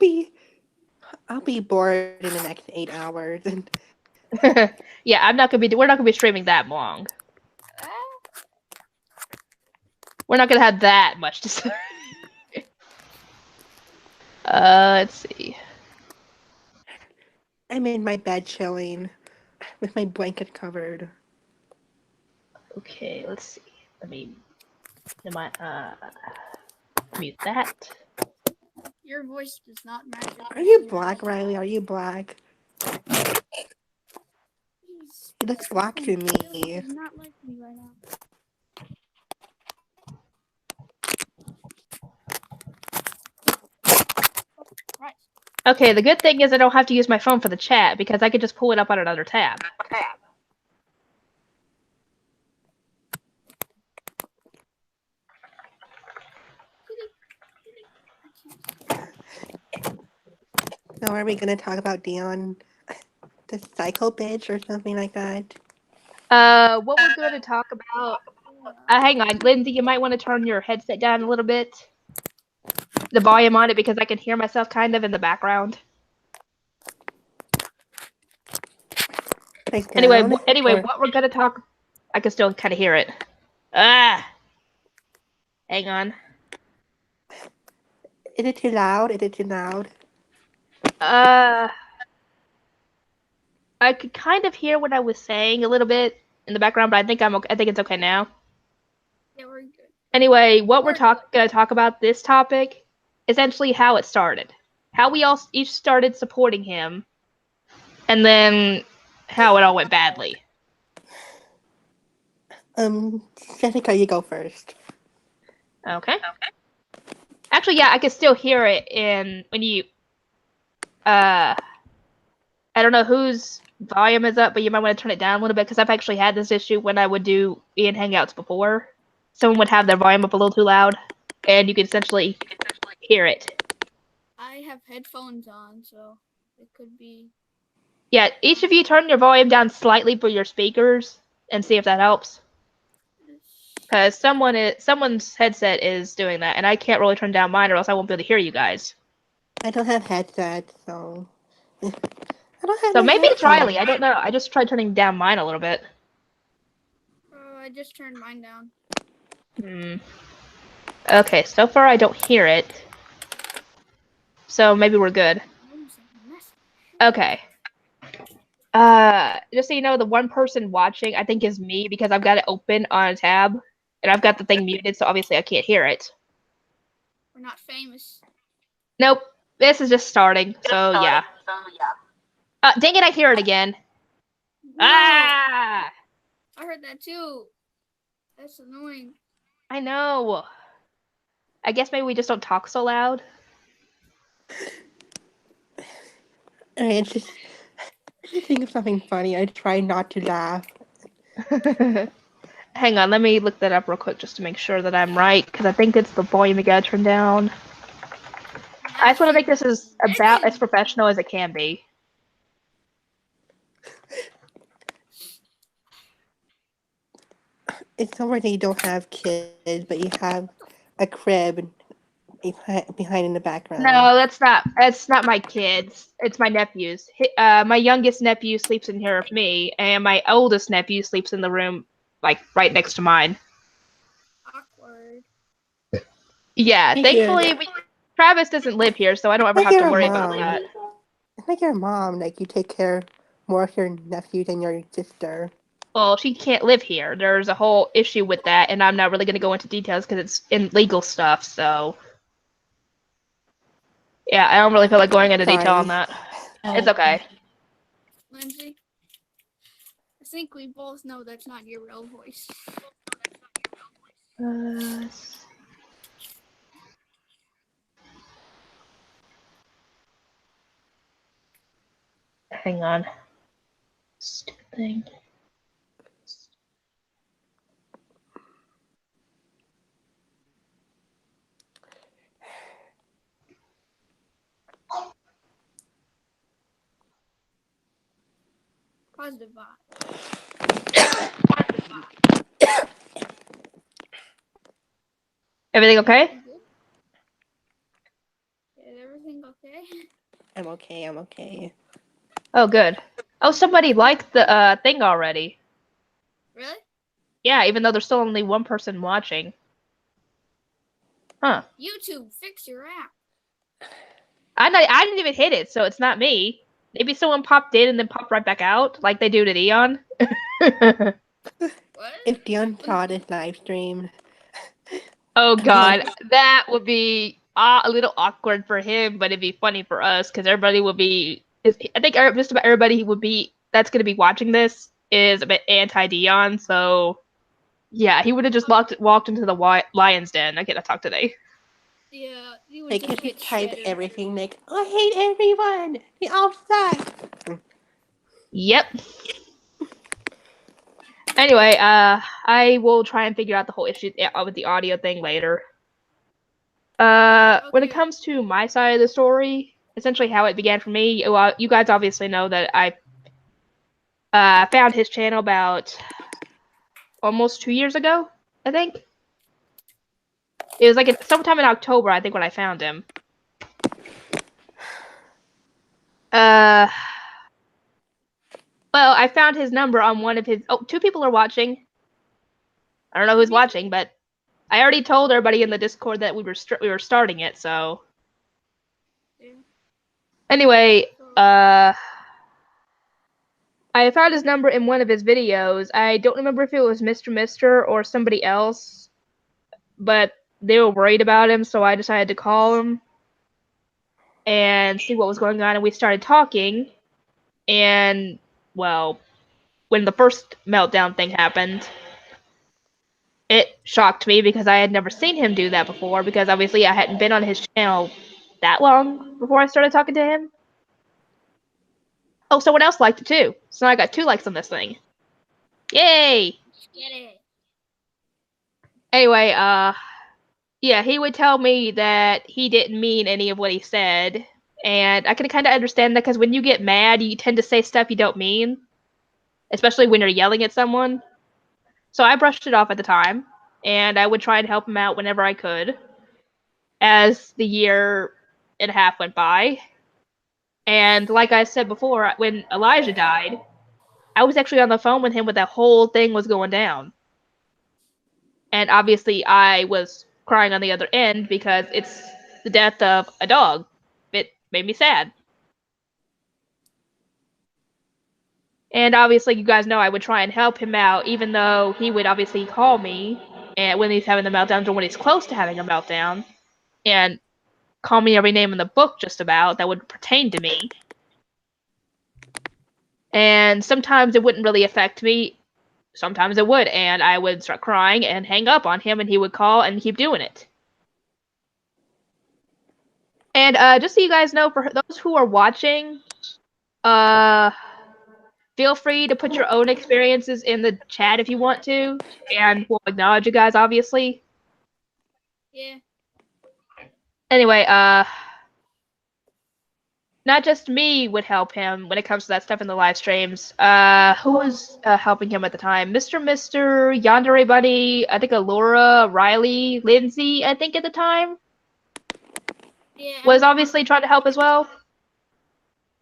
be I'll be bored in the next 8 hours. And Yeah, we're not gonna be streaming that long. We're not gonna have that much to say. Let's see. I'm in my bed chilling with my blanket covered. Okay, let's see. Let me mute that. Your voice does not match up. Are you black, Riley? Are you black? You look black to me. Does not like me right now. Right. Okay, the good thing is I don't have to use my phone for the chat because I could just pull it up on another tab. So are we gonna talk about Dion, the psycho bitch, or something like that? What we're going to talk about. Hang on, Lindsay, you might want to turn your headset down a little bit. The volume on it because I can hear myself kind of in the background. Like Anyway, down? what we're gonna talk. I can still kind of hear it. Hang on. Is it too loud? Is it too loud? I could kind of hear what I was saying a little bit in the background, but I think I'm okay. I think it's okay now. Yeah, we're good. Anyway, what we're gonna talk about this topic, essentially how it started, how we all each started supporting him, and then how it all went badly. Jessica, you go first. Okay. Actually, yeah, I can still hear it in when you. I don't know whose volume is up, but you might want to turn it down a little bit because I've actually had this issue when I would do Ian Hangouts before. Someone would have their volume up a little too loud, and you could essentially hear it. I have headphones on, so it could be. Yeah, each of you turn your volume down slightly for your speakers and see if that helps. Because someone's headset is doing that, and I can't really turn down mine, or else I won't be able to hear you guys. I don't have headset, so I don't have. So maybe it's Riley. I don't know. I just tried turning down mine a little bit. I just turned mine down. Okay, so far I don't hear it. So maybe we're good. Okay. Just so you know, the one person watching, I think, is me because I've got it open on a tab, and I've got the thing muted, so obviously I can't hear it. We're not famous. Nope. This is just starting, so yeah. Dang it, I hear it again. No. Ah! I heard that too. That's annoying. I know. I guess maybe we just don't talk so loud. Alright, just think of something funny. I try not to laugh. Hang on, let me look that up real quick just to make sure that I'm right, because I think it's the volume you gotta turn down. I just want to make this about as professional as it can be. It's somewhere that you don't have kids, but you have a crib behind in the background. No, that's not my kids. It's my nephews. My youngest nephew sleeps in here with me, and my oldest nephew sleeps in the room like right next to mine. Awkward. Yeah, thankfully Travis doesn't live here, so I don't ever have to worry about that. It's like your mom, like you take care more of your nephew than your sister. Well, she can't live here. There's a whole issue with that, and I'm not really going to go into details because it's in legal stuff, so... Yeah, I don't really feel like going into detail on that. It's okay. Lindsay, I think we both know that's not your real voice. Hang on. Stupid thing. Positive vibe. Everything okay? Did everything go Okay. I'm okay. I'm okay. Oh, good. Oh, somebody liked the thing already. Really? Yeah, even though there's still only one person watching. Huh. YouTube, fix your app. I didn't even hit it, so it's not me. Maybe someone popped in and then popped right back out, like they do to Dion. What? If Dion saw this live stream, Oh Dion, god, that would be a little awkward for him, but it'd be funny for us because everybody would be. I think just about everybody would be that's going to be watching this is a bit anti Dion. So yeah, he would have just walked into the lion's den. I get to talk today. Yeah, you would they just could get just type shredded. everything like, I hate everyone. They all suck. Yep. Anyway, I will try and figure out the whole issue with the audio thing later. When it Okay. comes to my side of the story, essentially how it began for me, well, you guys obviously know that I found his channel about almost 2 years ago, I think. It was like sometime in October, I think, when I found him. Uh, well, I found his number on one of his. Oh, two people are watching. I don't know Two who's people? watching, but I already told everybody in the Discord that we were starting it. So Yeah. anyway, So, I found his number in one of his videos. I don't remember if it was Mr. Mister or somebody else, but they were worried about him, so I decided to call him and see what was going on, and we started talking. And well, when the first meltdown thing happened, it shocked me because I had never seen him do that before, because obviously I hadn't been on his channel that long before I started talking to him. Oh, someone else liked it too. So I got 2 likes on this thing. Yay! get it. Anyway, yeah, he would tell me that he didn't mean any of what he said. And I can kind of understand that because when you get mad, you tend to say stuff you don't mean, especially when you're yelling at someone. So I brushed it off at the time, and I would try and help him out whenever I could. As the year and a half went by, and like I said before, when Elijah died, I was actually on the phone with him when that whole thing was going down. And obviously, I was crying on the other end because it's the death of a dog. It made me sad. And obviously, you guys know I would try and help him out, even though he would obviously call me and when he's having the meltdowns or when he's close to having a meltdown, and call me every name in the book just about that would pertain to me. And sometimes it wouldn't really affect me. Sometimes it would, and I would start crying and hang up on him, and he would call and keep doing it. And just so you guys know, for those who are watching, uh, feel free to put your own experiences in the chat if you want to, and we'll acknowledge you guys, obviously. Yeah. Anyway, not just me would help him when it comes to that stuff in the live streams. Who was helping him at the time? Mr. Yandere Bunny, I think Alora, Riley, Lindsay, I think at the time, Yeah. was obviously trying to help as well.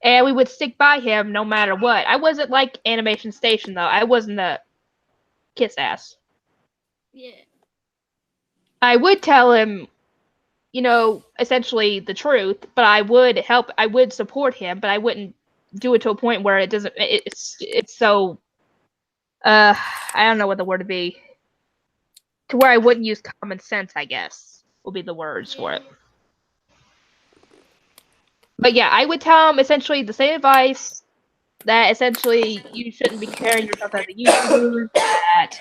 And we would stick by him no matter what. I wasn't like Animation Station, though. I wasn't a kiss ass. Yeah. I would tell him, essentially the truth, but I would support him, but I wouldn't do it to a point where it's so I don't know what the word would be, to where I wouldn't use common sense, I guess will be the words for it. But yeah, I would tell him essentially the same advice, that essentially you shouldn't be comparing yourself as a YouTuber, that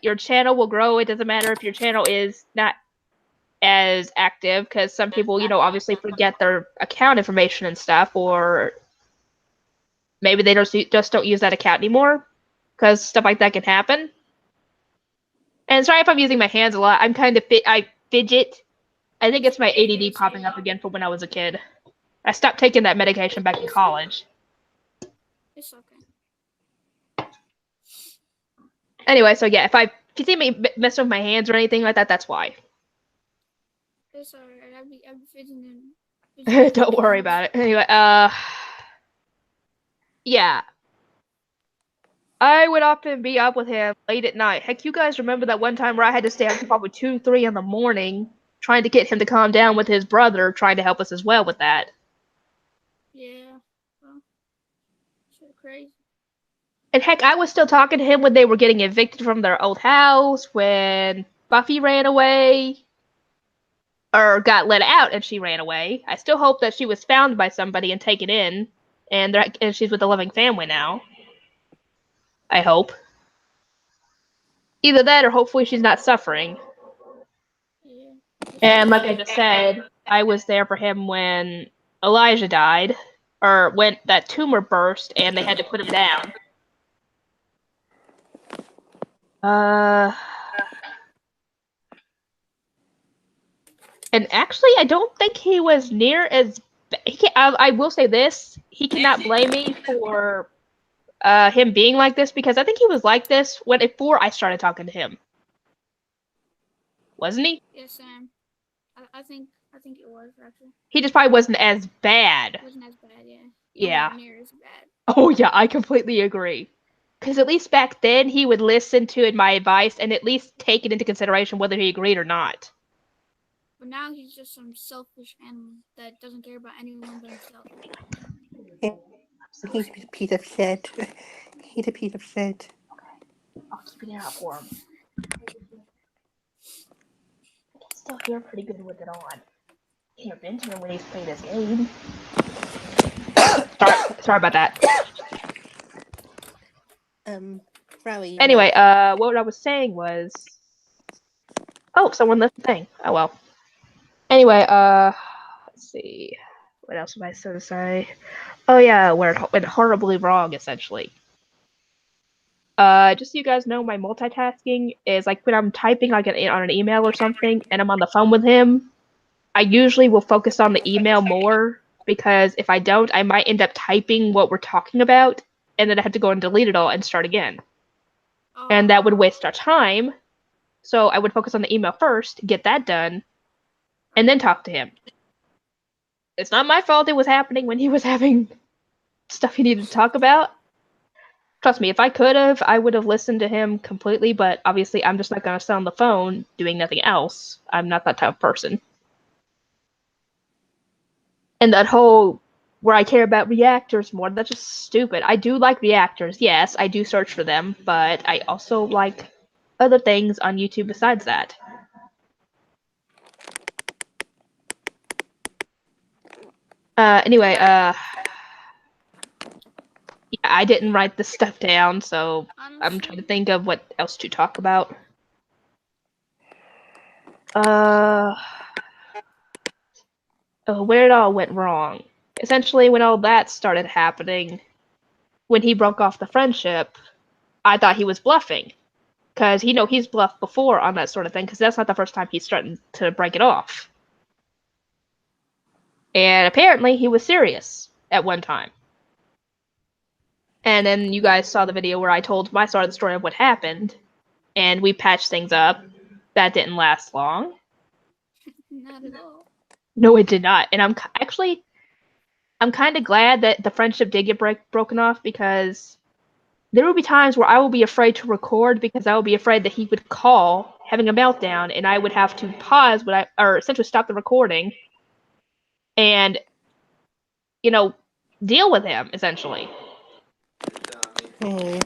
your channel will grow. It doesn't matter if your channel is not as active, because some people, obviously forget their account information and stuff, or maybe they just don't use that account anymore, because stuff like that can happen. And sorry if I'm using my hands a lot. I'm kind of I fidget. I think it's my ADD popping up again from when I was a kid. I stopped taking that medication back in college. It's okay. Anyway, so yeah, if you see me messing with my hands or anything like that, that's why. It's alright. I'll be fidgeting. Don't worry about it. Anyway, yeah. I would often be up with him late at night. Heck, you guys remember that one time where I had to stay up until probably 2, 3 in the morning trying to get him to calm down with his brother, trying to help us as well with that. Yeah. Well, so crazy. And heck, I was still talking to him when they were getting evicted from their old house, when Buffy ran away, or got let out and she ran away. I still hope that she was found by somebody and taken in, and she's with a loving family now. I hope. Either that or hopefully she's not suffering. Yeah. And like I just said, I was there for him when Elijah died, or when that tumor burst and they had to put him down. And actually, I don't think he was near as. I will say this: he cannot blame me for him being like this because I think he was like this before I started talking to him, wasn't he? Yes, Sam. I think it was actually. He just probably wasn't as bad. It wasn't as bad, yeah. Yeah. Nowhere near as bad. Oh yeah, I completely agree. Because at least back then he would listen to my advice and at least take it into consideration whether he agreed or not. But now he's just some selfish animal that doesn't care about anyone but himself. He's a piece of shit. He's a piece of shit. I'll keep an ear out for him. I can still hear pretty good with it on. Can't mention him when he's playing this game. Sorry about that. Rowie. Anyway, what I was saying was, oh, someone left the thing. Oh well. Anyway, let's see, what else am I supposed to say? Oh yeah, where it went horribly wrong, essentially. Just so you guys know, my multitasking is like when I'm typing like on an email or something, and I'm on the phone with him. I usually will focus on the email more because if I don't, I might end up typing what we're talking about, and then I have to go and delete it all and start again. And that would waste our time. So I would focus on the email first, get that done, and then talk to him. It's not my fault it was happening when he was having stuff he needed to talk about. Trust me, if I could have, I would have listened to him completely, but obviously I'm just not going to sit on the phone doing nothing else. I'm not that type of person. And that whole where I care about reactors more, that's just stupid. I do like reactors, yes, I do search for them, but I also like other things on YouTube besides that. Anyway, yeah, I didn't write this stuff down, so Honestly, I'm trying to think of what else to talk about. Where it all went wrong. Essentially, when all that started happening, when he broke off the friendship, I thought he was bluffing. Because he's bluffed before on that sort of thing, because that's not the first time he's threatened to break it off. And apparently he was serious at one time. And then you guys saw the video where I told my side of the story of what happened, and we patched things up. That didn't last long. not at all. No, it did not. And I'm kind of glad that the friendship did get broken off, because there will be times where I will be afraid to record because I will be afraid that he would call having a meltdown and I would have to pause or essentially stop the recording and, deal with him, essentially. Hey.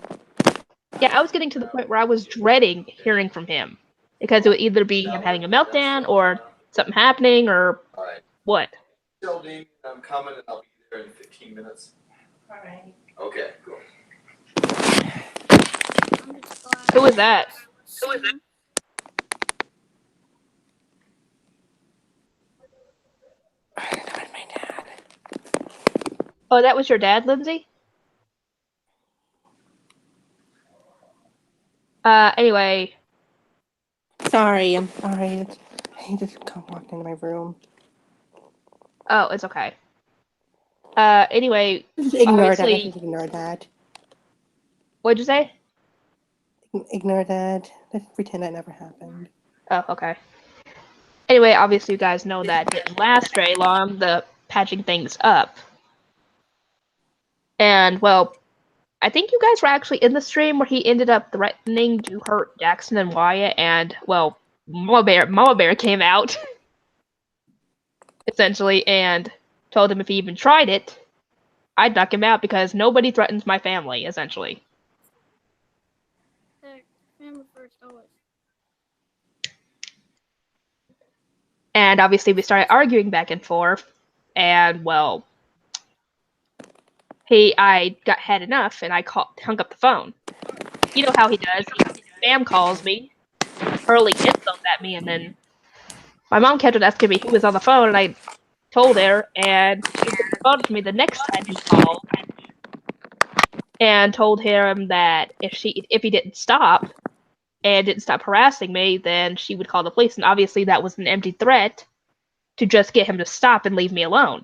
Yeah, I was getting to the point where I was dreading hearing from him because it would either be him having a meltdown or something happening or what. Tell Dean I'm coming and I'll be there in 15 minutes. All right. Okay, cool. I'm just glad. Who was that? Sam. My dad. Oh, that was your dad, Lindsay? Anyway. Sorry, I'm sorry. He just walked into my room. Oh, it's okay. Anyway, Just ignore that. obviously. Just ignore that. What'd you say? Ignore that. Just pretend that never happened. Oh, okay. Anyway, obviously you guys know that didn't last very long, the patching things up. And, well, I think you guys were actually in the stream where he ended up threatening to hurt Jackson and Wyatt, and, well, Mama Bear came out, essentially, and told him if he even tried it, I'd knock him out because nobody threatens my family, essentially. Family first always. And obviously we started arguing back and forth, and, well, I got had enough, and I hung up the phone. You know how he does. He spam calls me, hurling insults at me, and then my mom kept on asking me who was on the phone, and I told her, and she picked the phone to me the next time he called, and told him that if he didn't stop and didn't stop harassing me, then she would call the police. And obviously that was an empty threat to just get him to stop and leave me alone.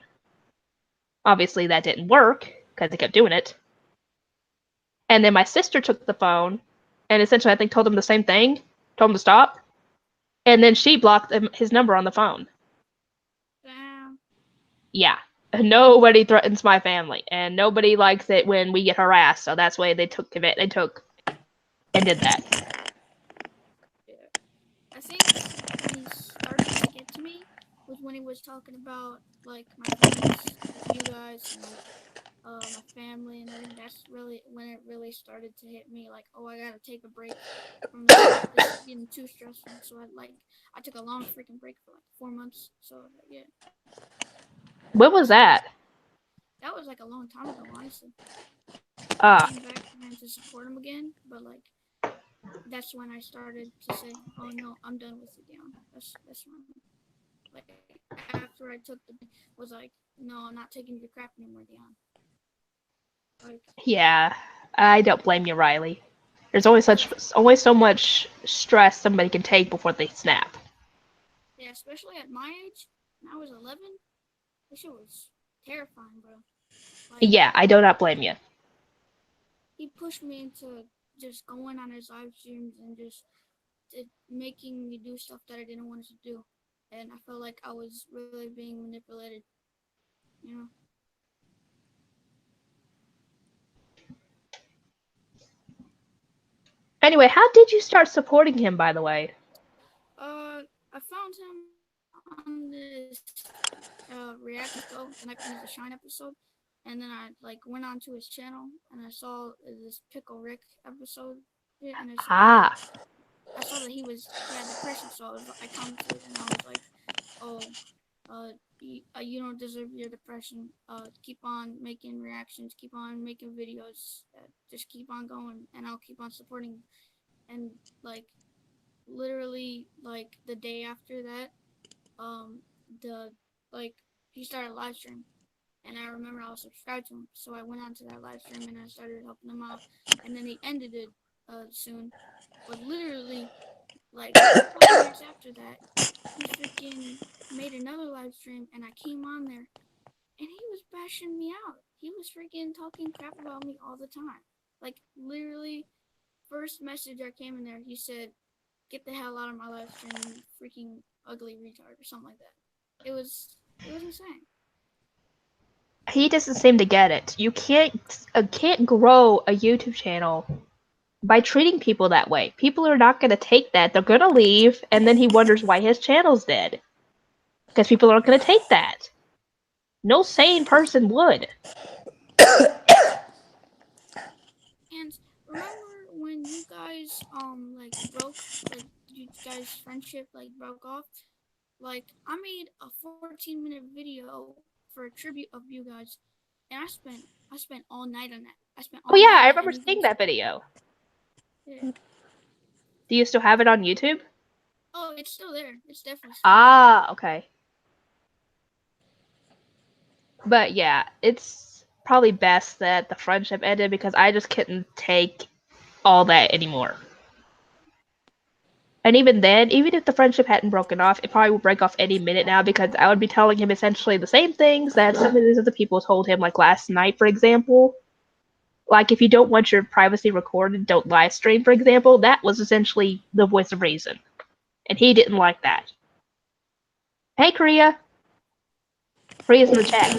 Obviously that didn't work because he kept doing it. And then my sister took the phone and essentially I think told him the same thing, told him to stop, and then she blocked his number on the phone. Damn. Yeah. Nobody threatens my family, and nobody likes it when we get harassed, so that's why they took and did that. Yeah. I think when he started to get to me was when he was talking about like my friends, like you guys, and like my family and everything. That's really when it really started to hit me. Like, oh, I gotta take a break from this. This is getting too stressful. So I took a long freaking break for like 4 months. So yeah. When was that? That was like a long time ago, honestly. Ah. I came back and to support him again, but like that's when I started to say, "Oh no, I'm done with it, Dion." That's when, like, after I took was like, "No, I'm not taking your crap anymore, Dion." Like, Yeah. I don't blame you, Riley. There's always so much stress somebody can take before they snap. yeah, especially at my age, when I was 11, this shit was terrifying, bro. Like, Yeah, I do not blame you. he pushed me into just going on his live streams and just making me do stuff that I didn't want to do, and I felt like I was really being manipulated, you know. Anyway, how did you start supporting him, by the way? I found him on this reaction show, the Night Is the Shine episode, and then I like went onto his channel and I saw this Pickle Rick episode, and Ah. I saw that he had depression, so I commented and I was like, oh, you don't deserve your depression. Keep on making reactions, keep on making videos, just keep on going, and I'll keep on supporting you. And like literally like the day after that, the like he started live stream, and I remember I was subscribed to him, so I went onto that live stream and I started helping him out, and then he ended it soon, but literally like a couple of minutes after that, he freaking made another live stream, and I came on there, and he was bashing me out. He was freaking talking crap about me all the time. Like literally, first message I came in there, he said, "Get the hell out of my live stream, you freaking ugly retard," or something like that. It was insane. He doesn't seem to get it. You can't grow a YouTube channel by treating people that way. People are not going to take that. They're going to leave, and then he wonders why his channel's dead. Because people aren't going to take that. No sane person would. And remember when you guys like like you guys friendship like broke off? Like I made a 14-minute video for a tribute of you guys, and I spent all night on that. I spent Oh all yeah, night I on that, remember and you seeing guys. that video. Yeah. Do you still have it on YouTube? Oh, it's still there. It's definitely still there. Ah, okay. But yeah, it's probably best that the friendship ended because I just couldn't take all that anymore. And even then, even if the friendship hadn't broken off, it probably would break off any minute now because I would be telling him essentially the same things that some of these other people told him, like last night, for example. Like, if you don't want your privacy recorded, don't live stream, for example. That was essentially the voice of reason. And he didn't like that. Hey, Korea. Korea's in the chat.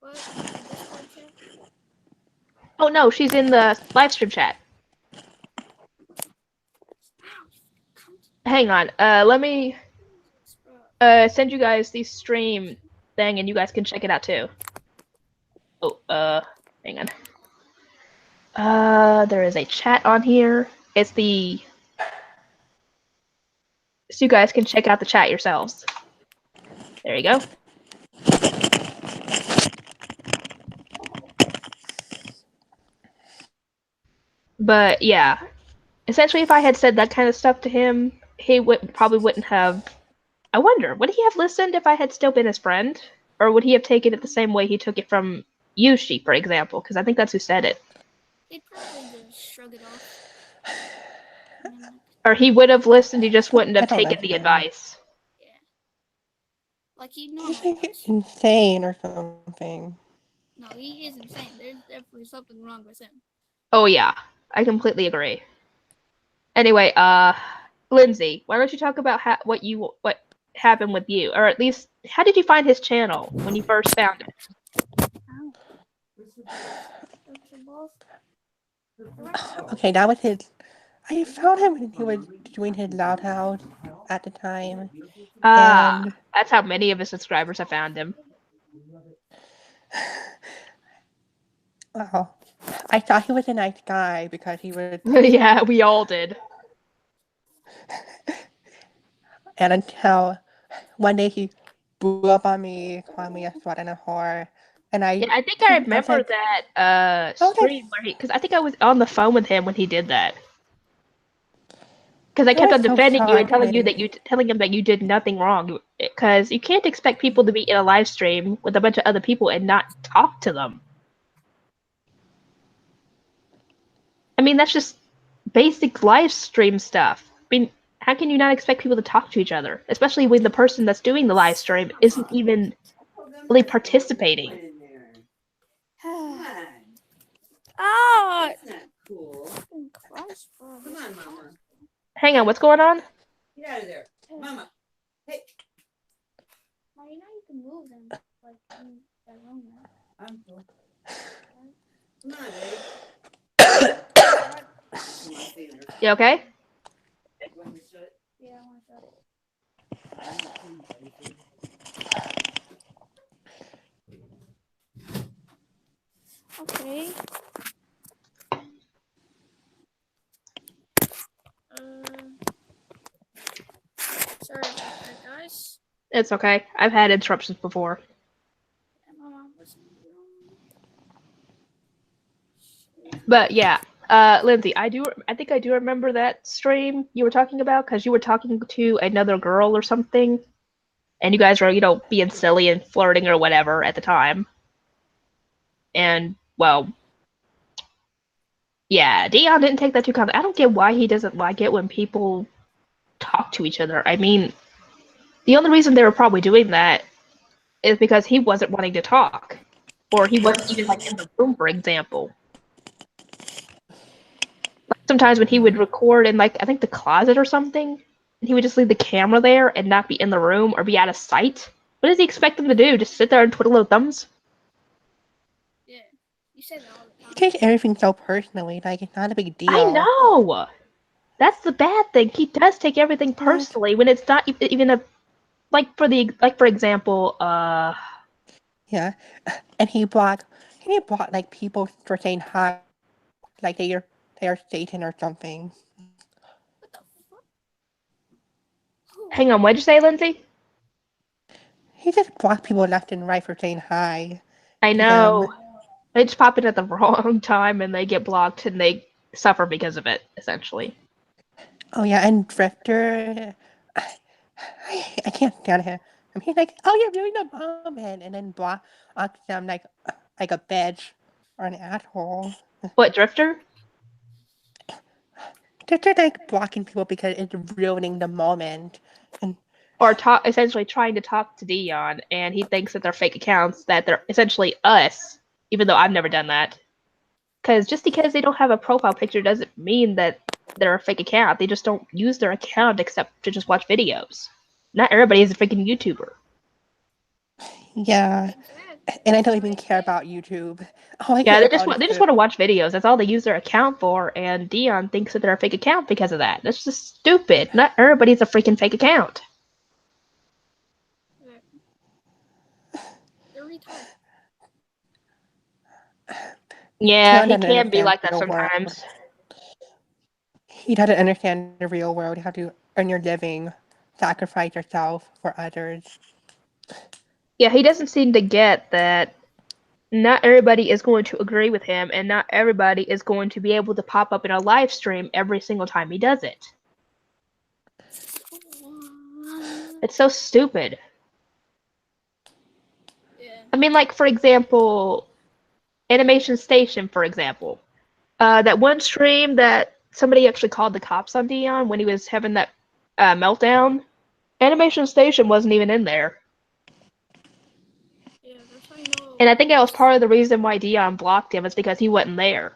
What? The Discord chat? Oh no, she's in the live stream chat. Ow! Come Hang on. Let me to send you guys the stream thing, and you guys can check it out too. Oh, hang on. There is a chat on here. It's the so you guys can check out the chat yourselves. There you go. But yeah, essentially, if I had said that kind of stuff to him, he probably wouldn't have. I wonder, would he have listened if I had still been his friend, or would he have taken it the same way he took it from Yushi, for example? Because I think that's who said it. He'd probably just shrug it off. And then, like, Or he would have listened, he just wouldn't I have don't taken know the him. advice. yeah. Like he'd He's normally like does. insane or something. No, he is insane. There's definitely something wrong with him. Oh yeah, I completely agree. Anyway, Lindsay, why don't you talk about what happened with you, or at least how did you find his channel when you first found it? Ow. Those are both. Okay, that was his. I found him when he was doing his loud house at the time, Ah, and that's how many of his subscribers have found him. wow, I thought he was a nice guy because he was, Yeah, we all did. and until one day he blew up on me, called me a slut and a whore, and Yeah, I think I remember like, that I was like, stream where because I think I was on the phone with him when he did that. Because I I kept was on so defending you and shocked telling when telling him that you did nothing wrong. Because you can't expect people to be in a live stream with a bunch of other people and not talk to them. I mean, that's just basic live stream stuff. I mean, how can you not expect people to talk to each other, especially when the person that's doing the live stream isn't even really participating? Ah! That's not cool. Christ, bro. Come on, Mama. Hang on, what's going on? Get out of there. Mama. Hey. Well, you know you can move them like in the room. Right? I'm cool. Come on, babe. Come on, stay in there. You okay? You want me to shut it? Yeah, I want to shut it. I'm not seeing anything. Okay. Sorry about that, guys. It's okay. I've had interruptions before. Yeah, Mama, what's But yeah, Lindsay, I think I do remember that stream you were talking about because you were talking to another girl or something, and you guys were, being silly and flirting or whatever at the time. And well, yeah, Dion didn't take that too kindly. I don't get why he doesn't like it when people talk to each other. I mean, the only reason they were probably doing that is because he wasn't wanting to talk, or he wasn't even like in the room, for example. Sometimes when he would record in like I think the closet or something, and he would just leave the camera there and not be in the room or be out of sight. What does he expect them to do? Just sit there and twiddle their thumbs? Yeah, you say that all the he time. takes everything so personally. Like it's not a big deal. I know. That's the bad thing. He does take everything personally when it's not even a for example, Yeah, and he blocked like people for saying hi, like they are Satan or something. What the fuck? Who? hang on, what'd you say, Lindsay? He just blocked people left and right for saying hi I to him. know. They just pop in at the wrong time and they get blocked and they suffer because of it, essentially. Oh yeah, and Drifter, I can't stand him. And he's like, "Oh, you're doing the moment," and then blocks them like a bitch or an asshole. What, Drifter? Just like blocking people because it's ruining the moment. And Or essentially trying to talk to Dion, and he thinks that they're fake accounts, that they're essentially us, even though I've never done that. Because just because they don't have a profile picture doesn't mean that they're a fake account. They just don't use their account except to just watch videos. Not everybody is a freaking YouTuber. Yeah, Exactly. and I don't That's even why care I about YouTube. All I Yeah, care they just about want is they just the. want to watch videos. That's all they use their account for. And Dion thinks that they're a fake account because of that. That's just stupid. Not everybody's a freaking fake account. say. They're retarded. Yeah, Tion he doesn't can be understand like the that real world. sometimes. He doesn't understand the real world. You have to earn your living, sacrifice yourself for others. Yeah, he doesn't seem to get that not everybody is going to agree with him, and not everybody is going to be able to pop up in a live stream every single time he does it. It's so stupid. Yeah. I mean, like, for example, Animation Station, for example. That one stream that somebody actually called the cops on Dion when he was having that meltdown. Animation Station wasn't even in there. Yeah, that's how you know. And I think that was part of the reason why Dion blocked him, is because he wasn't there.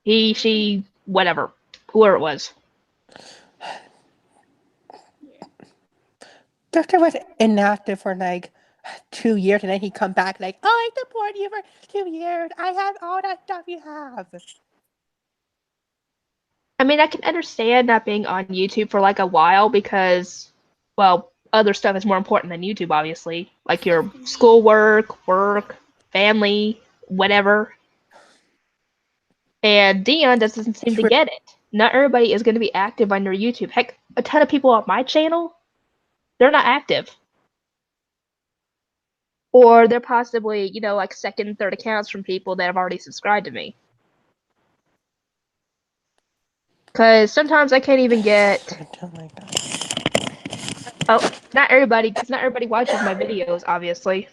He, she, whatever. Whoever it was. Yeah. Doctor was inactive for like 2 years, and then he come back like, "Oh, I support you for 2 years. I have all that stuff you have." I mean, I can understand not being on YouTube for like a while because, well, other stuff is more important than YouTube, obviously. Like Stuff your can be. schoolwork, work, family, whatever. And Dion doesn't seem to True. get it. Not everybody is going to be active on your YouTube. Heck, a ton of people on my channel, they're not active. Or they're possibly, like second, third accounts from people that have already subscribed to me. Because sometimes I can't even get. Oh my god. Oh, not everybody, because not everybody watches my videos, obviously.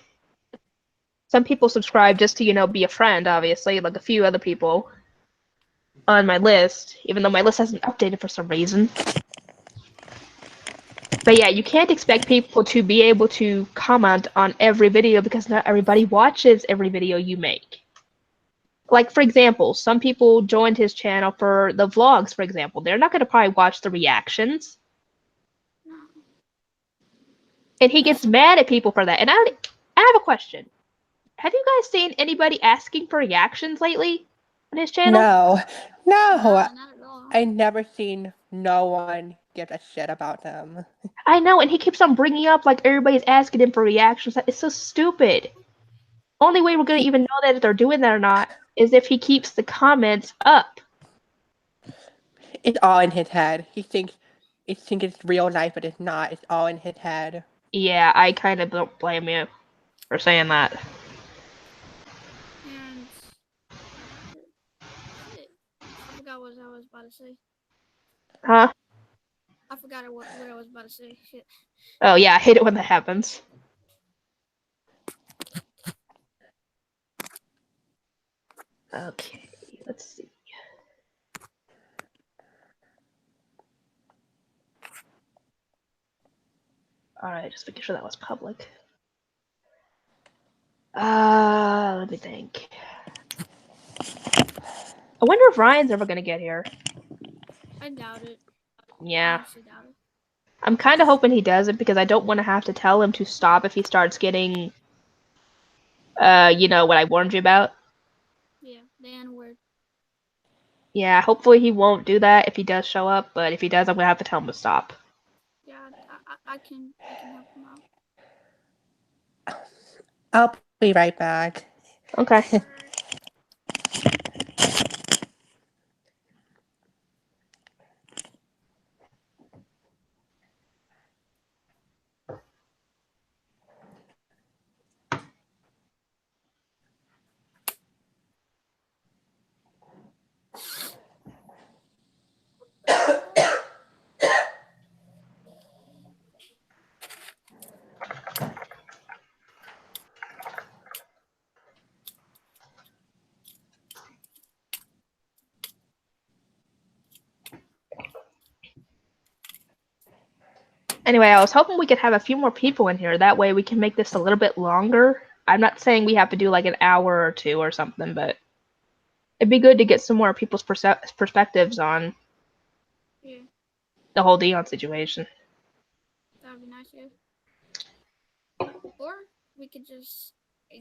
Some people subscribe just to, be a friend, obviously, like a few other people on my list, even though my list hasn't updated for some reason. But yeah, you can't expect people to be able to comment on every video because not everybody watches every video you make. Like, for example, some people joined his channel for the vlogs, for example. They're not going to probably watch the reactions. No. And he gets mad at people for that. And I have a question. Have you guys seen anybody asking for reactions lately on his channel? No, no, Nah, not at all. I never seen no one give a shit about them. I know, and he keeps on bringing up like everybody's asking him for reactions. It's so stupid. Only way we're gonna He, even know that if they're doing that or not is if he keeps the comments up. it's all in his head. He thinks it's real life, but it's not. It's all in his head. Yeah, I kind of don't blame you for saying that. And shit, I forgot what I was about to say. Huh? I forgot what I was about to say. Shit. Oh yeah, I hate it when that happens. Okay, let's see. Alright, just making sure that was public. Let me think. I wonder if Ryan's ever gonna get here. I doubt it. I Yeah. honestly doubt it. I'm kind of hoping he doesn't because I don't want to have to tell him to stop if he starts getting, what I warned you about. Yeah, the N word. Yeah, hopefully he won't do that if he does show up, but if he does, I'm gonna have to tell him to stop. Yeah, I can help him out. I'll be right back. Okay. Alright. Anyway, I was hoping we could have a few more people in here. That way we can make this a little bit longer. I'm not saying we have to do like an hour or two or something, but it'd be good to get some more people's perspectives on Yeah, The whole Dion situation. that would be nice. Yeah. Or we could just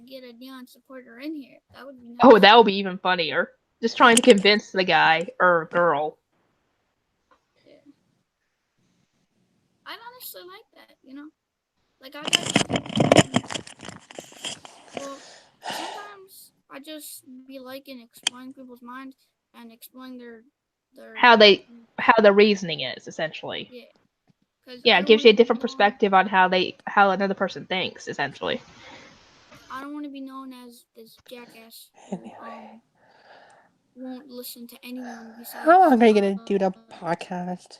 get a Dion supporter in here. That would be nice. Oh, that would be even funnier. Just trying to convince the guy or girl. Yeah. I'd honestly like that. Like I'd like. Well, sometimes I just be liking exploring people's minds and exploring their How the reasoning is essentially. yeah. Because Yeah, I it don't gives want you to a be different known. perspective on how another person thinks essentially. I don't want to be known as this jackass who won't listen to anyone How besides long are you gonna do the podcast?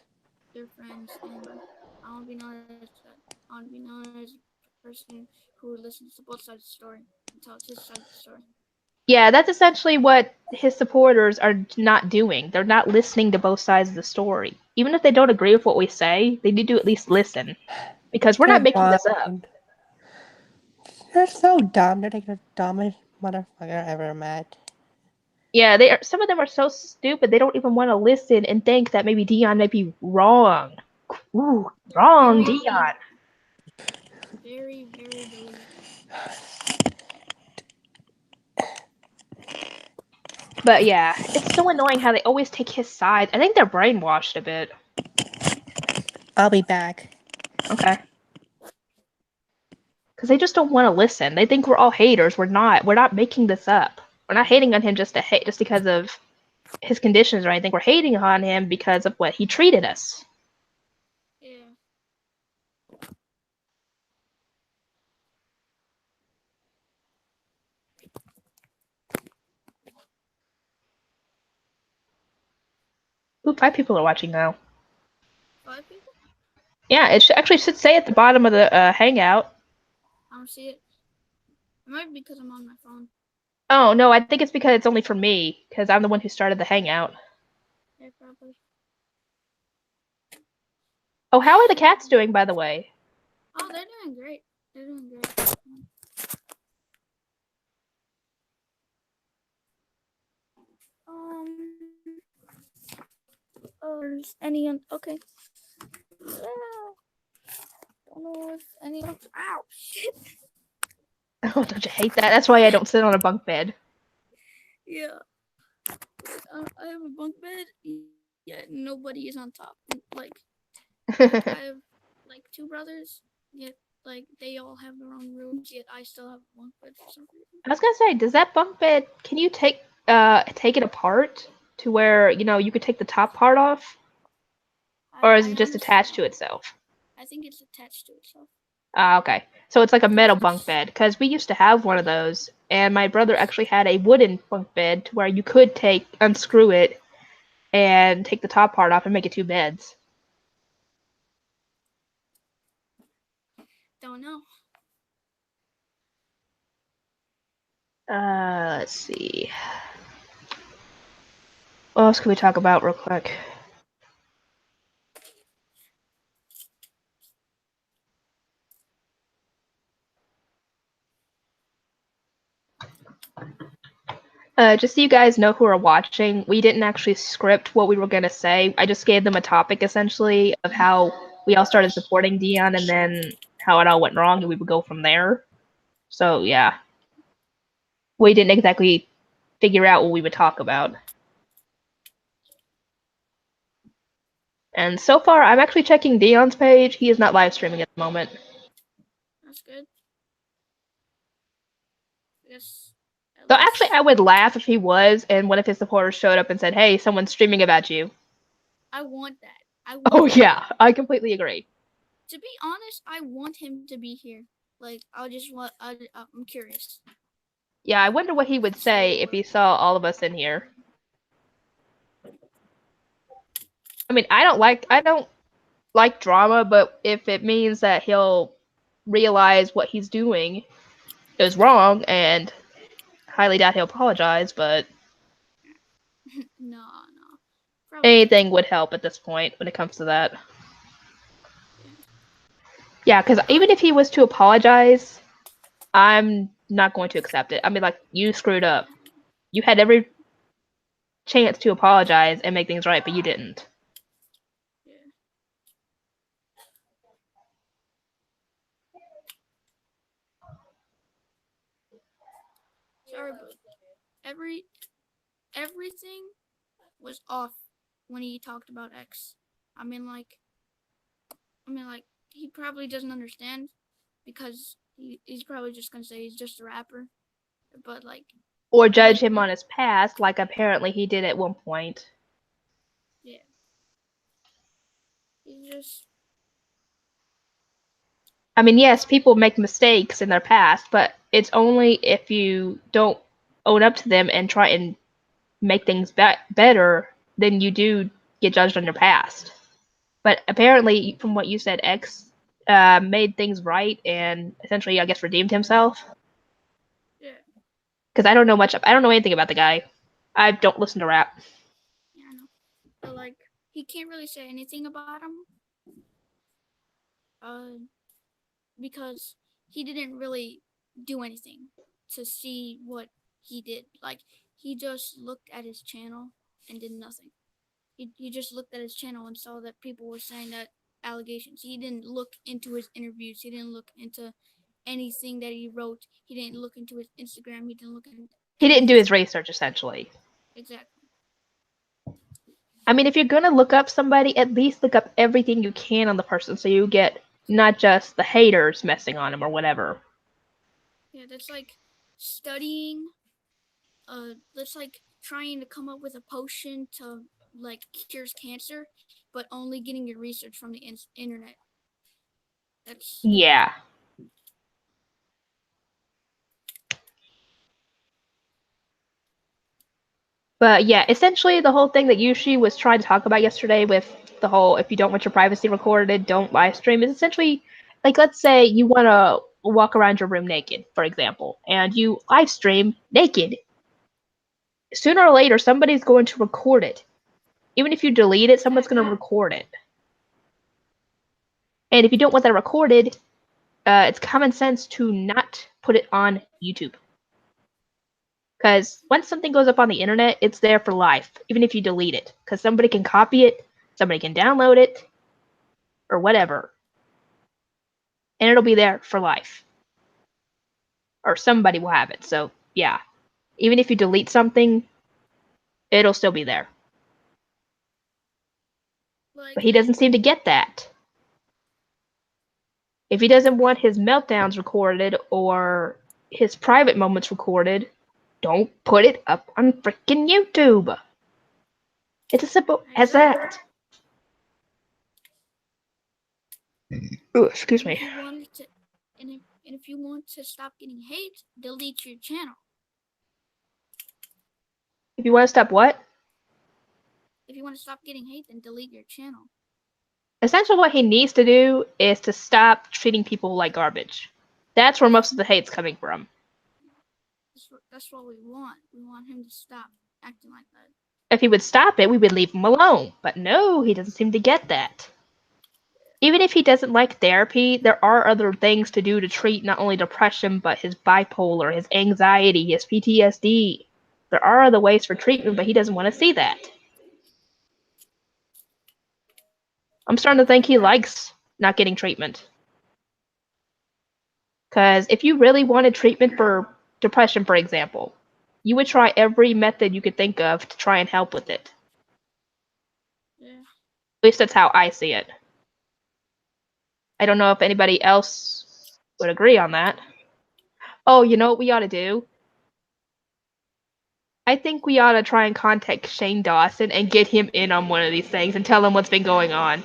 their friends, and I want to be known as that. I want to be known as a person who listens to both sides of the story and tells his side of the story. Yeah, that's essentially what his supporters are not doing. They're not listening to both sides of the story. Even if they don't agree with what we say, they need to at least listen. Because we're They're not making this up. blind. They're so dumb. They're like the dumbest motherfucker I ever met. Yeah, some of them are so stupid they don't even want to listen and think that maybe Dion might be wrong. Ooh, wrong, Very Dion. very, very delusional. But yeah, it's so annoying how they always take his side. I think they're brainwashed a bit. I'll be back. Okay. Because they just don't want to listen. They think we're all haters. We're not. We're not making this up. We're not hating on him just just because of his conditions or anything. We're hating on him because of what he treated us. Yeah. Ooh, 5 people are watching now. 5 people? Yeah, actually should say at the bottom of the hangout. I don't see it. It might be because I'm on my phone. Oh no, I think it's because it's only for me because I'm the one who started the hangout. Yeah, probably. Oh, how are the cats doing, by the way? Oh, they're doing great. They're doing great. Um. Oh, there's any? Okay. Don't know if any. Ow! Shit. Oh, don't you hate that? That's why I don't sit on a bunk bed. Yeah. I have a bunk bed. Yet nobody is on top. Like I have like 2 brothers. Yet they all have their own rooms. Yet I still have a bunk bed for some reason. I was gonna say, does that bunk bed? Can you take it apart to where you could take the top part off, or is I it just honestly attached don't to know. itself? I think it's attached to itself. Ah, okay. So it's like a Cause metal bunk it's bed, because we used to have one of those, and my brother actually had a wooden bunk bed to where you could unscrew it, and take the top part off and make it 2 beds. don't know. Let's see. What else can we talk about real quick? Just so you guys know who are watching, we didn't actually script what we were gonna say. I just gave them a topic essentially of how we all started supporting Dion and then how it all went wrong, and we would go from there. So yeah, we didn't exactly figure out what we would talk about. And so far, I'm actually checking Dion's page. He is not live streaming at the moment. That's good. Yes. At So actually, least I would laugh if he was, and one of his supporters showed up and said, "Hey, someone's streaming about you." I want that. I Oh want that. yeah, I completely agree. To be honest, I want him to be here. Like I just want. I'm curious Yeah, I wonder what he would to see say if what. he saw all of us in here. I mean, I don't like drama, but if it means that he'll realize what he's doing is wrong, and highly doubt he'll apologize, but No, no. Probably not. anything would help at this point when it comes to that. Yeah. Yeah, because I even if he was to apologize, I'm not going to accept it. I mean, like, you screwed up. You had every chance to apologize and make things right, but you didn't. sorry, but everything was off when he talked about X. I mean, like, he probably doesn't understand because he's probably just gonna say he's just a rapper. But like, Or judge him on his past, like apparently he did at one point. yeah, he's just. I mean, yes, people make mistakes in their past, but it's only if you don't own up to them and try and make things better, then you do get judged on your past. But apparently, from what you said, X made things right and essentially, I guess, redeemed himself. Yeah. Because I don't know anything about the guy. I don't listen to rap. Yeah, I know. But like, he can't really say anything about him. Because he didn't really do anything to see what he did. Like, he just looked at his channel and did nothing. He just looked at his channel and saw that people were saying that allegations. He didn't look into his interviews. He didn't look into anything that he wrote. He didn't look into his Instagram. He didn't look into He didn't do anything. his research, essentially. Exactly. I mean, if you're gonna look up somebody, at least look up everything you can on the person so you get not just the haters messing on him or whatever. Yeah, that's like studying. That's like trying to come up with a potion to like cures cancer, but only getting your research from the internet. That's stupid. Yeah. But yeah, essentially the whole thing that Yushi was trying to talk about yesterday with the whole if you don't want your privacy recorded, don't live stream is essentially like let's say you want to walk around your room naked, for example, and you live stream naked. Sooner or later, somebody's going to record it. Even if you delete it, someone's going to record it. And if you don't want that recorded, it's common sense to not put it on YouTube. Because once something goes up on the internet, it's there for life, even if you delete it. Because somebody can copy it, somebody can download it, or whatever. And it'll be there for life. Or somebody will have it. So, yeah. Even if you delete something, it'll still be there. Like, But he doesn't seem to get that. If he doesn't want his meltdowns recorded or his private moments recorded, don't put it up on freaking YouTube. It's as simple as that. Ooh, excuse me. if you wanted to, and if you want to stop getting hate, delete your channel. If you want to stop what? If you want to stop getting hate, then delete your channel. Essentially what he needs to do is to stop treating people like garbage. That's where most of the hate's coming from. That's what we want. We want him to stop acting like that. If he would stop it, we would leave him alone. But no, he doesn't seem to get that. Even if he doesn't like therapy, there are other things to do to treat not only depression, but his bipolar, his anxiety, his PTSD. There are other ways for treatment, but he doesn't want to see that. I'm starting to think he likes not getting treatment. Because if you really wanted treatment for depression, for example, you would try every method you could think of to try and help with it. Yeah. At least that's how I see it. I don't know if anybody else would agree on that. Oh, you know what we ought to do? I think we ought to try and contact Shane Dawson and get him in on one of these things and tell him what's been going on.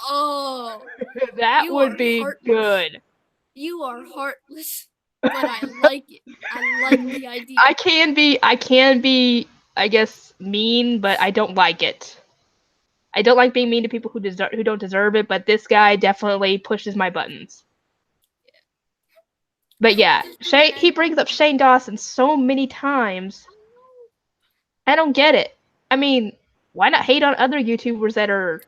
Oh, That would be heartless. good. You are heartless, but I like it. I like the idea. I can be, I guess, mean, but I don't like it. I don't like being mean to people who don't deserve it, but this guy definitely pushes my buttons. But yeah, he brings up Shane Dawson so many times. I don't get it. I mean, why not hate on other YouTubers that are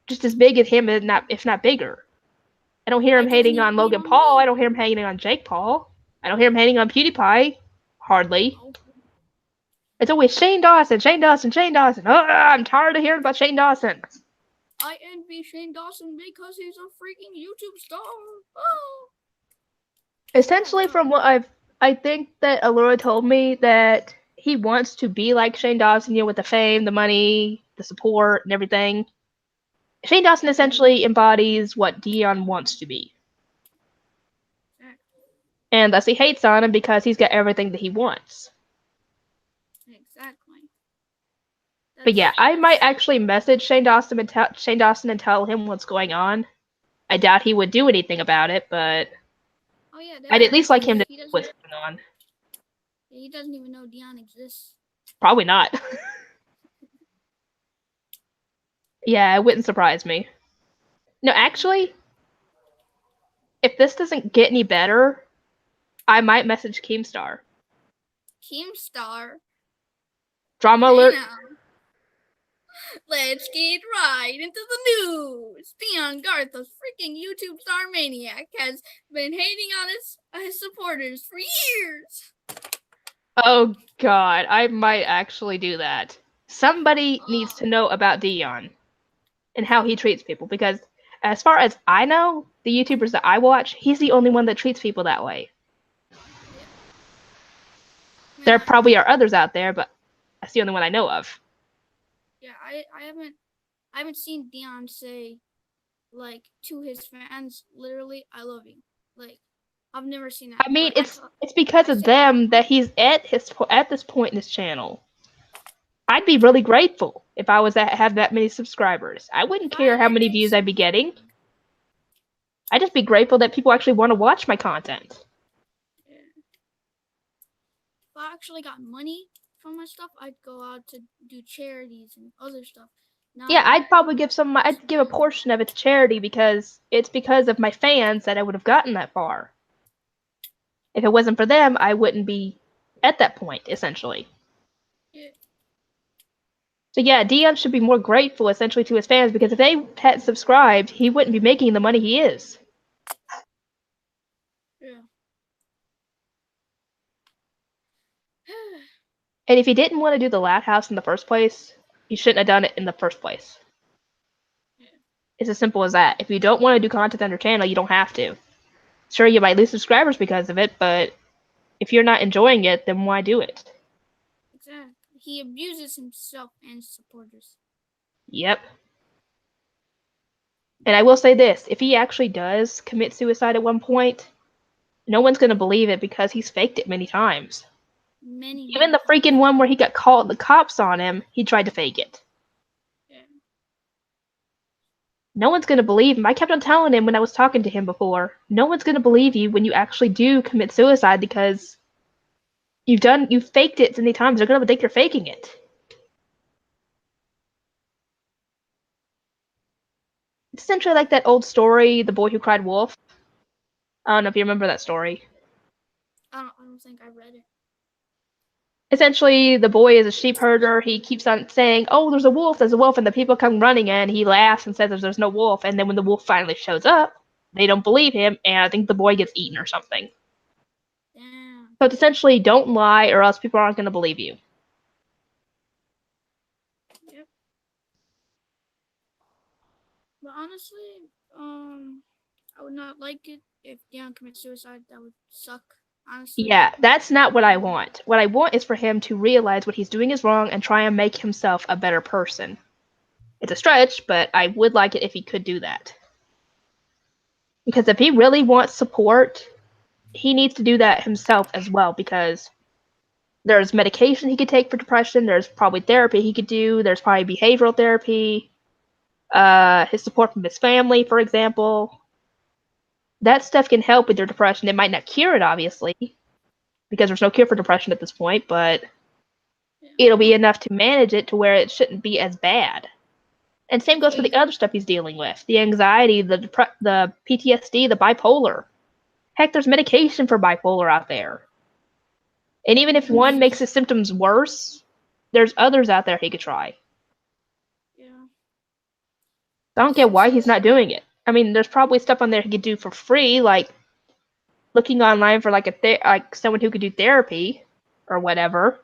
just as big as him, if not bigger? I don't hear him hating on Logan Paul. I don't hear him hating on Jake Paul. I don't hear him hating on PewDiePie. Hardly. It's always Shane Dawson, Shane Dawson, Shane Dawson. Oh, I'm tired of hearing about Shane Dawson. I envy Shane Dawson because he's a freaking YouTube star. Oh. Essentially, from what I think that Allura told me that he wants to be like Shane Dawson, with the fame, the money, the support, and everything. Shane Dawson essentially embodies what Dion wants to be. And thus he hates on him because he's got everything that he wants. Exactly. But yeah, I might actually message Shane Dawson and tell him what's going on. I doubt he would do anything about it, but Oh yeah, I'd at least like him to he know doesn't. what's going on. He doesn't even know Dion exists. Probably not. Yeah, it wouldn't surprise me. No, actually, if this doesn't get any better, I might message Keemstar. Keemstar. Drama Hey alert. now. Let's get right into the news. Dion Garth, a freaking YouTube star maniac, has been hating on his supporters for years. Oh god, I might actually do that. Somebody needs to know about Dion and how he treats people, because as far as I know, the YouTubers that I watch, he's the only one that treats people that way. Yeah. There probably are others out there, but that's the only one I know of. Yeah, I haven't seen Dion say, like, to his fans, literally, "I love you." Like, I've never seen that. I mean, But it's because of them that he's at this point in his channel. I'd be really grateful if I was have that many subscribers. I wouldn't care how many views I'd be getting. I'd just be grateful that people actually want to watch my content. Yeah. If I actually got money from my stuff, I'd go out to do charities and other stuff. Yeah, I'd probably I'd give a portion of it to charity, because it's because of my fans that I would have gotten that far. If it wasn't for them, I wouldn't be at that point, essentially. Yeah. So yeah, Dion should be more grateful, essentially, to his fans, because if they hadn't subscribed, he wouldn't be making the money he is. Yeah. And if he didn't want to do the Loud House in the first place, he shouldn't have done it in the first place. Yeah. It's as simple as that. If you don't want to do content on your channel, you don't have to. Sure, you might lose subscribers because of it, but if you're not enjoying it, then why do it? Exactly. He abuses himself and his supporters. Yep. And I will say this, if he actually does commit suicide at one point, no one's gonna believe it because he's faked it many times. Even the freaking one where he got called the cops on him, he tried to fake it. Yeah. No one's gonna believe him. I kept on telling him when I was talking to him before, no one's gonna believe you when you actually do commit suicide, because you've faked it so many times, they're gonna think you're faking it. It's essentially like that old story, The Boy Who Cried Wolf. I don't know if you remember that story. I don't think I read it. Essentially, the boy is a sheep herder. He keeps on saying, "Oh, there's a wolf, there's a wolf," and the people come running in. He laughs and says there's no wolf, and then when the wolf finally shows up, they don't believe him, and I think the boy gets eaten or something. Damn. So it's essentially, don't lie, or else people aren't going to believe you. Yep. But honestly, I would not like it if Dion commits suicide. That would suck. Honestly. Yeah, that's not what I want. What I want is for him to realize what he's doing is wrong and try and make himself a better person. It's a stretch, but I would like it if he could do that. Because if he really wants support, he needs to do that himself as well, because there's medication he could take for depression, there's probably therapy he could do, there's probably behavioral therapy, his support from his family, for example. That stuff can help with your depression. It might not cure it, obviously, because there's no cure for depression at this point, but it'll be enough to manage it to where it shouldn't be as bad. And same goes for the other stuff he's dealing with. The anxiety, the PTSD, the bipolar. Heck, there's medication for bipolar out there. And even if one makes his symptoms worse, there's others out there he could try. Yeah. I don't get why he's not doing it. I mean, there's probably stuff on there he could do for free, like looking online for like someone who could do therapy or whatever,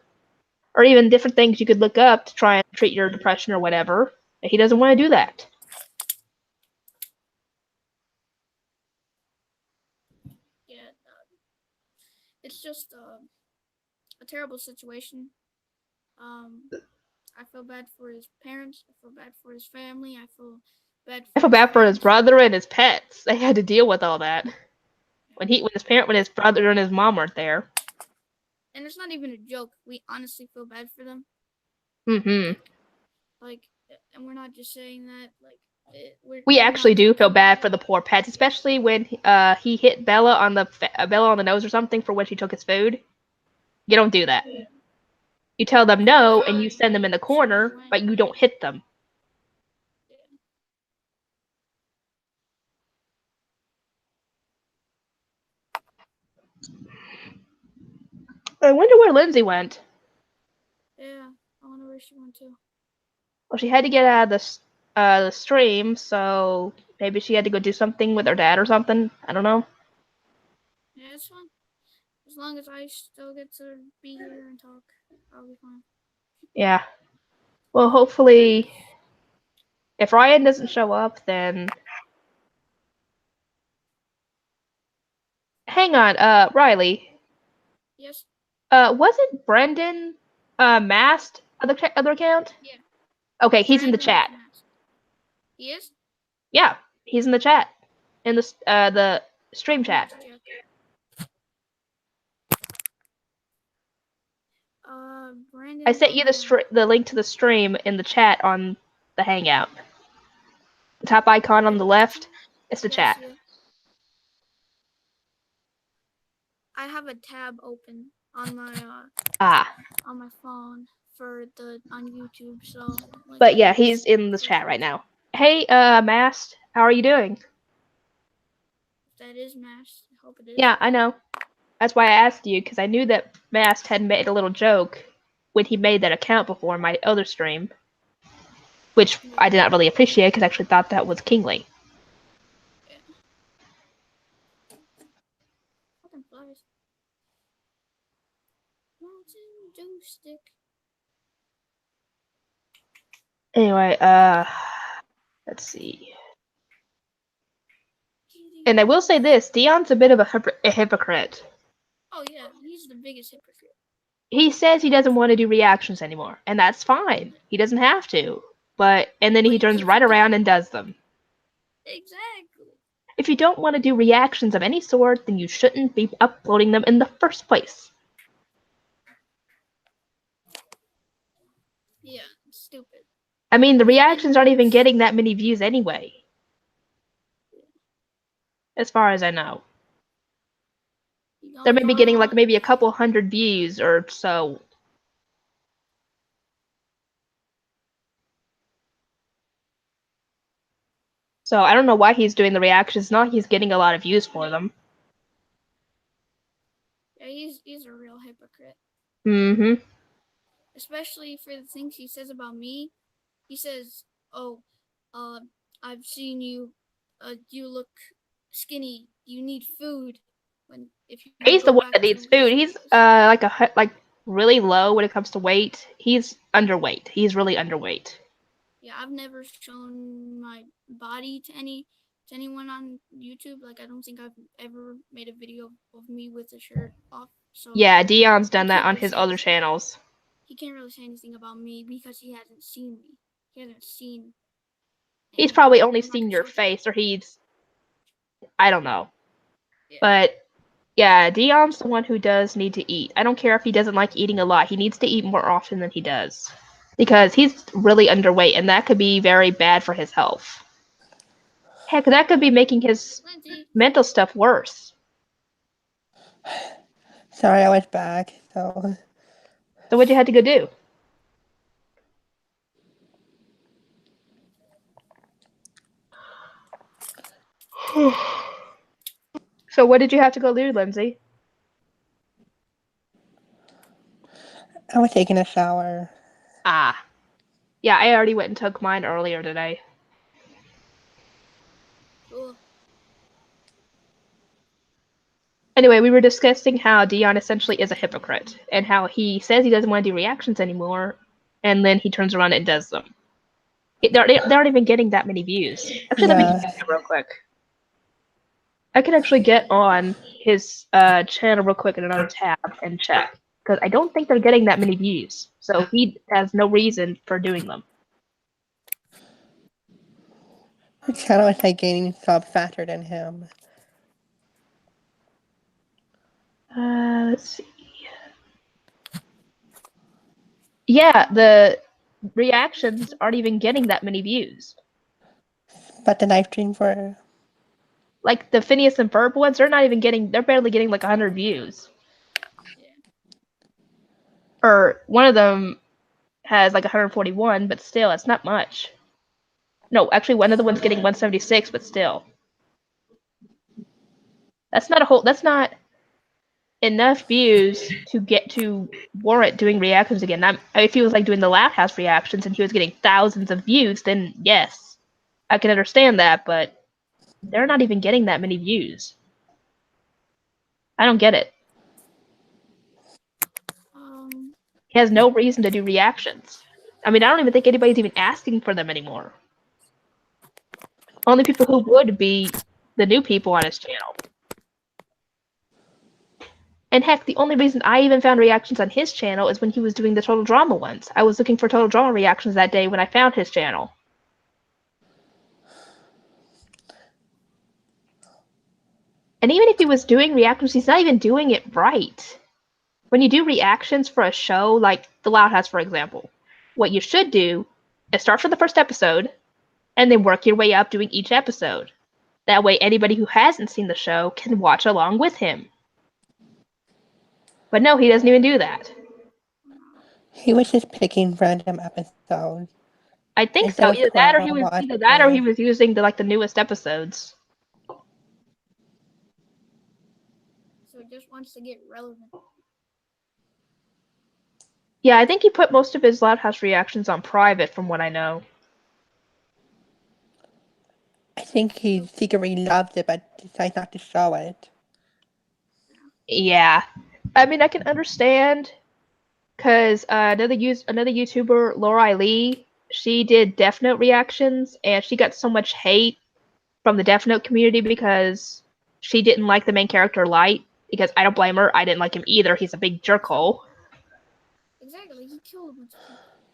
or even different things you could look up to try and treat your depression or whatever. But he doesn't want to do that. Yeah. it's just a terrible situation. I feel bad for his parents. I feel bad for his family. I feel bad I for feel his bad for his friends. brother and his pets. They had to deal with all that when his brother and his mom weren't there. And it's not even a joke. We honestly feel bad for them. Mm-hmm. Like, and we're not just saying that. Like, We we're actually not do feel joking. bad for the poor pets, especially when he hit Bella on the nose or something for when she took his food. You don't do that. You tell them no, and you send them in the corner, but you don't hit them. I wonder where Lindsay went. Yeah, I wonder where she went to. Well, she had to get out of the stream, so maybe she had to go do something with her dad or something. I don't know. Yeah, it's fine. As long as I still get to be here and talk, I'll be fine. Yeah. Well, hopefully, if Ryan doesn't show up, then hang on. Riley. Yes. Wasn't Brendan masked other account? Yeah. Okay, he's in the Brandon is chat. masked. He is. Yeah, he's in the chat. In the stream I'll have chat. to check. I Brandon sent you the link to the stream in the chat on the Hangout. The top icon on the left, it's the Yeah, I chat. see it. I have a tab open on my phone on YouTube, so like But I yeah, can he's in the flip chat through right it. now. Hey, Mast, how are you doing? If that is masked, I hope it is. Yeah, I know. That's why I asked you, because I knew that Mast had made a little joke when he made that account before in my other stream, which Yeah. I did not really appreciate because I actually thought that was kingly. Yeah. Fucking flies. Mountain Dew stick. Anyway, let's see. And I will say this, Dion's a bit of a hypocrite. Oh yeah, he's the biggest hypocrite. He says he doesn't want to do reactions anymore, and that's fine. He doesn't have to. And then he turns right around and does them. Exactly. If you don't want to do reactions of any sort, then you shouldn't be uploading them in the first place. Yeah, it's stupid. I mean, the reactions aren't even getting that many views anyway. As far as I know. They're maybe getting like maybe a couple hundred views or so. So I don't know why he's doing the reactions. Not he's getting a lot of views for them. Yeah, he's a real hypocrite. Mm-hmm. Especially for the things he says about me. He says, "Oh, I've seen you. You look skinny. You need food. When if you He's the go one back that to needs his food. He's place." like really low when it comes to weight. He's underweight. He's really underweight. Yeah, I've never shown my body to anyone on YouTube. Like I don't think I've ever made a video of me with the shirt off. So Yeah, Dion's he done that can't on really his say other anything. channels. He can't really say anything about me because he hasn't seen me. He hasn't seen He's anything. probably only I'm not seen gonna your show it to him. face, or I don't know. Yeah. But yeah, Dion's the one who does need to eat. I don't care if he doesn't like eating a lot. He needs to eat more often than he does. Because he's really underweight, and that could be very bad for his health. Heck, that could be making his Lindsay. mental stuff worse. Sorry, I was back. So So what'd you have to go do? So what did you have to go do, Lindsay? I was taking a shower. Ah. Yeah, I already went and took mine earlier today. Cool. Anyway, we were discussing how Dion essentially is a hypocrite, and how he says he doesn't want to do reactions anymore, and then he turns around and does them. They aren't even getting that many views. Actually, let me check Yeah. that real quick. I can actually get on his channel real quick in another tab and check, because I don't think they're getting that many views. So he has no reason for doing them. Her channel is like gaining subs faster than him. Let's see. Yeah, the reactions aren't even getting that many views. But the live streams were. Like the Phineas and Ferb ones, they're barely getting like 100 views. Yeah. Or one of them has like 141, but still, it's not much. No, actually, one of the ones getting 176, but still. That's not enough views to get to warrant doing reactions again. If he was like doing the Laugh House reactions and he was getting thousands of views, then yes, I can understand that, but they're not even getting that many views. I don't get it. He has no reason to do reactions. I mean, I don't even think anybody's even asking for them anymore. Only people who would be the new people on his channel. And heck, the only reason I even found reactions on his channel is when he was doing the Total Drama ones. I was looking for Total Drama reactions that day when I found his channel. And even if he was doing reactions, he's not even doing it right. When you do reactions for a show, like The Loud House, for example, what you should do is start from the first episode, and then work your way up doing each episode. That way anybody who hasn't seen the show can watch along with him. But no, he doesn't even do that. He was just picking random episodes. I think Instead so. of Either that or he was using the newest episodes. So it just wants to get relevant. Yeah, I think he put most of his Loud House reactions on private, from what I know. I think he secretly loved it, but decided not to show it. Yeah, I mean, I can understand, because another YouTuber, Laura Lee, she did Death Note reactions, and she got so much hate from the Death Note community because she didn't like the main character Light. Because I don't blame her, I didn't like him either. He's a big jerkhole. Exactly, he killed a bunch of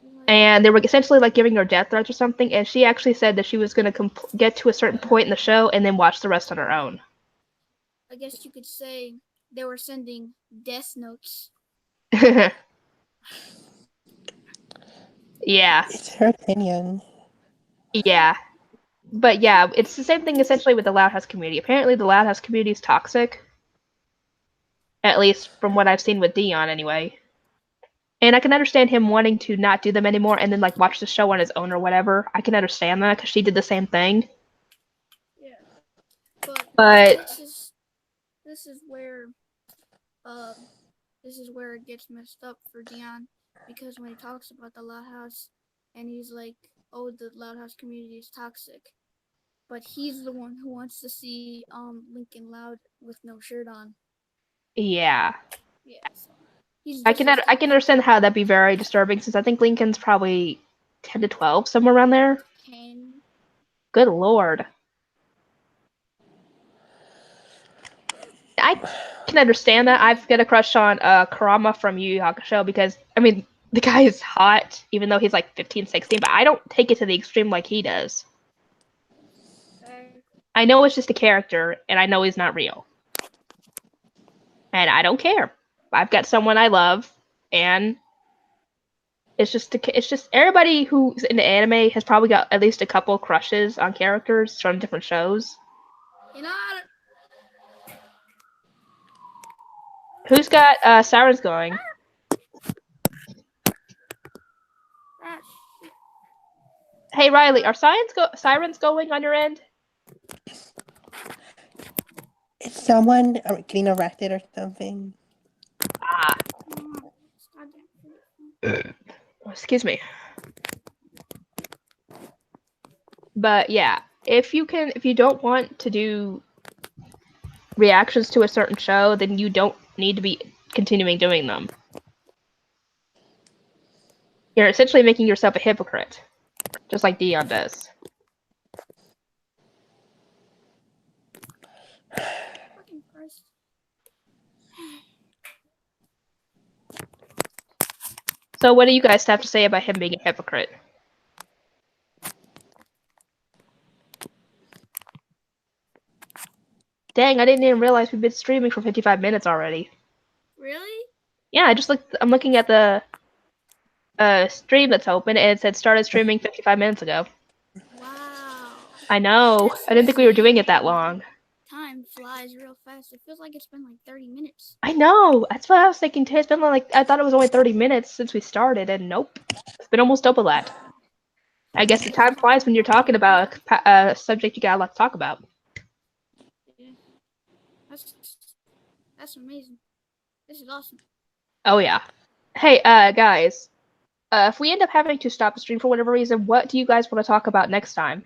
people. Like, And they were essentially like giving her death threats or something, and she actually said that she was going to get to a certain point in the show and then watch the rest on her own. I guess you could say they were sending death notes. Yeah. It's her opinion. Yeah. But yeah, it's the same thing essentially with the Loud House community. Apparently the Loud House community is toxic. At least from what I've seen with Dion, anyway. And I can understand him wanting to not do them anymore and then like watch the show on his own or whatever. I can understand that because she did the same thing. Yeah. But this is where it gets messed up for Dion, because when he talks about the Loud House and he's like, oh, the Loud House community is toxic, but he's the one who wants to see Lincoln Loud with no shirt on. yeah. Yeah, so he's I can understand how that'd be very disturbing, since I think Lincoln's probably 10 to 12, somewhere around there. 10. Good lord. I can understand that. I've got a crush on Kurama from Yu Yu Hakusho because, I mean, the guy is hot, even though he's like 15, 16, but I don't take it to the extreme like he does. I know it's just a character, and I know he's not real. And I don't care. I've got someone I love, and it's just everybody who's into anime has probably got at least a couple crushes on characters from different shows. You know, Who's got sirens going? Hey Riley, are sirens going on your end? Is someone getting arrested or something? Ah. Excuse me. But yeah, if you don't want to do reactions to a certain show, then you don't need to be continuing doing them. You're essentially making yourself a hypocrite, just like Dion does. Christ. So what do you guys have to say about him being a hypocrite? Dang, I didn't even realize we've been streaming for 55 minutes already. Really? Yeah, I'm looking at the stream that's open, and it said started streaming 55 minutes ago. Wow. I know. That's I didn't think we were doing it that insane. long. Time flies real fast. It feels like it's been like 30 minutes. I know. That's what I was thinking too. It's been like I thought it was only 30 minutes since we started, and nope, it's been almost double that. Wow. I guess the This time flies when you're talking time. about a subject you got a lot to talk about. Yeah. That's amazing. This is awesome. Oh yeah. Hey, guys. If we end up having to stop the stream for whatever reason, what do you guys want to talk about next time?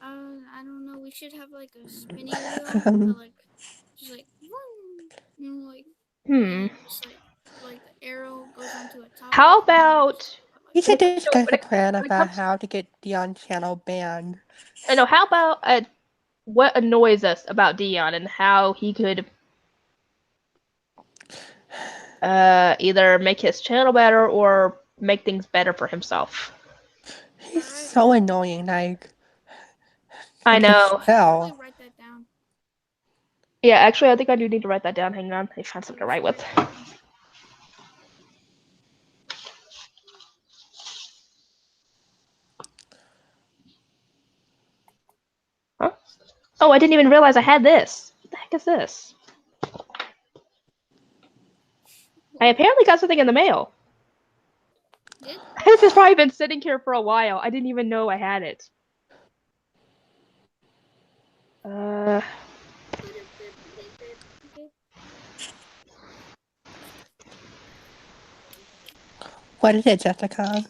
I don't know. We should have like a spinning wheel that like just like like Hmm. just like the arrow goes onto a topic. How And then about We when should it comes to discuss when a it, plan when it about comes? how to get Dion channel banned. I know. How about what annoys us about Dion and how he could either make his channel better or make things better for himself. He's Alright. so annoying. Like, I you can know. Probably tell. write that down. Yeah, actually, I think I do need to write that down. Hang on, I found something to write with. Huh? Oh, I didn't even realize I had this. What the heck is this? I apparently got something in the mail. Did? This has probably been sitting here for a while. I didn't even know I had it. Okay. What is it, Jessica?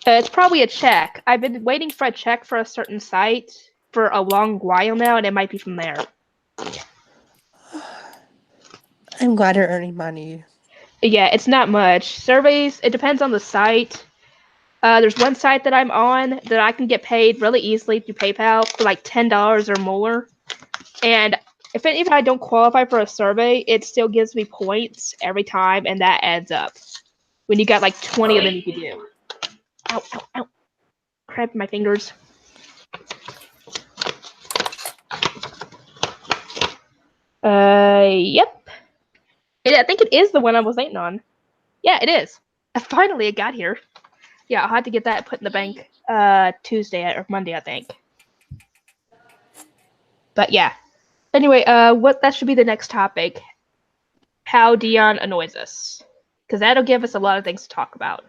It's probably a check. I've been waiting for a check for a certain site for a long while now, and it might be from there. I'm glad you're earning money. Yeah, it's not much. Surveys, it depends on the site. There's one site that I'm on that I can get paid really easily through PayPal for like $10 or more. And even if I don't qualify for a survey, it still gives me points every time, and that adds up. When you got like 20 of them you can do. Ow, ow, ow. Cramping my fingers. Yep. I think it is the one I was waiting on. Yeah, it is. Finally, it got here. Yeah, I'll have to get that put in the bank Tuesday or Monday, I think. But yeah. Anyway, that should be the next topic. How Dion annoys us. Because that'll give us a lot of things to talk about.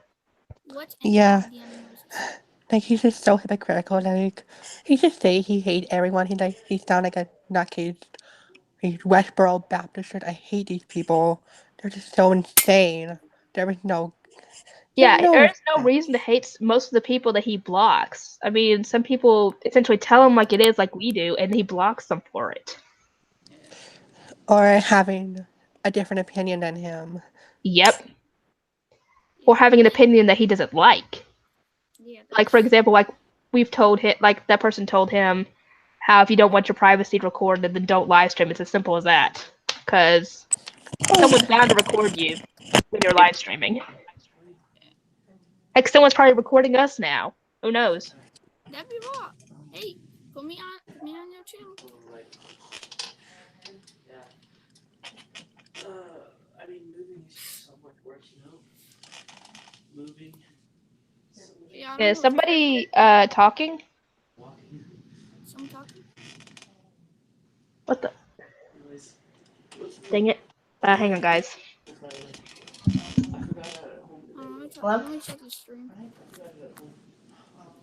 What and Yeah. how Dion annoys us. Like, he's just so hypocritical. Like, he just say he hates everyone. He sound like a nutcase. He's Westboro Baptist Church. I hate these people. They're just so insane. There is no. There's Yeah, no. there's no reason to hate most of the people that he blocks. I mean, some people essentially tell him like it is, like we do, and he blocks them for it. Or having a different opinion than him. Yep. Or having an opinion that he doesn't like. Yeah, Like, for example, like we've told him, like that person told him how if you don't want your privacy recorded, then don't live stream. It's as simple as that. Because someone's bound to record you when you're live streaming. Heck, someone's probably recording us now. Who knows? that'd be raw. Hey, put me on your channel. I mean, moving is so much work, Moving. Yeah, I don't Is know. somebody talking? Walking. Someone talking? What the? Anyways, what's Dang it. Hang on, guys. I forgot that at home today. Hello? Let me check the stream. I forgot it at home. Oh,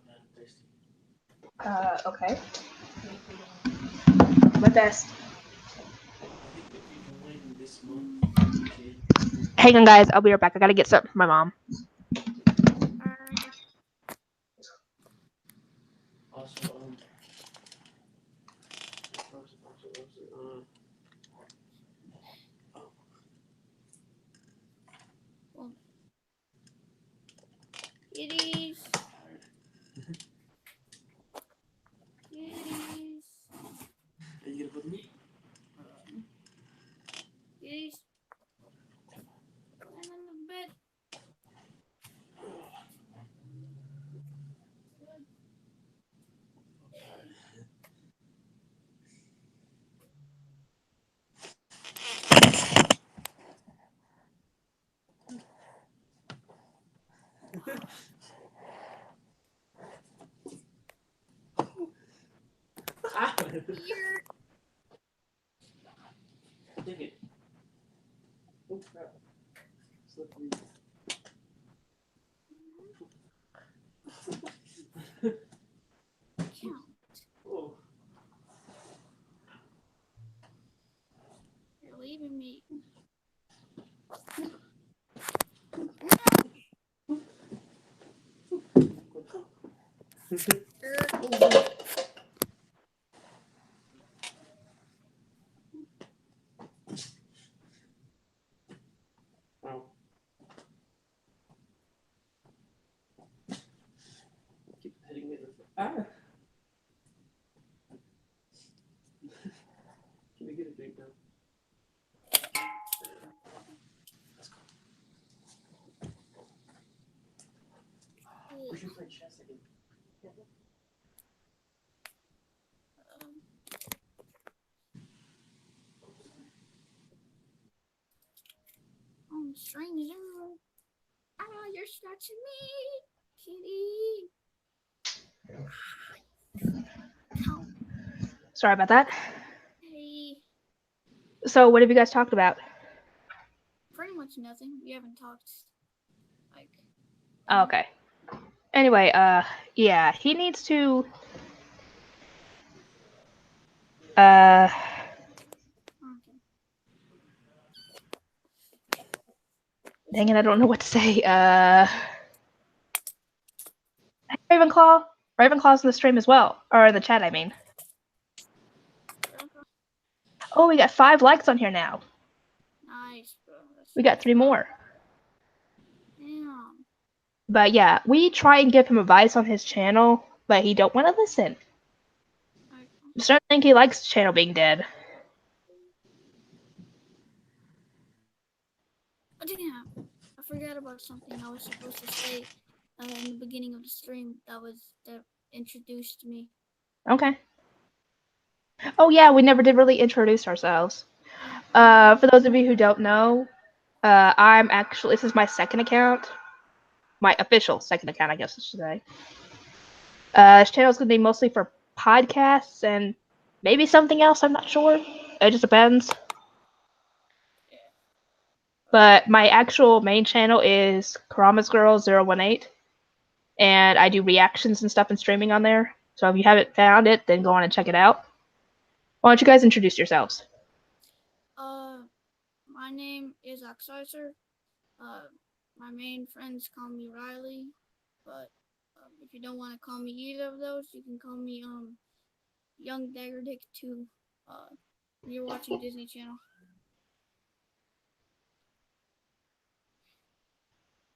man, I'm thirsty. Okay. My best. I think if you can win this month, you can. Hang on, guys. I'll be right back. I gotta get something from my mom. Okay. Also, Well, kitties. Kitties. with me. Kitties. Stand on the bed. Good. Ah. Here. Dig it. Oh crap. Slippery. Count. Oh. You're leaving me. Oh. Keep hitting me in the face. Ah. Can we get a drink now? Let's go. We should play chess again. Oh, stranger. Ah, you're scratching me, kitty. Count. Sorry about that. Hey. So, what have you guys talked about? Pretty much nothing. We haven't talked. Like. Oh, okay. Anyway, yeah, he needs to. Uh, Okay. Dang it, I don't know what to say. Ravenclaw. Ravenclaw's in the stream as well, or in the chat, I mean. Oh, we got 5 likes on here now. Nice, bro. We got 3 more. Damn. But yeah, we try and give him advice on his channel, but he don't want to listen. Like, I'm starting to think he likes the channel being dead. oh, damn. I forgot about something I was supposed to say in the beginning of the stream that introduced me. Okay. Oh yeah, we never did really introduce ourselves. Yeah. For those of you who don't know, I'm actually, this is my second account. My official second account, I guess I should say. This channel is going to be mostly for podcasts and maybe something else, I'm not sure. It just depends. But my actual main channel is Karama's Girl 018, and I do reactions and stuff and streaming on there. So if you haven't found it, then go on and check it out. Why don't you guys introduce yourselves? My name is Oxizer. My main friends call me Riley, but if you don't want to call me either of those, you can call me Young Dagger Dick 2. When you're watching Disney Channel.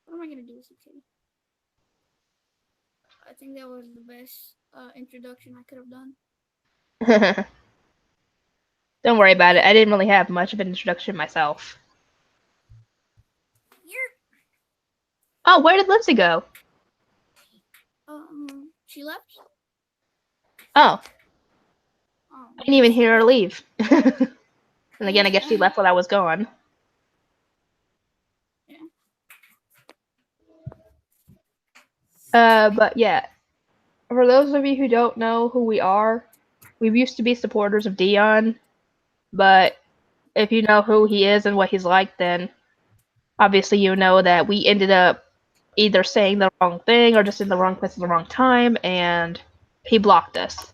What am I gonna do with you, kitty? I think that was the best introduction I could have done. Don't worry about it. I didn't really have much of an introduction myself. Oh, where did Lindsay go? She left. Oh, Oh, I didn't even hear her leave. And again, I guess she yeah. left while I was gone. But yeah, for those of you who don't know who we are, we used to be supporters of Dion, but if you know who he is and what he's like, then obviously you know that we ended up either saying the wrong thing or just in the wrong place at the wrong time, and he blocked us.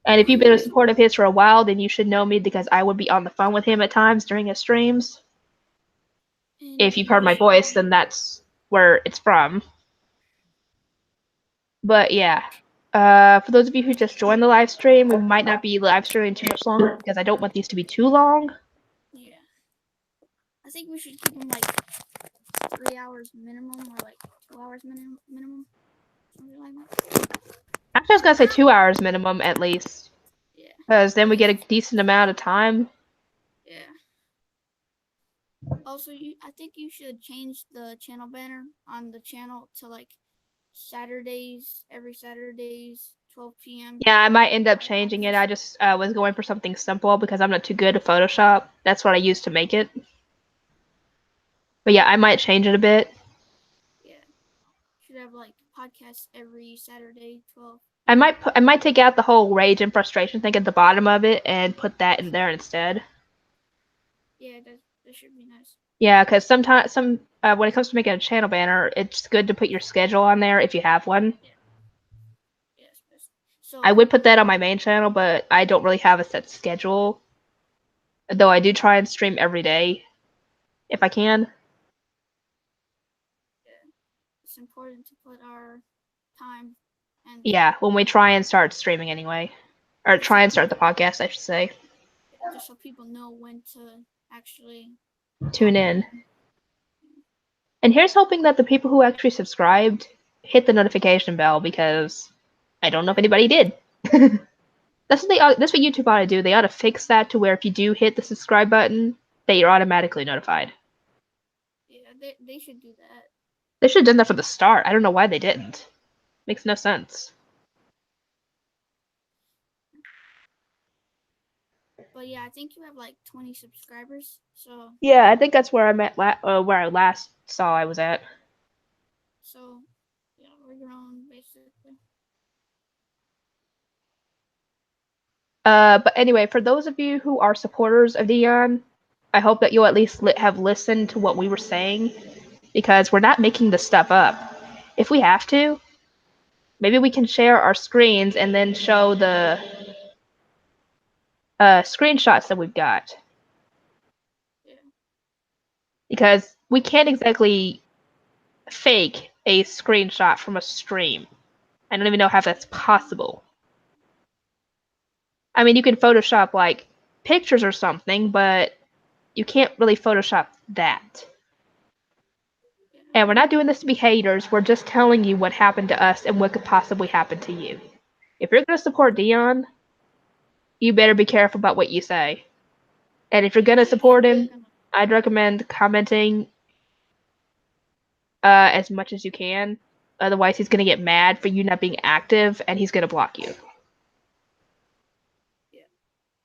And if you've been a supporter of his for a while, then you should know me because I would be on the phone with him at times during his streams. If you've heard my voice, then that's where it's from. But yeah, for those of you who just joined the live stream, we might not be live streaming too much longer because I don't want these to be too long. Yeah. I think we should keep them like 3 hours minimum or like 2 hours minimum. Something like that. Actually, I was gonna say 2 hours minimum at least. Yeah. Because then we get a decent amount of time. Yeah. Also, I think you should change the channel banner on the channel to like Saturdays, every Saturdays, 12 p.m. Yeah, I might end up changing it. I just was going for something simple because I'm not too good at Photoshop. That's what I used to make it. But yeah, I might change it a bit. Yeah. Should have like podcasts every Saturday, 12. I might take out the whole rage and frustration thing at the bottom of it and put that in there instead. Yeah, that should be nice. Yeah, because sometimes when it comes to making a channel banner, it's good to put your schedule on there if you have one. Yes, best. So I would put that on my main channel, but I don't really have a set schedule. Though I do try and stream every day if I can. yeah, it's important to put our time and Yeah, when we try and start streaming anyway. Or just so try and start people, the podcast, I should say. just so people know when to actually Tune in. And here's hoping that the people who actually subscribed hit the notification bell because I don't know if anybody did. That's what YouTube ought to do. They ought to fix that to where if you do hit the subscribe button, that you're automatically notified. Yeah, they should do that. They should have done that from the start. I don't know why they didn't. Makes no sense. But yeah, I think you have like 20 subscribers. So Yeah, I think that's where I'm at. Where I last saw I was at. so yeah, we're growing basically. But anyway, for those of you who are supporters of Dion, I hope that you'll at least have listened to what we were saying, because we're not making this stuff up. If we have to, maybe we can share our screens and then show the screenshots that we've got. Yeah. Because we can't exactly fake a screenshot from a stream. I don't even know how that's possible. I mean, you can Photoshop like pictures or something, but you can't really Photoshop that. And we're not doing this to be haters, we're just telling you what happened to us and what could possibly happen to you. If you're going to support Dion, you better be careful about what you say. And if you're going to support him, I'd recommend commenting as much as you can. Otherwise, he's going to get mad for you not being active and he's going to block you.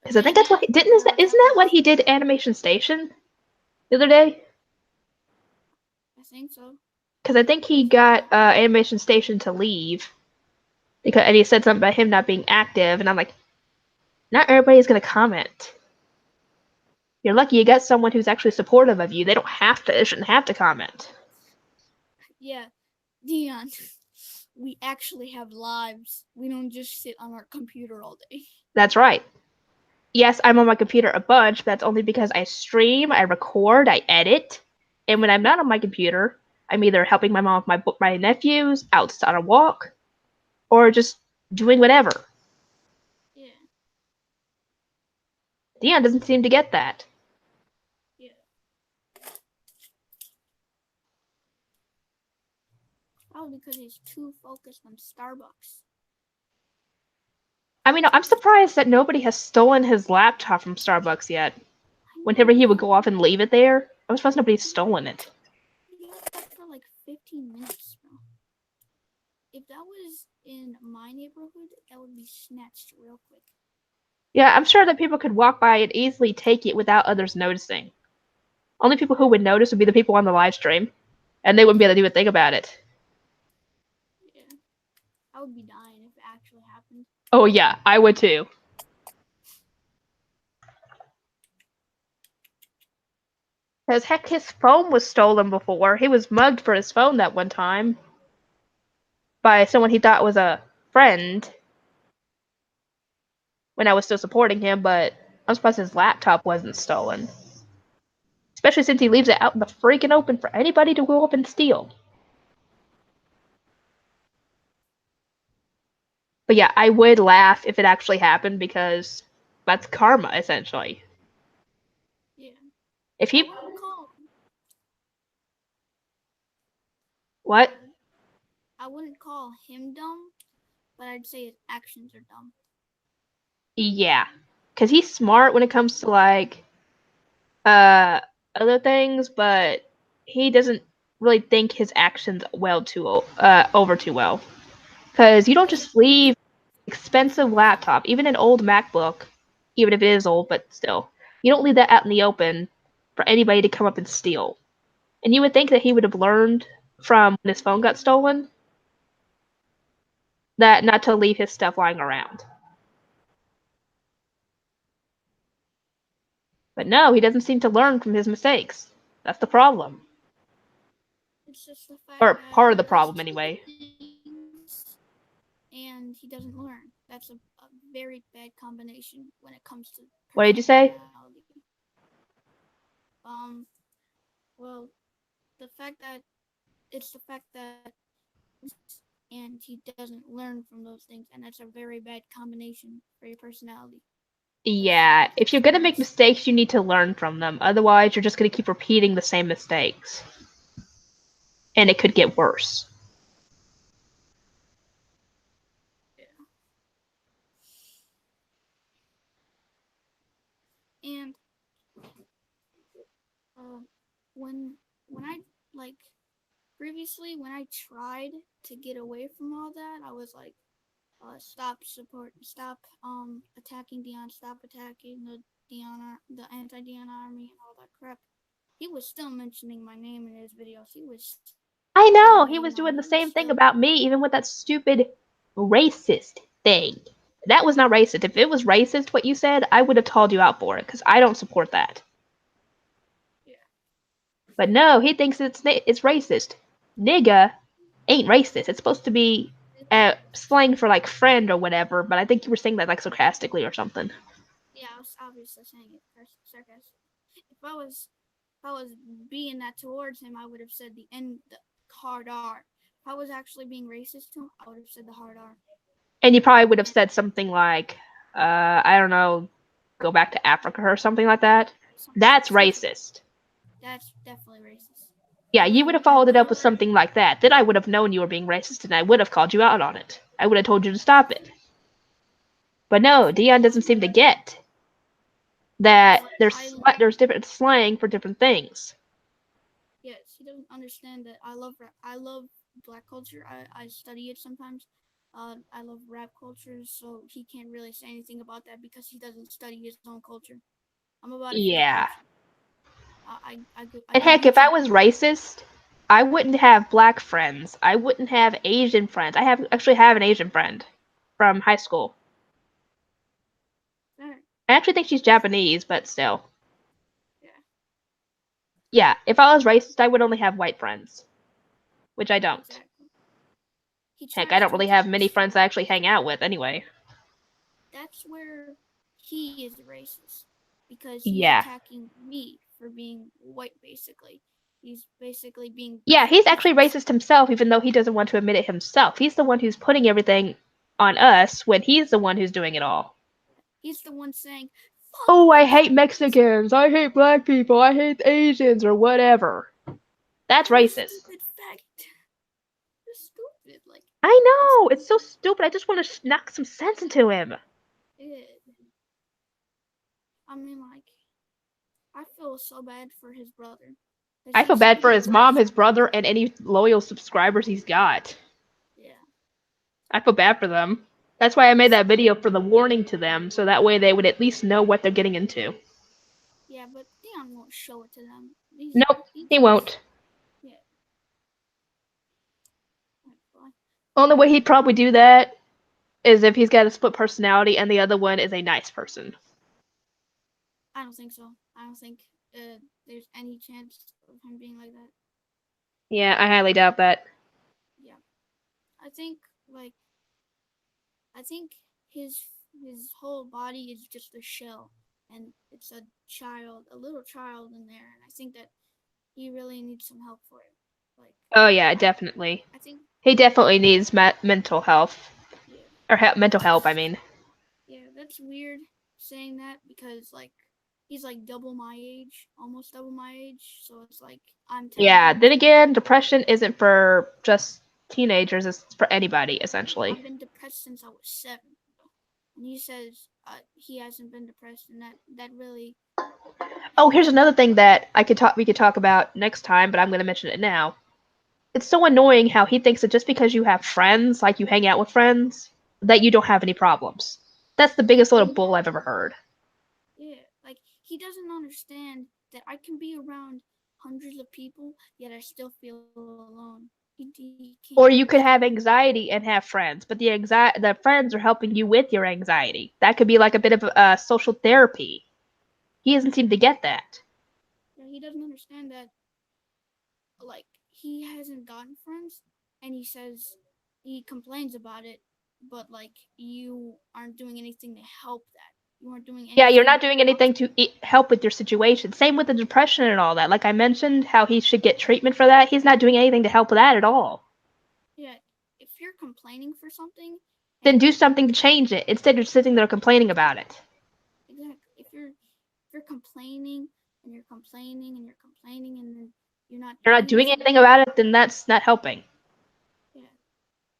Because I think that's what isn't that what he did Animation Station the other day? I think so. Because I think he got Animation Station to leave and he said something about him not being active, and I'm like, not everybody's gonna comment. You're lucky you got someone who's actually supportive of you. They shouldn't have to comment. Yeah, Dion, we actually have lives. We don't just sit on our computer all day. That's right. Yes, I'm on my computer a bunch, but that's only because I stream, I record, I edit, and when I'm not on my computer, I'm either helping my mom with my nephews, out on a walk, or just doing whatever. Yeah. Dion doesn't seem to get that. Yeah. Probably because he's too focused on Starbucks. I mean, I'm surprised that nobody has stolen his laptop from Starbucks yet. Whenever he would go off and leave it there, I'm surprised nobody's stolen it. He left that for like 15 minutes, bro. If that was in my neighborhood, that would be snatched real quick. Yeah, I'm sure that people could walk by and easily take it without others noticing. Only people who would notice would be the people on the live stream, and they wouldn't be able to do a thing about it. Yeah. I would be dying if it actually happened. Oh yeah, I would too. Because heck, his phone was stolen before. He was mugged for his phone that one time by someone he thought was a friend when I was still supporting him, but I'm surprised his laptop wasn't stolen. Especially since he leaves it out in the freaking open for anybody to go up and steal. But yeah, I would laugh if it actually happened because that's karma, essentially. Yeah. If he... I wouldn't call... What? I wouldn't call him dumb, but I'd say his actions are dumb. Yeah, because he's smart when it comes to like uh other things, but he doesn't really think his actions over too well. Because you don't just leave expensive laptop, even an old MacBook, even if it is old, but still, you don't leave that out in the open for anybody to come up and steal. And you would think that he would have learned from when his phone got stolen that not to leave his stuff lying around. But no, he doesn't seem to learn from his mistakes. That's the problem. It's just the fact Or that part of he the does problem, stupid anyway. things and he doesn't learn. That's a very bad combination when it comes to What did you say? personality. Um, well, the fact that it's the fact that and he doesn't learn from those things, and that's a very bad combination for your personality. Yeah, if you're That's gonna make worse. mistakes, you need to learn from them. Otherwise, you're just gonna keep repeating the same mistakes. And it could get worse. Yeah. And uh, when I like previously when I tried to get away from all that, I was like, stop attacking Dion, stop attacking the anti-Dion army and all that crap. He was still mentioning my name in his videos. He was I still know, he hating was on me. doing He the was same thing still about me, even with that stupid racist thing. That was not racist. If it was racist, what you said, I would have called you out for it, because I don't support that. yeah. But no, he thinks it's racist. Nigga ain't racist. It's supposed to be slang for like friend or whatever, but I think you were saying that like sarcastically or something. Yeah, I was obviously saying it sarcastic. If I was being that towards him, I would have said the hard R. If I was actually being racist to him, I would have said the hard R. And you probably would have And said something like, I don't know, go back to Africa or something like that. That's something racist. that's definitely racist. Yeah, And you would then have followed it up with something like that. Then I would have known you were being racist and I would have called you out on it. I would have told you to stop it. But no, Dion doesn't seem to get that yes, there's different slang for different things. yes, he doesn't understand that I love black culture. I study it sometimes. I love rap culture, so he can't really say anything about that because he doesn't study his own culture. I'm about it for the Yeah. culture. I And do heck, if I YouTube. was racist, I wouldn't have black friends. I wouldn't have Asian friends. Actually have an Asian friend from high school. Alright, I actually think she's Japanese, but still. yeah, Yeah, if I was racist, I would only have white friends, which I don't. exactly. He Heck, I tries don't to really have attack. many friends I actually hang out with anyway. That's where he is racist because he's Yeah. attacking me for being white. Basically, he's basically being Yeah, he's actually he's racist himself, even though he doesn't want to admit it himself. He's the one who's putting everything on us when he's the one who's doing it all. he's the one saying, "Fuck Oh, I hate Mexicans." Mexicans, I hate black people, I hate Asians, or whatever. That's You racist. stupid faggot. You're stupid. Like I it's know, it's so stupid. I just want to knock some sense into him. it. I mean, like I feel so bad for his brother because I feel he's bad for his mom, he's his brother, and any loyal subscribers he's got. yeah. I feel bad for them. That's why I made that video for the warning to them, so that way they would at least know what they're getting into. Yeah, but Dion won't show it to them. Nope, He he thinks won't. yeah. Only way he'd probably do that is if he's got a split personality and the other one is a nice person. I don't think so. I don't think there's any chance of him being like that. Yeah, I highly doubt that. Yeah, I think like I think his whole body is just a shell, and it's a little child in there, and I think that he really needs some help for it. Like Oh yeah, I definitely. I think He definitely needs mental health. yeah Or mental help, I mean. yeah that's weird saying that because like he's like double my age, almost double my age, so it's like I'm telling Yeah, him then to again, depression isn't for just teenagers, it's for anybody, essentially. I've been depressed since I was 7. and he says he hasn't been depressed, and that really. Oh, here's another thing that we could talk about next time, but I'm going to mention it now. It's so annoying how he thinks that just because you have friends, like you hang out with friends, that you don't have any problems. That's the biggest little bull I've ever heard. Yeah, like he doesn't understand that I can be around hundreds of people, yet I still feel alone. He can't Or you could understand have that. anxiety and have friends, but the friends are helping you with your anxiety. That could be like a bit of social therapy. He doesn't seem to get that. Yeah, he doesn't understand that. Like he hasn't gotten friends, and he says he complains about it, but like you aren't doing anything to help that. You aren't doing Yeah, you're anything not doing anything to help with your situation. Same with the depression and all that. Like I mentioned, how he should get treatment for that. He's not doing anything to help with that at all. Yeah, if you're complaining for something, Then and do something to change it instead of sitting there complaining about it. exactly, if you're complaining and you're complaining and you're complaining and then you're not You're doing not doing anything, anything about it, then that's not helping. yeah,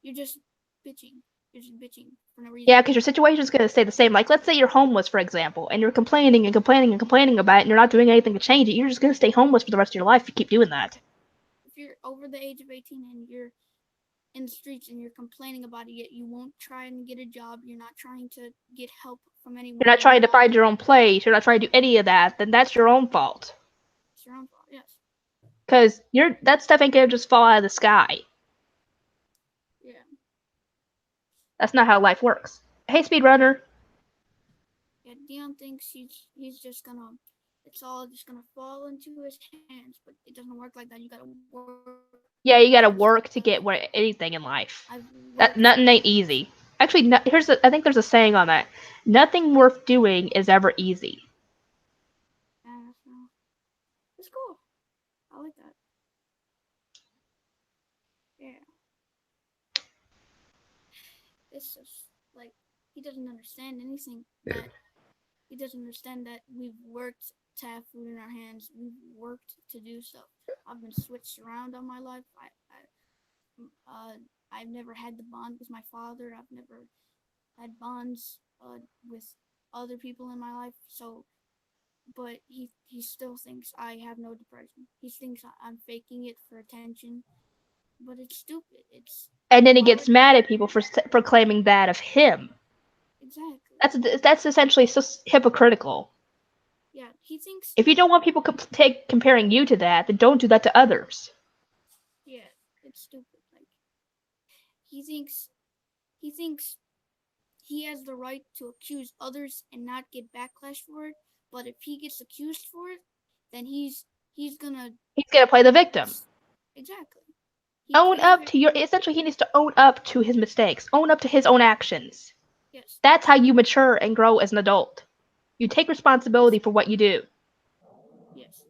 you're just bitching. You're just bitching for no Yeah, reason. because your situation is going to stay the same. Like, let's say you're homeless, for example, and you're complaining and complaining and complaining about it, and you're not doing anything to change it. You're just going to stay homeless for the rest of your life if you keep doing that. If you're over the age of 18 and you're in the streets and you're complaining about it, yet you won't try and get a job, you're not trying to get help from You're anyone, not trying to find your own place. You're not trying to do any of that. Then that's your own fault. it's your own fault. Yes. Because that stuff ain't going to just fall out of the sky. Yeah. That's not how life works. Hey, speedrunner. Yeah. Dion thinks he's just gonna. It's all just gonna fall into his hands, but it doesn't work like that. You gotta work for stuff. Yeah, you got to work to get anything in I've life. worked. That nothing ain't easy. Actually, no, I think there's a saying on that. Nothing worth doing is ever easy. So it's cool. I like that. Yeah. It's just like he doesn't understand anything that he doesn't understand that we've worked to have food in our hands. We've worked to do stuff. I've been switched around all my life. I've never had the bond with my father. I've never had bonds with other people in my life. So, but he still thinks I have no depression. He thinks I'm faking it for attention, but it's stupid. It's And then he why gets would mad at people for claiming that of him. exactly? That's essentially so hypocritical. Yeah, he thinks. If you don't want people comparing you to that, then don't do that to others. Yeah, it's stupid. Like he thinks he thinks he has the right to accuse others and not get backlash for it. But if he gets accused for it, then he's gonna He's gonna play the victim. exactly. He Own plays up it. to your. Essentially, he needs to own up to his mistakes. Own up to his own actions. Yes, That's how you mature and grow as an adult. You take responsibility for what you do. yes.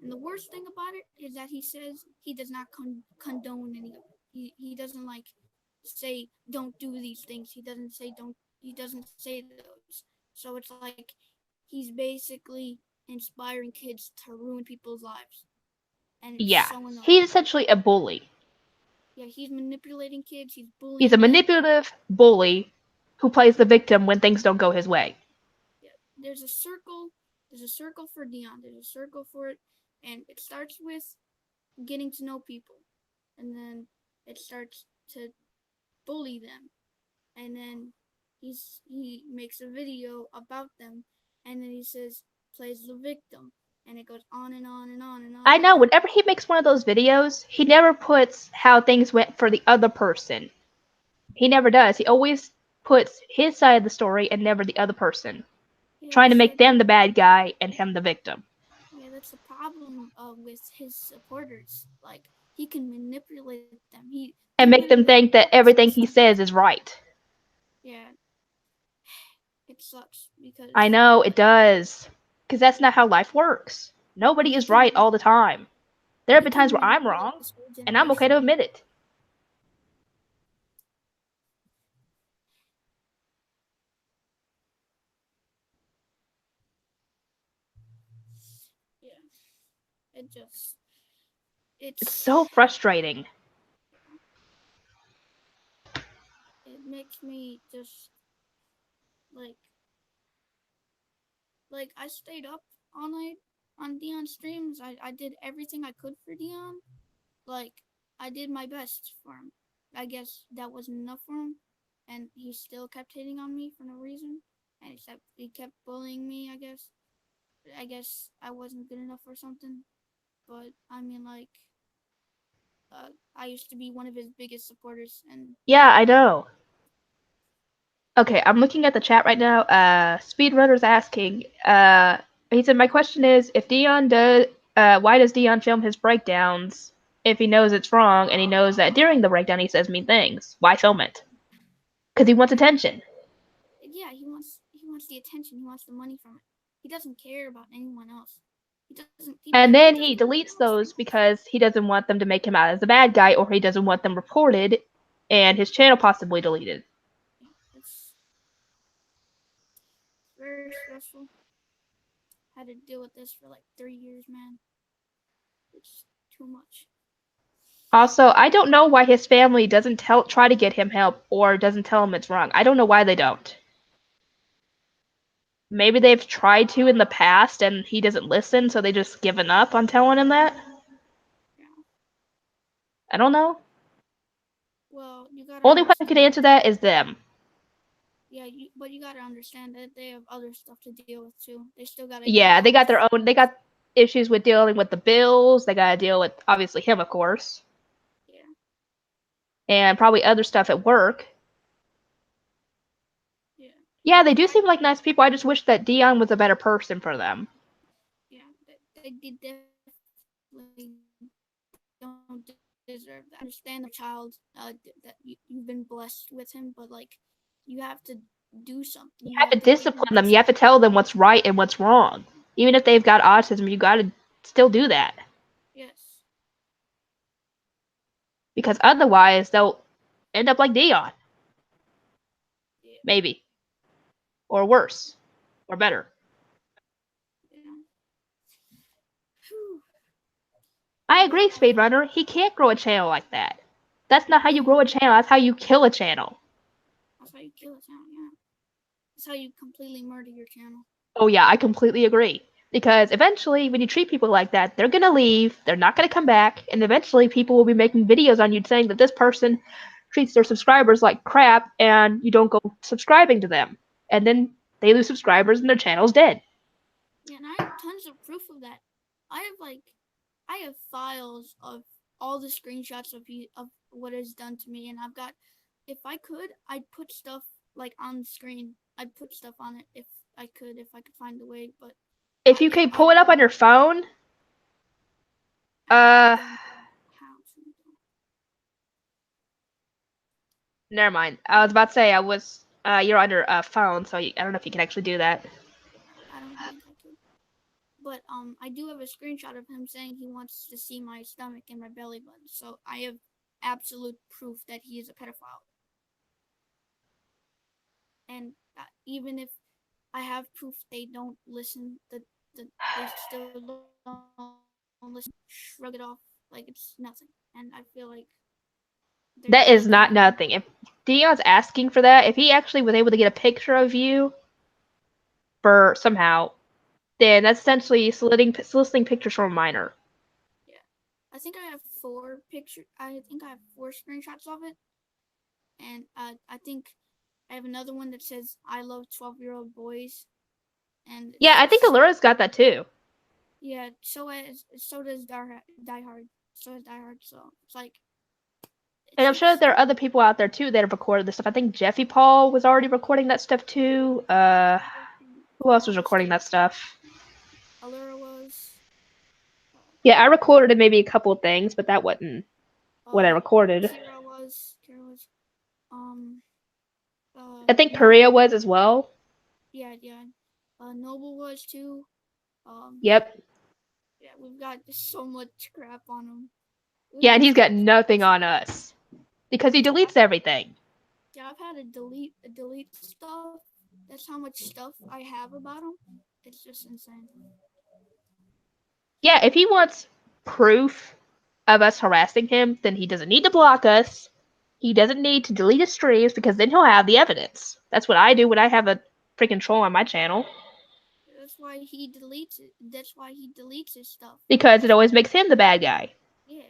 And the worst thing about it is that he says he does not condone any of it. He doesn't like say don't do these things. He doesn't say don't. He doesn't say those. So it's like he's basically inspiring kids to ruin people's lives, and it's Yeah, so annoying. he's essentially a bully. Yeah, he's manipulating kids. He's He's a bullying them. manipulative bully who plays the Yeah, victim when things don't go his way. yeah. There's a circle. There's a circle for Dion. There's a circle for it, and it starts with getting to know people, and then it starts to bully them, and then he makes a video about them, and then he says plays the victim, and it goes on and on and on and on I and know, on. whenever he makes one of those videos, he never puts how things went for the other person. He never does. He always puts his side of the story and never the other person, Yeah, trying to make them the bad guy and him the victim. yeah, that's the problem with his supporters. Like he can manipulate them. They're And make literally them think that puppets everything he inside. says is right. Yeah, it sucks I because know, it does. Because that's not how life works. Nobody he is can right all the time. There have he been can times where I'm manipulate wrong, this whole and I'm okay generation. to admit it. Yeah, it just It's it's so frustrating. it makes me just like I stayed up all night on Dion streams. I did everything I could for Dion. Like I did my best for him. I guess that wasn't enough for him, and he still kept hitting on me for no reason. And he kept bullying me. I guess I wasn't good enough or something. But I mean, like, I used to be one of his biggest supporters, and Yeah, I know. Okay, I'm looking at the chat right now. Speedrunner's asking. He said, "My question is, if Dion does, why does Dion film his breakdowns if he knows it's wrong and he knows that during the breakdown he says mean things? Why film it? Because he wants attention." yeah, he wants the attention. He wants the money from it. He doesn't care about anyone else. And He then doesn't he even deletes know those streamers. because he doesn't want them to make him out as a bad guy, or he doesn't want them reported and his channel possibly deleted. Yeah, it's very stressful. Had to deal with this for like 3 years, man. It's too much. Also, I don't know why his family doesn't try to get him help or doesn't tell him it's wrong. I don't know why they don't. Maybe they've tried to in the past and he doesn't listen, so they just given up on telling him that. Yeah. I don't know. Well, you gotta Only one who can understand. answer that is them. Yeah, but you gotta understand that they have other stuff to deal with too. They still gotta get a Yeah, they got house. their own. They got issues with dealing with the bills. They got to deal with obviously him, of course, Yeah, and probably other stuff at work. yeah. Yeah, they If do I, seem like nice people. I just wish that Dion was a better person for them. yeah, they definitely don't deserve that. I understand the child that you've been blessed with him, but like you have to do something. You You have to have to give him discipline them. You have to discipline. tell them what's right and what's wrong. Even if they've got autism, you got to still do that. Yes. Because otherwise, they'll end up like Dion. Yeah. Maybe. Or worse. Or better. Yeah. Whew. I But agree, Speedrunner. He can't grow a channel like that. That's not how you yeah, grow a channel. That's how you kill a channel. that's how you kill a channel. Yeah, that's how you completely murder your channel. Oh, yeah, I completely agree. Because eventually, when you treat people like that, they're gonna leave, they're not gonna come back, and eventually people will be making videos on you saying that this person treats their subscribers like crap and you don't go subscribing to them. And then they lose subscribers and their channel's dead. Yeah, and I have tons of proof of that. I have like, I have files of all the screenshots of what is done to me, and I've got. If I could, I'd put stuff like on the screen. I'd put stuff on it if I could find the way. But If you can I pull it up on your phone, I uh, don't know how to. never mind. I was about to say you're under a phone, so I don't know if you can actually do that. I don't think I could. But I do have a screenshot of him saying he wants to see my stomach and my belly button. So I have absolute proof that he is a pedophile. And even if I have proof they don't listen, they still don't listen, shrug it off like it's nothing. And I feel like That they is can't. not nothing. If Dion's asking for that, if he actually was able to get a picture of you for somehow, then that's essentially soliciting pictures from a minor. Yeah, I think I have 4 pictures. I think I have 4 screenshots of it, and I think I have another one that says "I love 12-year-old boys," and Yeah, it's I think just Allura's got that too. yeah. So does Die Hard. So does Die Hard. So it's like And it's I'm sure that just there are other people out there too that have recorded this stuff. I think Jeffy Paul was already recording that stuff too. Who else was Paul recording that stuff? Allura was. Yeah, I recorded maybe a couple of things, but that wasn't what I recorded. Kira was. Um. I think Perea Noble. was as well. Yeah, yeah. Noble was too. Um. Yep. Yeah, we've got so much crap on him. Yeah, and We've he's had. got nothing on us because he deletes everything. Yeah, I've had to delete stuff. That's how much stuff I have about him. It's just insane. Yeah, if he wants proof of us harassing him, then he doesn't need to block us. He doesn't need to delete his streams because then he'll have the evidence. That's what I do when I have a freaking troll on my channel. That's why he deletes it. That's why he deletes his stuff. Because it always makes him the bad guy. Yeah,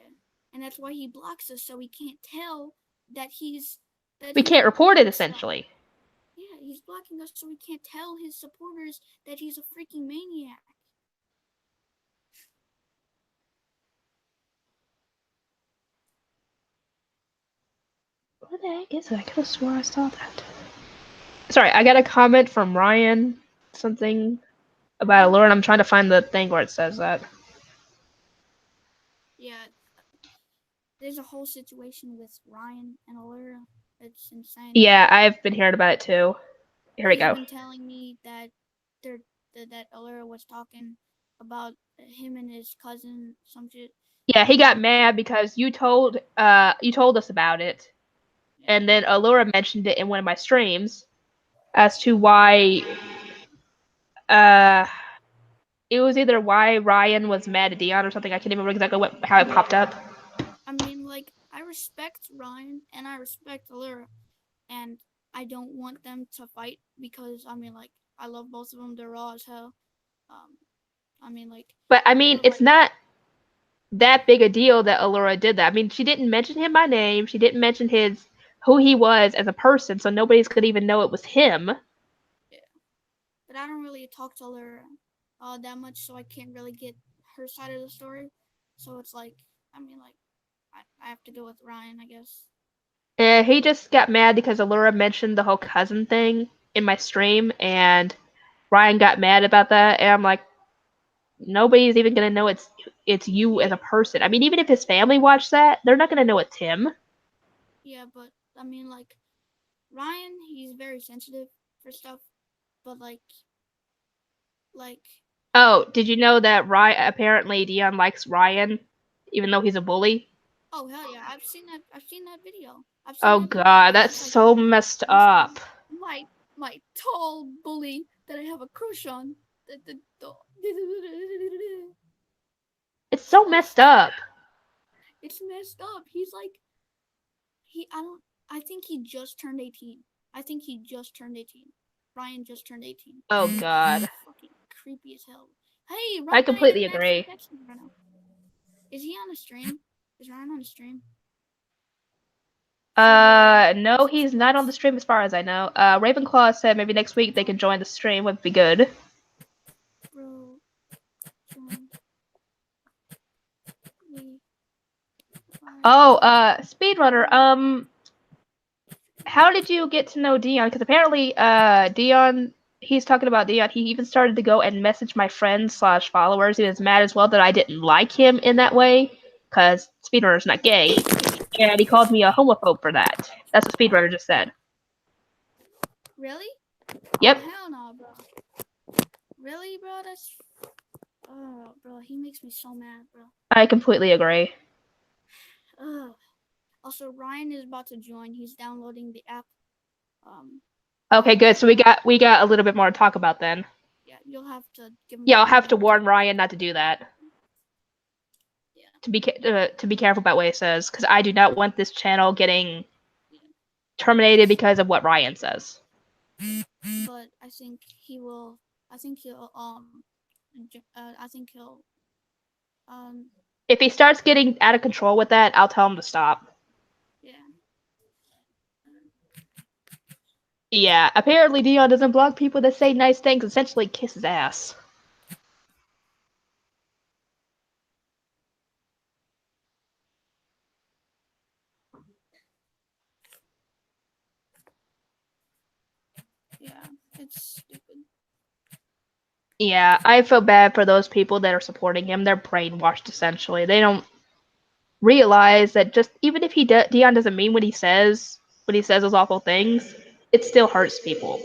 and that's why he blocks us, so we can't tell that he's. We can't report it, essentially. Yeah, he's blocking us so we can't tell his supporters that he's a freaking maniac. What the heck is it? I could have swore I saw that. Sorry, I got a comment from Ryan. Something about Allure, and I'm trying to find the thing where it says that. Yeah, there's a whole situation with Ryan and Allura. It's insane. Yeah, I've been hearing about it too. Here we go. He's been telling me that that Allura was talking about him and his cousin, some shit. Yeah, he got mad because you told us about it, and then Allura mentioned it in one of my streams as to why it was either why Ryan was mad at Dion or something. I can't even remember exactly how it popped up. I mean, like, I respect Ryan and I respect Allura, and I don't want them to fight because I mean, like, I love both of them. They're raw as hell. I mean, like. But I mean, it's not that big a deal that Allura did that. I mean, she didn't mention him by name. She didn't mention who he was as a person, so nobody's gonna even know it was him. Yeah, but I don't really talk to Allura that much, so I can't really get her side of the story. So it's like, I mean, like, I have to go with Ryan, I guess. He just got mad because Allura mentioned the whole cousin thing in my stream, and Ryan got mad about that, and I'm like, nobody's even gonna know it's you as a person. I mean, even if his family watched that, they're not gonna know it's him. Yeah, but I mean, like, Ryan, he's very sensitive for stuff, but like. Oh, did you know that apparently Dion likes Ryan, even though he's a bully? Oh hell yeah! I've seen that. I've seen that video. Oh god, that's so messed up. My tall bully that I have a crush on. It's so messed up. It's messed up. He's like, I think he just turned 18. I think he just turned 18. Ryan just turned 18. Oh god. Fucking creepy as hell. Hey, Ryan, I completely agree. Right now. Is he on a stream? Is Ryan on a stream? No, he's not on the stream as far as I know. Ravenclaw said maybe next week they can join the stream, would be good. Bro, join. Oh, speedrunner, how did you get to know Dion? Because apparently, Dion, he's talking about Dion, he even started to go and message my friends / followers. He was mad as well that I didn't like him in that way, because speedrunner's not gay. And he called me a homophobe for that. That's what speedrunner just said. Really? Yep. Oh, hell no, bro. Really, bro? That's... Oh, bro, he makes me so mad, bro. I completely agree. Also, Ryan is about to join. He's downloading the app. Okay, good. So we got a little bit more to talk about then. Yeah, you'll have to give him. Yeah, I'll have to warn Ryan not to do that. Yeah. To be careful about what he says, because I do not want this channel getting terminated because of what Ryan says. But I think he will. I think he'll. I think he'll. If he starts getting out of control with that, I'll tell him to stop. Yeah. Yeah, apparently Dion doesn't block people that say nice things, essentially kiss his ass. Yeah, it's stupid. Yeah, I feel bad for those people that are supporting him. They're brainwashed, essentially. They don't realize that just even if Dion doesn't mean what he says those awful things, it still hurts people.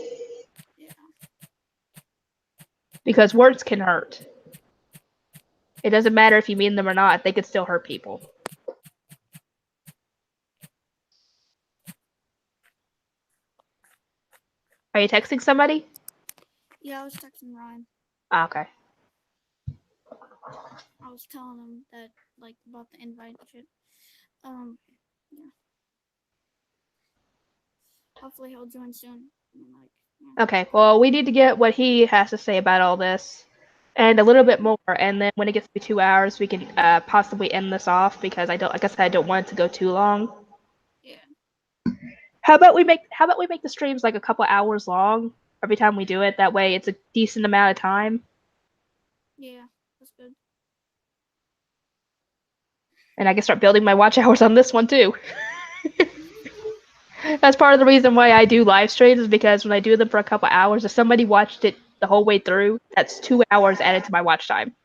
Yeah. Because words can hurt. It doesn't matter if you mean them or not, they could still hurt people. Are you texting somebody? Yeah, I was texting Ryan. Ah, okay. I was telling him that, like, about the invite and shit. Yeah. hopefully he'll join soon. And, like, yeah. Okay, well, we need to get what he has to say about all this, and a little bit more. And then when it gets to be 2 hours, we can possibly end this off because like I said, I don't want it to go too long. Yeah. How about we make the streams like a couple hours long every time we do it? That way, it's a decent amount of time. Yeah. That's good. And I can start building my watch hours on this one too. That's part of the reason why I do live streams is because when I do them for a couple hours, if somebody watched it the whole way through, that's 2 hours added to my watch time.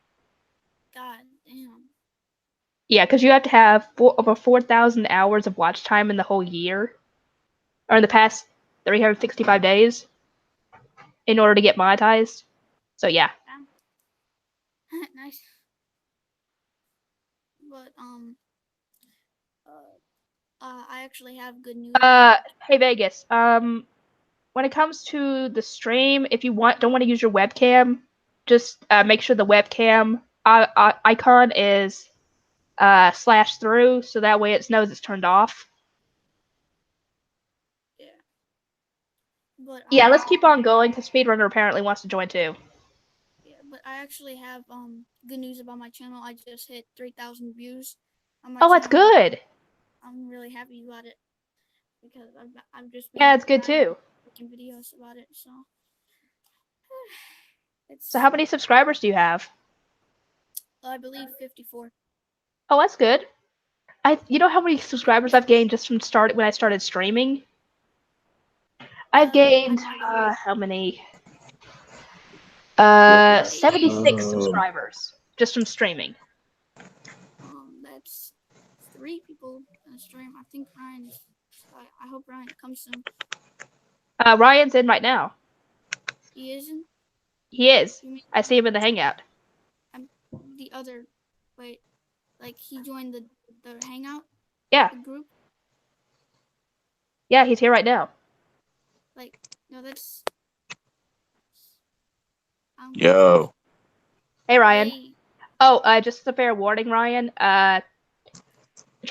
God damn. Yeah, because you have to have over 4,000 hours of watch time in the whole year, or in the past 365 days, in order to get monetized. So yeah. Nice. But I actually have good news. Hey Vegas. When it comes to the stream, if you don't want to use your webcam, just make sure the webcam icon is slash through, so that way it knows it's turned off. Yeah. But Yeah, let's keep on going because Speedrunner apparently wants to join too. Yeah, but I actually have good news about my channel. I just hit 3,000 views on my Oh, that's channel. good. I'm really happy about it because I've just been Yeah, it's good too. making videos about it. So it's So how many subscribers do you have? I believe 54. Oh, that's good. You know how many subscribers I've gained just from when I started streaming? I've gained how many? 76 subscribers just from streaming. That's 3 people in the stream. I think Ryan. I hope Ryan comes soon. Ryan's in right now. He isn't. He is. I see him in the hangout. I'm the other. Wait, like he joined the hangout. Yeah. The group. Yeah, he's here right now. Like no, that's. Yo. Hey, Ryan. Hey. Oh, just a fair warning, Ryan. Try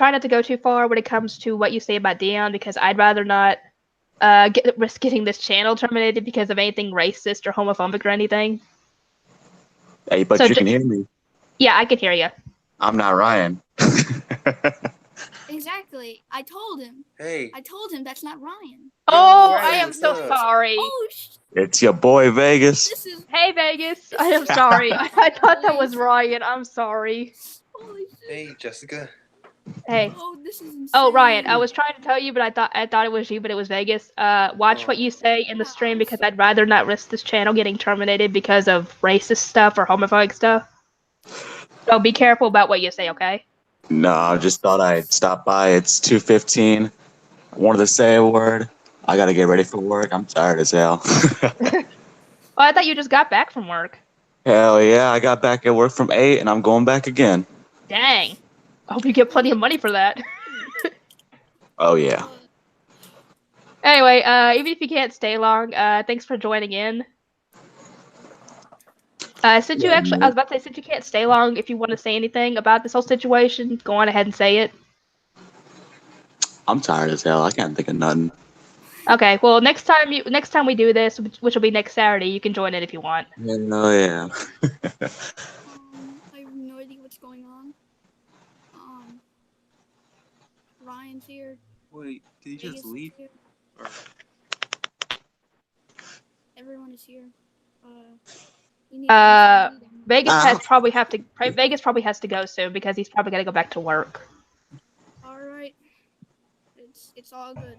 not to go too far when it comes to what you say about Dion, because I'd rather not risk getting this channel terminated because of anything racist or homophobic or anything. Hey, but you can hear me. Yeah, I can hear you. I'm not Ryan. Exactly. I told him. Hey. I told him that's not Ryan. Oh, Ryan, I am what's so up? sorry. Oh, It's your boy Vegas. this is. Hey, Vegas. I am sorry. I thought that was Ryan. I'm sorry. Holy shit. Hey, Jessica. Hey. Oh, this is insane. Oh, Ryan, I was trying to tell you, but I thought it was you, but it was Vegas. Watch Oh. what you say in the stream because I'd rather not risk this channel getting terminated because of racist stuff or homophobic stuff. So be careful about what you say, okay? No, I just thought I'd stop by. It's 2:15. I wanted to say a word. I gotta get ready for work. I'm tired as hell. Oh, I thought you just got back from work. Hell yeah, I got back at work from 8 and I'm going back again. Dang. I hope you get plenty of money for that. Oh yeah. Anyway, even if you can't stay long, thanks for joining in. Since I was about to say, since you can't stay long, if you want to say anything about this whole situation, go on ahead and say it. I'm tired as hell. I can't think of nothing. Okay, well, next time we do this, which will be next Saturday, you can join it if you want. Oh yeah. I have no idea what's going on. Ryan's here. Wait, did he just leave? Everyone is here. Vegas probably has to go soon because he's probably gotta go back to work. All right. It's all good.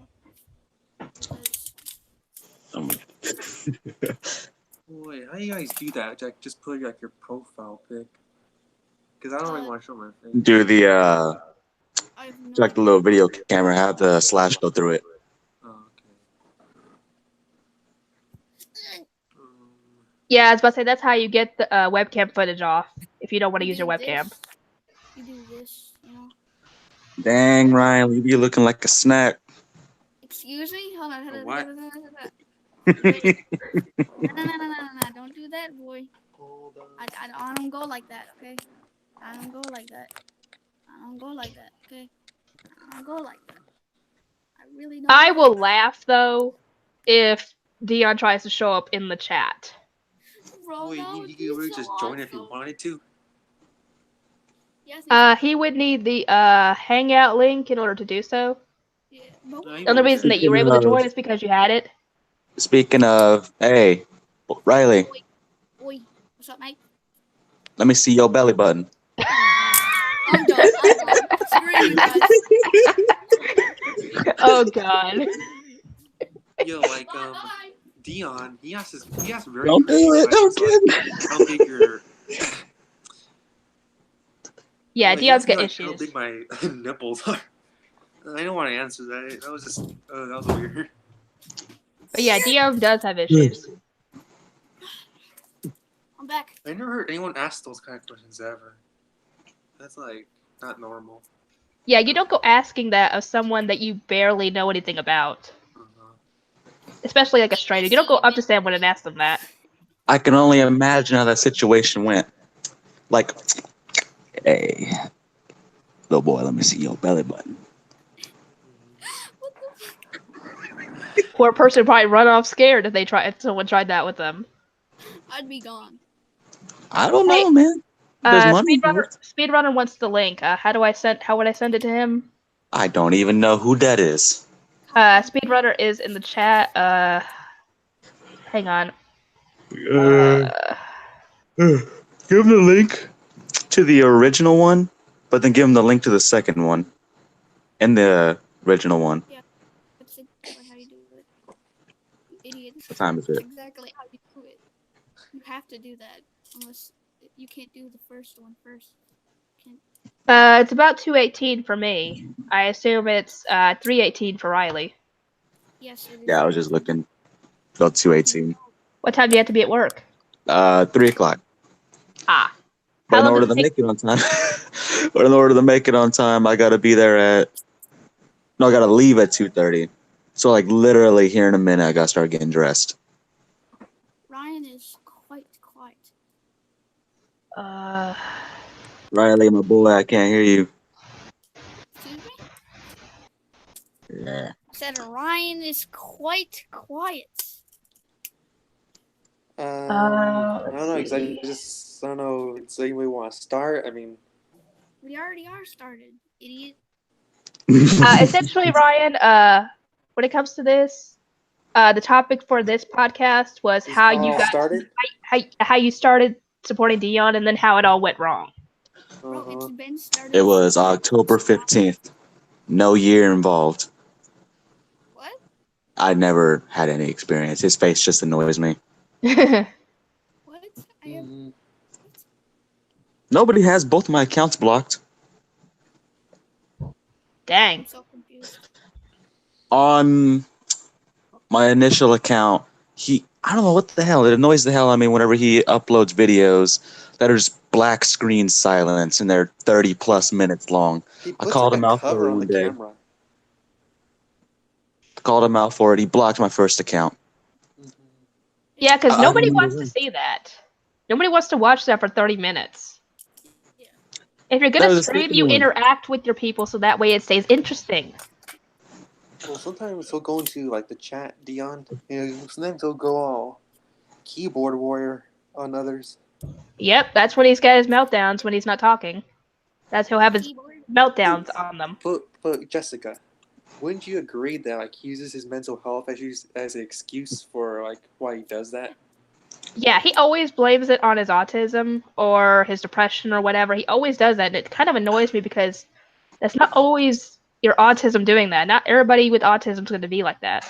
Wait, how do you guys do that? Like, just put like your profile pic? Because I don't really want to show my face. Do the like the little video camera, have the slash go through it. Oh, okay. Yeah, I was about to say that's how you get the webcam footage off if you don't want to use your webcam. You do this, you know. Dang, Ryan, you be looking like a snack. Excuse me? Hold on. What? No. Don't do that, boy. Hold on. I don't go like that, okay? I don't go like that. Okay? I don't go like that. I really know. I will laugh though if Dion tries to show up in the chat. Bro, Wait, that you would could be really so just join if you awesome. wanted to. Yes, I think He would need the Hangout link in order to do so. so. Yeah, but No, he The only won't reason care. that you were able to join is because you had it. Speaking of, hey, Riley, Oi, what's up, mate? let me see your belly button. I'm done. I'm done. Screw you guys. Oh God. Yo, like Dion, he has very Don't do crazy it. Don't questions like get how big your Yeah, like, he Dion's asked me got like how issues. big my nipples are. I don't want to answer that. That was just that was weird. But yeah, Dion does have issues. I'm back. I never heard anyone ask those kind of questions ever. That's like not normal. Yeah, you don't go asking that of someone that you barely know anything about. Especially like a stranger. You don't go up to someone and ask them that. I can only imagine how that situation went. Like, hey, little boy, let me see your belly button. What the Poor person would probably run off scared if someone tried that with them. I'd be gone. I don't Hey, know, man. There's money involved. Speedrunner wants the link. How would I send it to him? I don't even know who that is. Speedrunner is in the chat. Hang on. Give him the link to the original one, but then give him the link to the second one and the original one. Yeah, that's exactly how you do it. You idiot. What time is That's it? exactly how you do it. You have to do that. Unless you can't do the first one first. Can't. It's about 2:18 for me. I assume it's 3:18 for Riley. Yes, it is. Yeah, I was just looking. About 2:18. What time do you have to be at work? 3 o'clock. Ah. But How in long order does to it take? make it on time, but in order to make it on time, I gotta be there at. No, I gotta leave at 2:30. So like literally here in a minute, I gotta start getting dressed. Ryan is quite quiet. Uh, Riley, my boy, I can't hear you. Excuse me? Yeah. I said Ryan is quite quiet. I don't know let's because see. I don't know. Does anybody want to start? I mean, We already are started, idiot. Essentially, Ryan, when it comes to this, the topic for this podcast was is how how it you all got started. how you started supporting Dion and then how it all went wrong. Bro, it's been started. It was October 15th. No year involved. What? I never had any experience. His face just annoys me. What? I have. What? Nobody has both my accounts blocked. Dang. I'm so confused. On my initial account, I don't know what the hell. It annoys the hell out of me whenever he uploads videos that are just black screen silence and they're 30 plus minutes long. He I puts called like him a out for cover it on the one day. camera. Called him out for it. He blocked my first account. Yeah, because I nobody remember wants to that. see that. Nobody wants to watch that for 30 minutes. Yeah. If you're That gonna was the stream, second you one. interact with your people so that way it stays interesting. Well, sometimes he'll go into like the chat, Dion. Sometimes he'll go all keyboard warrior on others. Yep, that's when he's got his meltdowns when he's not talking. That's he'll have his Keyboard. meltdowns on them. But Jessica, wouldn't you agree that like he uses his mental health as an excuse for like why he does that? Yeah, he always blames it on his autism or his depression or whatever. He always does that, and it kind of annoys me because that's not always your autism doing that. Not everybody with autism is going to be like that.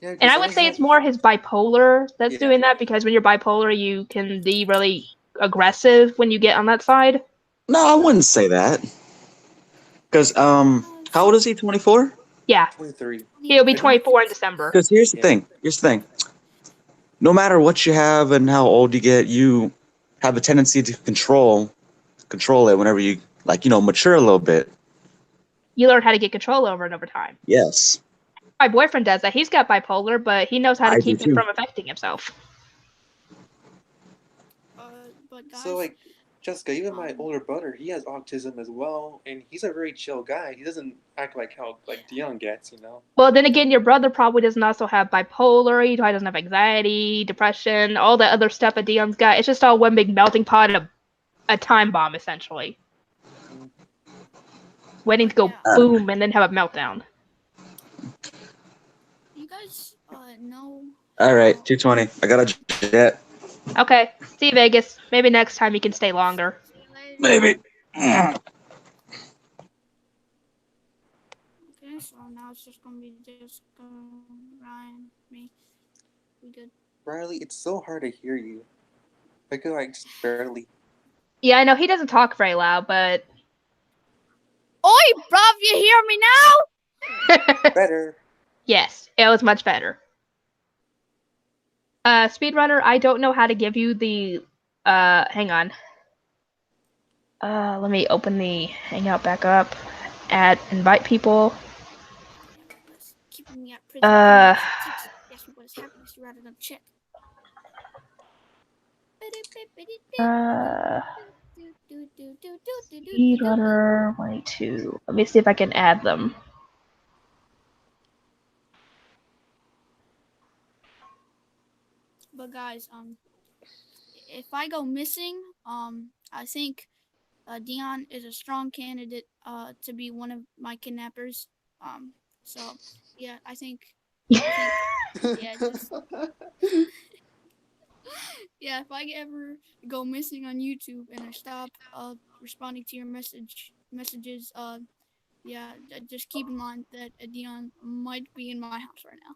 Yeah, And because I would say it's more his bipolar that's doing that because when you're bipolar, you can be really aggressive when you get on that side. No, I wouldn't say that. Because, how old is he? 24? Yeah, 23. he'll be 24 in December. Because here's the Yeah. thing. Here's the thing. No matter what you have and how old you get, you have a tendency to control it whenever you, mature a little bit. You learn how to get control over it over time. Yes. My boyfriend does that. He's got bipolar, but he knows how to I do keep it too. from affecting himself. But guys, So like, Jessica, even my older brother, he has autism as well, and he's a very chill guy. He doesn't act like how like Dion gets, you know. Well, then again, your brother probably doesn't also have bipolar. He probably doesn't have anxiety, depression, all that other stuff that Dion's got. It's just all one big melting pot of a time bomb, essentially, waiting to go Yeah. boom and then have a meltdown. You guys know. All right, how- 2:20. I got a jet. Okay, see you, Vegas. Maybe next time you can stay longer. See you later. Maybe. Okay, so now it's just gonna be Jessica, Ryan, me. We good? Riley, it's so hard to hear you. I could like just barely. Yeah, I know he doesn't talk very loud, but Oi, bruv, you hear me now? Better. yes, it was much better. Speedrunner, I don't know how to give you the hang on. Let me open the Hangout back up. Add invite people. That's keeping me at prison. Ask me what is happening rather than check. Speedrunner 22. Let me see if I can add them. But guys, if I go missing, I think Dion is a strong candidate to be one of my kidnappers. So yeah, I think yeah, just yeah, if I ever go missing on YouTube and I stop responding to your messages, yeah, just keep in mind that Dion might be in my house right now.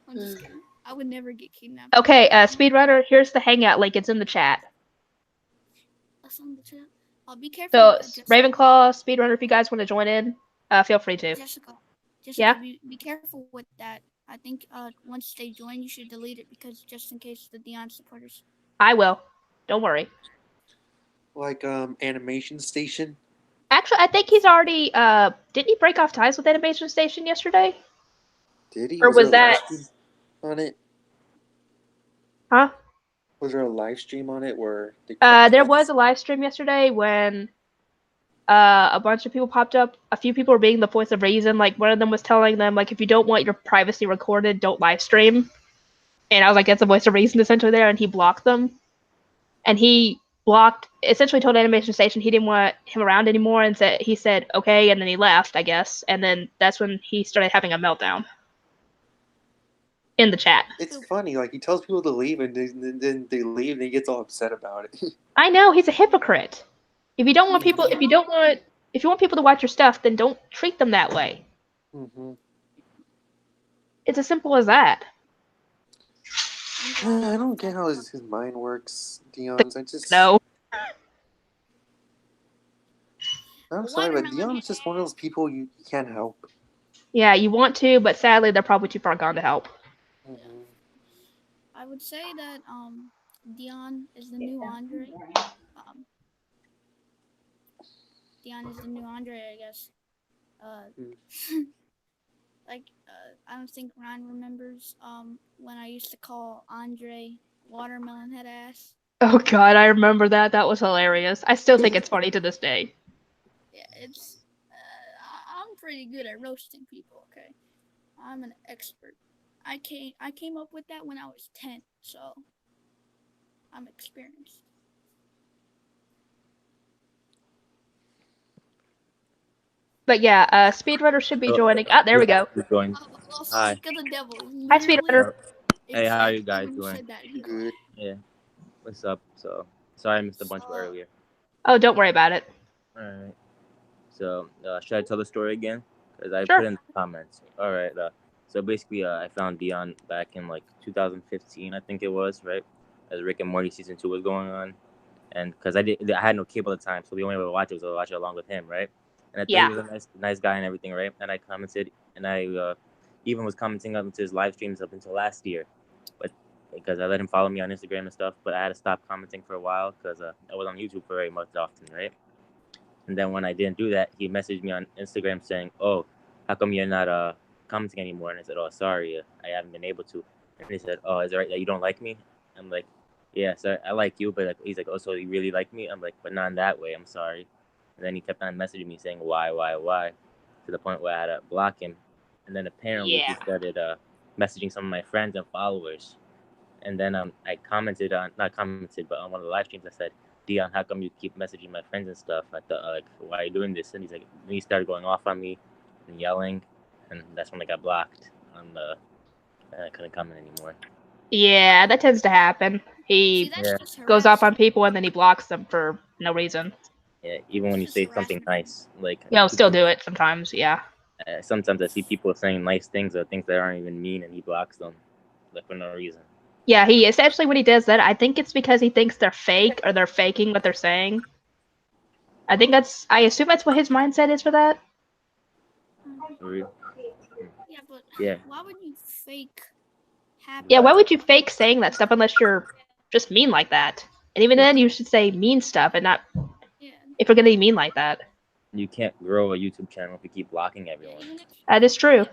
I'm just kidding. I would never get kidnapped. Okay, Speedrunner, here's the Hangout link. It's in the chat. That's on the chat. Be careful So, with that, Jessica. Ravenclaw, Speedrunner, if you guys want to join in, feel free to. Jessica, Yeah? be careful with that. I think once they join, you should delete it because just in case the Dion supporters. I will. Don't worry. Like Animation Station. Actually, I think he's already, didn't he break off ties with Animation Station yesterday? Did he? Or Was there was a live that... stream on it? Huh? Was there a live stream on it where they There was a live stream yesterday when a bunch of people popped up. A few people were being the voice of reason. Like, one of them was telling them, like, if you don't want your privacy recorded, don't live stream. And I was like, that's a voice of reason essentially there, and he blocked them. And he essentially told Animation Station he didn't want him around anymore, and he said, okay, and then he left, I guess. And then that's when he started having a meltdown. In the chat. It's funny, like he tells people to leave and then they leave and he gets all upset about it. I know, he's a hypocrite. If you want people to watch your stuff, then don't treat them that way. Mm-hmm. It's as simple as that. I don't get how his mind works, Dion's. No. I'm sorry, but Dion's just one of those people you can't help. Yeah, you want to, but sadly they're probably too far gone to help. Mm-hmm. I would say that Dion is the new Andre. Dion is the new Andre, I guess. I don't think Ryan remembers when I used to call Andre watermelon head ass. Oh god, I remember that. That was hilarious. I still think it's funny to this day. Yeah, it's I'm pretty good at roasting people. Okay, I'm an expert. I came up with that when I was 10, so I'm experienced. But yeah, Speedrunner should be joining. Ah, there we go. Hi. Speak of the devil. Hi, Speedrunner. Hey, how are you guys doing? Good. Yeah. What's up? So, sorry I missed a bunch earlier. Oh, don't worry about it. Alright. So, should I tell the story again? Because I Sure. put in the comments. Alright. So basically, I found Dion back in like 2015, I think it was, right? As Rick and Morty season 2 was going on. And because I had no cable at the time, so the only way to watch it was to watch it along with him, right? And I thought he was a nice guy and everything, right? And I commented, and I even was commenting up into his live streams up until last year, but because I let him follow me on Instagram and stuff, but I had to stop commenting for a while because I was on YouTube for very much often, right? And then when I didn't do that, he messaged me on Instagram saying, "Oh, how come you're not commenting anymore?" And I said, "Oh, sorry, I haven't been able to." And he said, "Oh, is it right that you don't like me?" I'm like, yeah, so I like you, but like he's like, oh, so you really like me? I'm like, but not in that way. I'm sorry. And then he kept on messaging me saying why, to the point where I had to block him. And then apparently he Yeah. started messaging some of my friends and followers. And then I commented on, not commented, but on one of the live streams I said, Dion, how come you keep messaging my friends and stuff? I thought like, why are you doing this? And he's like, and he started going off on me and yelling, and that's when I got blocked on the. And I couldn't comment anymore. Yeah, that tends to happen. See, He that's Yeah. just goes off on harassment. people and then he blocks them for no reason. Yeah, even when you That's just say something harassment. nice, like Yeah, I'll still people, do it sometimes. Yeah. sometimes I see people saying nice things or things that aren't even mean, and he blocks them, like for no reason. Yeah, he essentially when he does that, I think it's because he thinks they're fake or they're faking what they're saying. I assume that's what his mindset is for that. For real. Yeah, but Yeah. why would you fake happy? Yeah, why would you fake saying that stuff unless you're just mean like that? And even then, you should say mean stuff and not Yeah. if you're gonna be mean like that. You can't grow a YouTube channel if you keep blocking Yeah, everyone, even if That is true.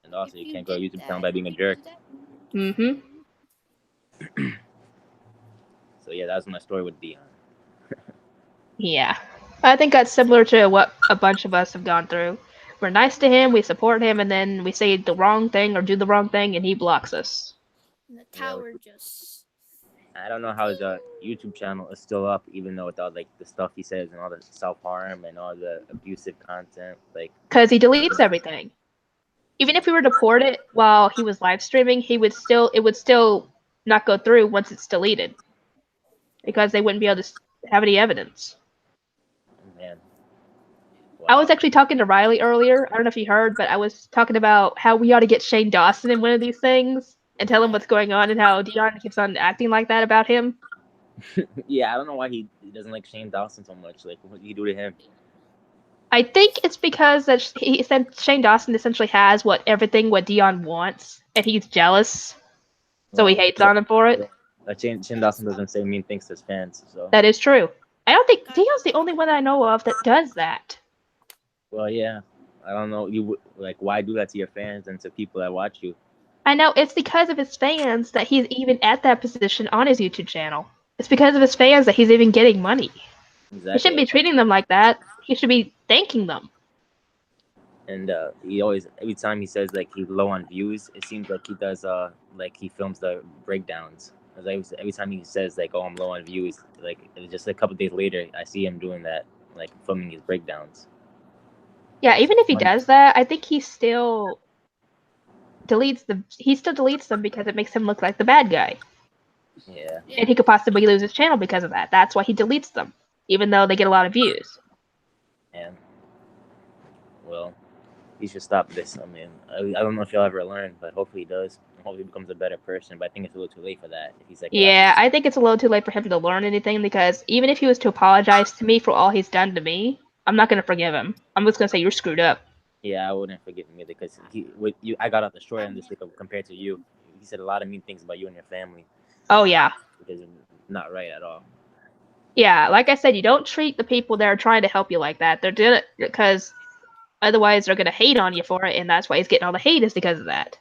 and also if you you can't grow a did YouTube channel that, by being a if you jerk. do that, Mm-hmm. So yeah, that was my story with Dion. Yeah. I think that's similar to what a bunch of us have gone through. We're nice to him, we support him, and then we say the wrong thing or do the wrong thing, and he blocks us. and the Yeah, tower just. I don't know how his YouTube channel is still up, even though with all like the stuff he says and all the self harm and all the abusive content. Like, Because he deletes everything. Even if we were to port it while he was live streaming, it would still not go through once it's deleted. Because they wouldn't be able to have any evidence. man, I was wow. actually talking to Riley earlier. I don't know if you heard, but I was talking about how we ought to get Shane Dawson in one of these things and tell him what's going on and how Dion keeps on acting like that about him. Yeah, I don't know why he doesn't like Shane Dawson so much. Like, what did he do to him? I think it's because that he said Shane Dawson essentially has what Dion wants, and he's jealous, so he Well, hates on him for it. Shane Dawson doesn't say mean things to his fans, so. That is true. I don't think Dion's the only one that I know of that does that. Well, yeah. I don't know. You like why do that to your fans and to people that watch you? I know it's because of his fans that he's even at that position on his YouTube channel. It's because of his fans that he's even getting money. He Exactly. shouldn't be treating them like that. He should be thanking them. And he always, every time he says like he's low on views, it seems like he does like he films the breakdowns. Every time he says like, oh, I'm low on views, like just a couple days later, I see him doing that, like filming his breakdowns. Yeah, even if he does that, I think he still deletes them. He still deletes them because it makes him look like the bad guy. Yeah. And he could possibly lose his channel because of that. That's why he deletes them, even though they get a lot of views. And well, he should stop this. I mean, I don't know if he'll ever learn, but hopefully he does. Hopefully he becomes a better person. But I think it's a little too late for that. If he's like, Yeah, I think it's a little too late for him to learn anything because even if he was to apologize to me for all he's done to me, I'm not going to forgive him. I'm just going to say you're screwed up. yeah, I wouldn't forgive him either because I got out the short end of the stick compared to you. He said a lot of mean things about you and your family. Oh, yeah. Which is not right at all. Yeah, like I said, you don't treat the people that are trying to help you like that. They're doing it because otherwise they're going to hate on you for it, and that's why he's getting all the hate is because of that.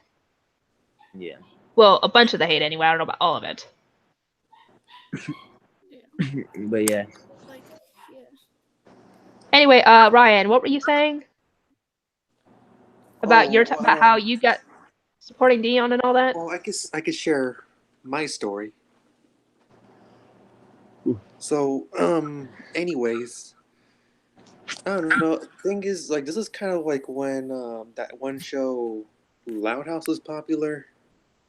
Yeah. Well, a bunch of the hate anyway. I don't know about all of it. But yeah. Like, yeah. Anyway, Ryan, what were you saying about about how you got supporting Dion and all that? Well, I guess I could share my story. So, anyways, I don't know. Thing is, like, this is kind of like when that one show, Loud House, was popular.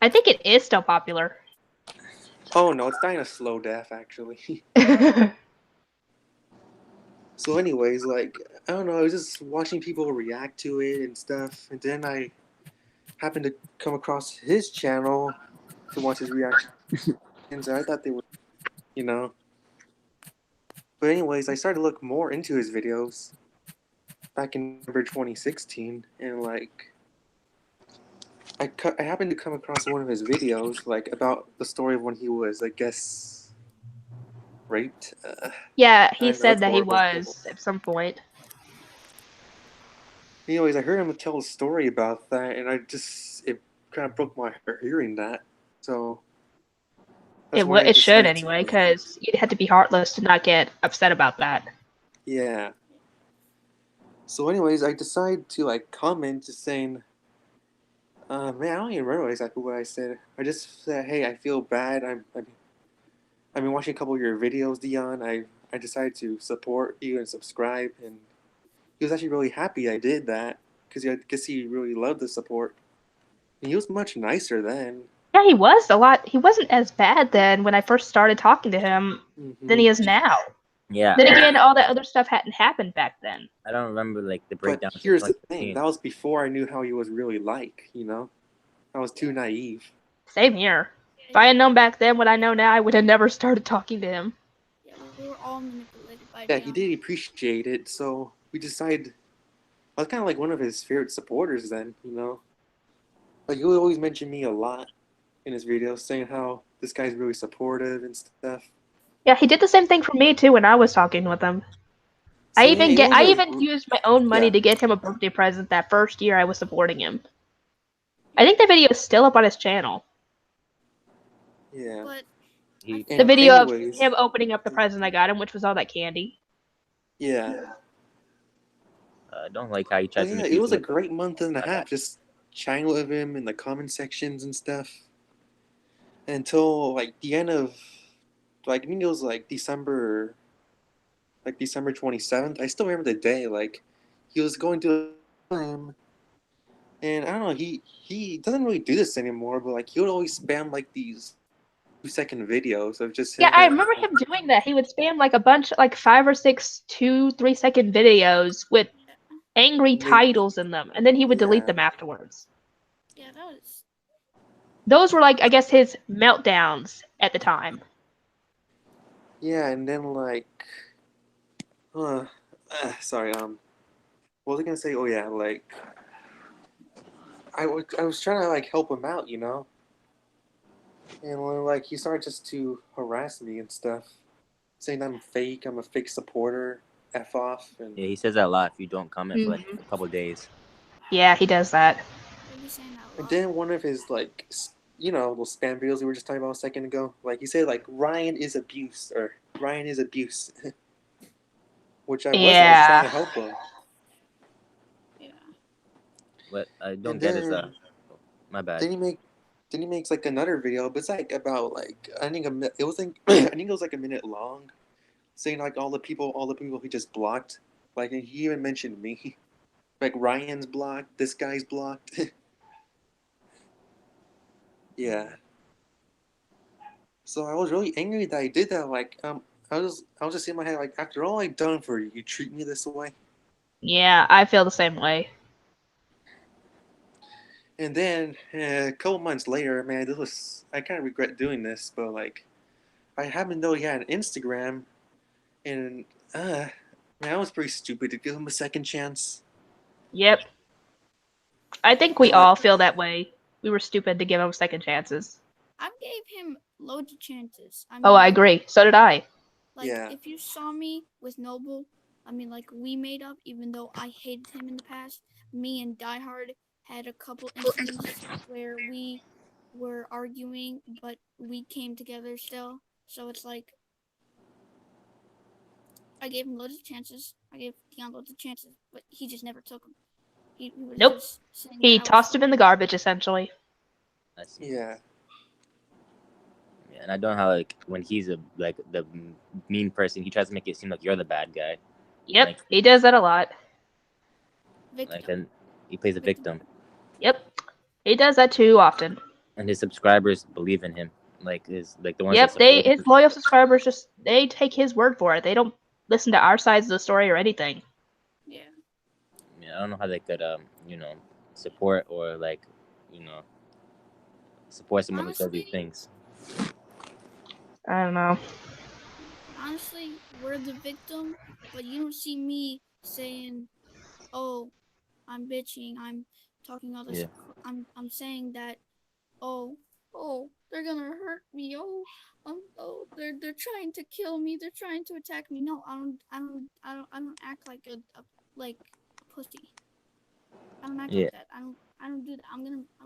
I think it is still popular. Oh no, it's dying a slow death, actually. So, anyways, like, I don't know. I was just watching people react to it and stuff, and then I happened to come across his channel to watch his reactions. And I thought they were, you know. But anyways, I started to look more into his videos back in November 2016, and like, I happened to come across one of his videos, like about the story of when he was, I guess, raped. Yeah, he I know said it's that he horrible. was at some point. Anyways, I heard him tell a story about that, and it kind of broke my heart hearing that. So That's why I It should decided anyway, to. because you'd have to be heartless to not get upset about that. Yeah. So, anyways, I decided to like comment just saying, man, I don't even remember exactly what I said. I just said, hey, I feel bad. I've been watching a couple of your videos, Dion. I decided to support you and subscribe, and he was actually really happy I did that because I guess he really loved the support. And he was much nicer then. Yeah, he was a lot. He wasn't as bad then when I first started talking to him than he is now. Yeah, Then again, all that other stuff hadn't happened back then. I don't remember like the But breakdowns in here's the thing: 2015. that was before I knew how he was really like. I was too naive. Same here. If I had known back then what I know now, I would have never started talking to him. Yeah, we were all manipulated by Yeah, Dion. he did appreciate it, so we decided. I was kind of like one of his favorite supporters then. Like he would always mention me a lot in his videos, saying how this guy's really supportive and stuff. Yeah, he did the same thing for me too when I was talking with him. So yeah, it was I a even used my own money yeah. to get him a birthday present that first year I was supporting him. I think the video is still up on his channel. Yeah. But He, The video of anyways, him opening up the present I got him, which was all that candy. yeah. I don't like how he But tries to yeah, make it you was a feel great month and a bad. half just chatting with him in the comment sections and stuff. Until like the end of like I think it was like December 27th. I still remember the day. Like he was going to him, and I don't know. He doesn't really do this anymore, but like he would always spam like these 2-second videos of just Yeah, him I going. remember him doing that. He would spam like a bunch, like 5 or 6 2-3 second videos with angry Make titles in them, and then he would delete yeah them afterwards. yeah, that was Those were like, I guess, his meltdowns at the time. yeah, and then like sorry what was I gonna say? Oh yeah, like I was trying to like help him out, and like he started just to harass me and stuff, saying I'm fake, I'm a fake supporter, f off, and Yeah, he says that a lot if you don't comment for like Mhm. a couple days. Yeah, he does that. he'll be saying that a and lot. then one of his like those spam videos we were just talking about a second ago, like he said like Ryan is abuse or Ryan is abuse, which I wasn't. I was trying Yeah. to help him, Yeah. What I don't and get is then my bad. then he makes like another video, but it's like about like I think it was like I think it was like a minute long, saying like all the people he just blocked, like and he even mentioned me, like Ryan's blocked, this guy's blocked. Yeah. So I was really angry that I did that. Like I was just in my head like after all I've done for you, you treat me this way. Yeah, I feel the same way. And then a couple months later, man, I kind of regret doing this, but like I happened to know he had an Instagram, and man, I was pretty stupid to give him a second chance. Yep. I think we And like all feel that way. We were stupid to give him second chances. I gave him loads of chances. I Oh, mean, I agree. So did I. like yeah, if you saw me with Noble, I mean, like we made up, even though I hated him in the past. Me and Die Hard had a couple instances where we were arguing, but we came together still. So it's like I gave him loads of chances. I gave Dion loads of chances, but he just never took them. He was Nope. just saying He that I was tossed him in the garbage, essentially. I see. yeah, Yeah, and I don't know how like when he's like the mean person, he tries to make it seem like you're the bad guy. Yep, Like he does that a lot. victim. and he plays a victim, Yep, he does that too often. and his subscribers believe in him. Like the ones that Yep, support his him. loyal subscribers they take his word for it. They don't listen to our sides of the story or anything. Yeah. Yeah, I don't know how they could support or support someone who does these Honestly, things. I don't know. honestly, we're the victim, but you don't see me saying, "Oh, I'm bitching. I'm talking all this. Yeah. I'm saying that. Oh, they're gonna hurt me. Oh, they're trying to kill me. They're trying to attack me. No, I don't act like like a pussy. I don't act Yeah. like that. I don't do that. I'm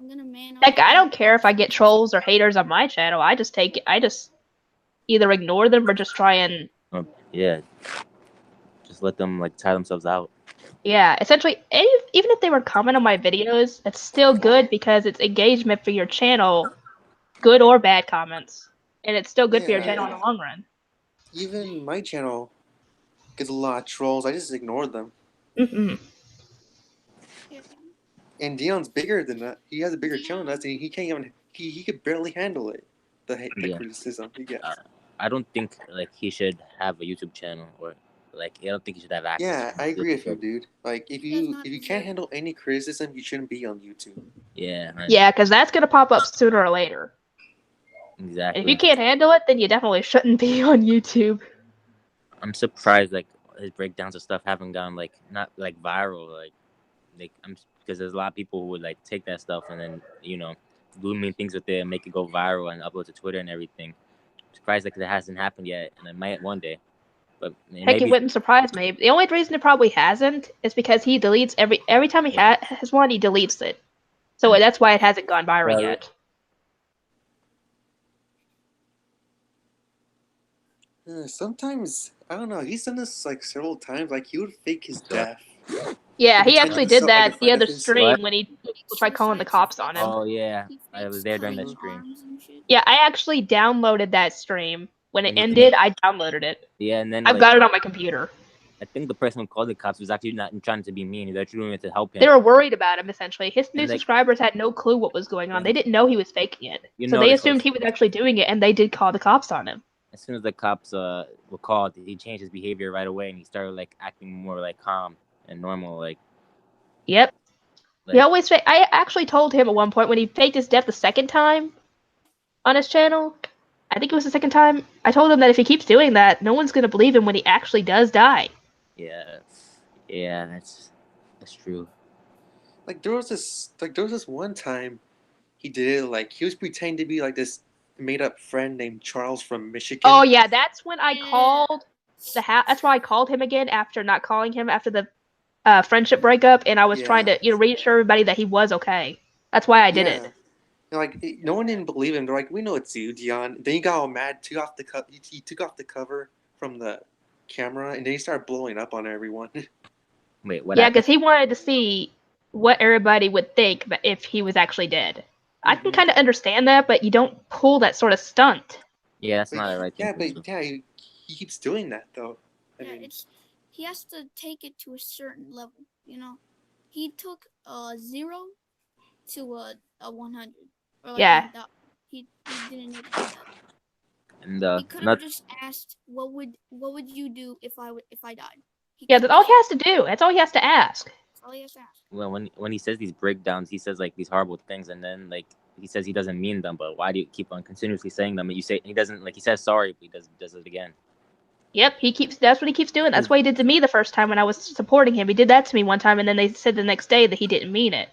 gonna man up. Heck, I And don't care if I get trolls or haters on my channel. I just either ignore them or just try and Yeah, just let them like tie themselves out. yeah, essentially, even if they were comment on my videos, it's still good because it's engagement for your channel, good or bad comments, and it's still good for your channel in the Yeah. long run. Even my channel gets a lot of trolls. I just ignored them. Mm-hmm. Yeah. And Dion's bigger than that. He has a bigger channel than us, and he can't even. He could barely handle it. The Yeah. criticism he gets. I don't think like he should have a YouTube channel or like I don't think he should have access. Yeah, to I agree with you, YouTube. dude. Like if He does you not can't deserve- handle any criticism, you shouldn't be on YouTube. Yeah, man, Yeah, because that's gonna pop up sooner or later. And if exactly. you can't handle it, then you definitely shouldn't be on YouTube. I'm surprised like his breakdowns of stuff haven't gone like not like viral like I'm because there's a lot of people who would like take that stuff and then do mean things with it and make it go viral and upload to Twitter and everything. I'm surprised like that hasn't happened yet, and it might one day. But Heck, it maybe wouldn't surprise me. The only reason it probably hasn't is because he deletes every time he has one, he deletes it. So that's why it hasn't gone viral Well, yet. Sometimes I don't know. He's done this like several times. Like he would fake his death. Yeah, Every he time actually he did saw, like, a that the friend other of his. stream when people tried calling the Suicide cops on him. Oh yeah, He I was fakes there during that cutting stream. arms and shit. Yeah, I actually downloaded that stream. When it And ended, I downloaded it. Yeah, and then I've like, got it on my computer. I think the person who called the cops was actually not trying to be mean. They're actually doing it to help him. They were worried about him, essentially. His new And, like- subscribers had no clue what was going on. They didn't know he was faking it. You So they notice, assumed he was actually doing it, and they did call the cops on him. As soon as the cops were called, he changed his behavior right away, and he started like acting more like calm and normal. Yep. Like He always I actually told him at one point when he faked his death the second time on his channel, I think it was the second time, I told him that if he keeps doing that, no one's going to believe him when he actually does die. yeah, that's true. Like there was this one time he did it. Like he was pretending to be like this made up friend named Charles from Michigan. Oh, yeah, that's when I Yeah. called that's why I called him again after not calling him after the friendship breakup, and I was trying to reassure everybody that he was okay. That's why I did it. And, like no one didn't believe him. They're like, "We know it's you, Dion." Then he got all mad, took off the he took off the cover from the camera, and then he started blowing up on everyone. Wait, what? Yeah, because he wanted to see what everybody would think if he was actually dead. I can kind of understand that, but you don't pull that sort of stunt. Yeah, that's not the right thing. Yeah, to but do. he keeps doing that though. I Yeah, mean, he has to take it to a certain level. You know, he took a 0 to a 100. Or like Yeah. he didn't need to do that. And He could have just asked, "What would you do if I died?" Yeah, that's all he has to do. That's all he has to ask. That's all he has to ask. well, when he says these breakdowns, he says like these horrible things, and then like he says he doesn't mean them, but why do you keep on continuously saying them? And you say he doesn't, like he says sorry, but he does it again. Yep, that's what he keeps doing. That's what he did to me the first time when I was supporting him. He did that to me one time, and then they said the next day that he didn't mean it.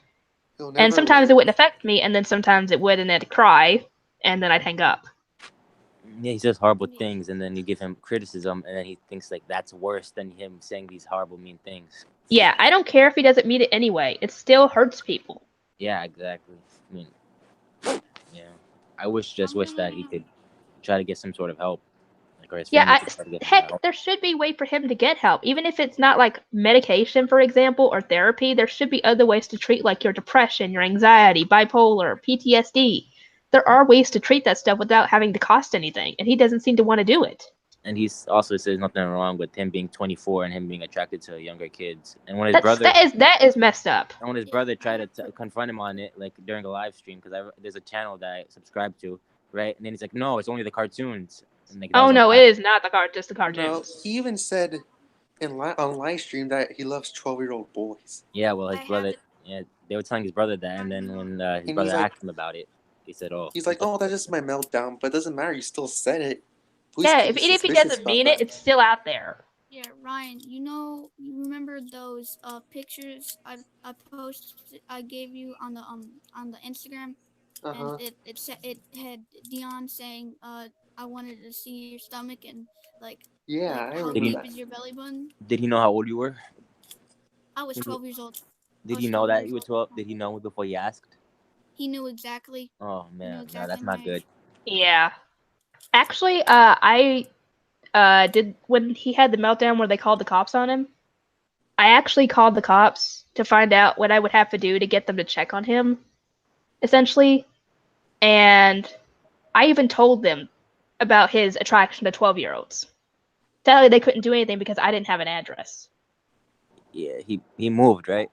And sometimes it wouldn't affect me, and then sometimes it would, and I'd cry, and then I'd hang up. Yeah, he says horrible things, and then you give him criticism, and then he thinks like that's worse than him saying these horrible, mean things. Yeah, I don't care if he doesn't mean it anyway. It still hurts people. Yeah, exactly. I mean, yeah, I wish that he could try to get some sort of help. Or his family could try to get some heck, help. there should be a way for him to get help. Even if it's not like medication, for example, or therapy, there should be other ways to treat like your depression, your anxiety, bipolar, PTSD. There are ways to treat that stuff without having to cost anything, and he doesn't seem to want to do it. And he also says nothing wrong with him being 24 and him being attracted to younger kids. And when his that is messed up. And when his brother tried to confront him on it, like during a live stream, because there's a channel that I subscribe to, right? And then he's like, "No, it's only the cartoons." And, like, oh no, it is not just the cartoons. No, he even said on live stream that he loves 12-year-old boys. Yeah, well, his brother. Yeah, they were telling his brother that, and then when his brother asked him about it, he said, "Oh." He's like, "Oh, that's just my meltdown," but it doesn't matter. You still said it. Yeah, if he doesn't mean it, it's still out there. Yeah, Ryan, you remember those pictures I posted, I gave you on the Instagram, and it had Dion saying I wanted to see your stomach and like how deep is your belly button? Did he know how old you were? I was 12 years old. Did he know that you were 12? Did he know before you asked? He knew exactly. Oh man, exactly no, that's not good. Yeah. Actually, I did when he had the meltdown where they called the cops on him. I actually called the cops to find out what I would have to do to get them to check on him, essentially. And I even told them about his attraction to 12-year-olds. Sadly, they couldn't do anything because I didn't have an address. Yeah, he moved, right?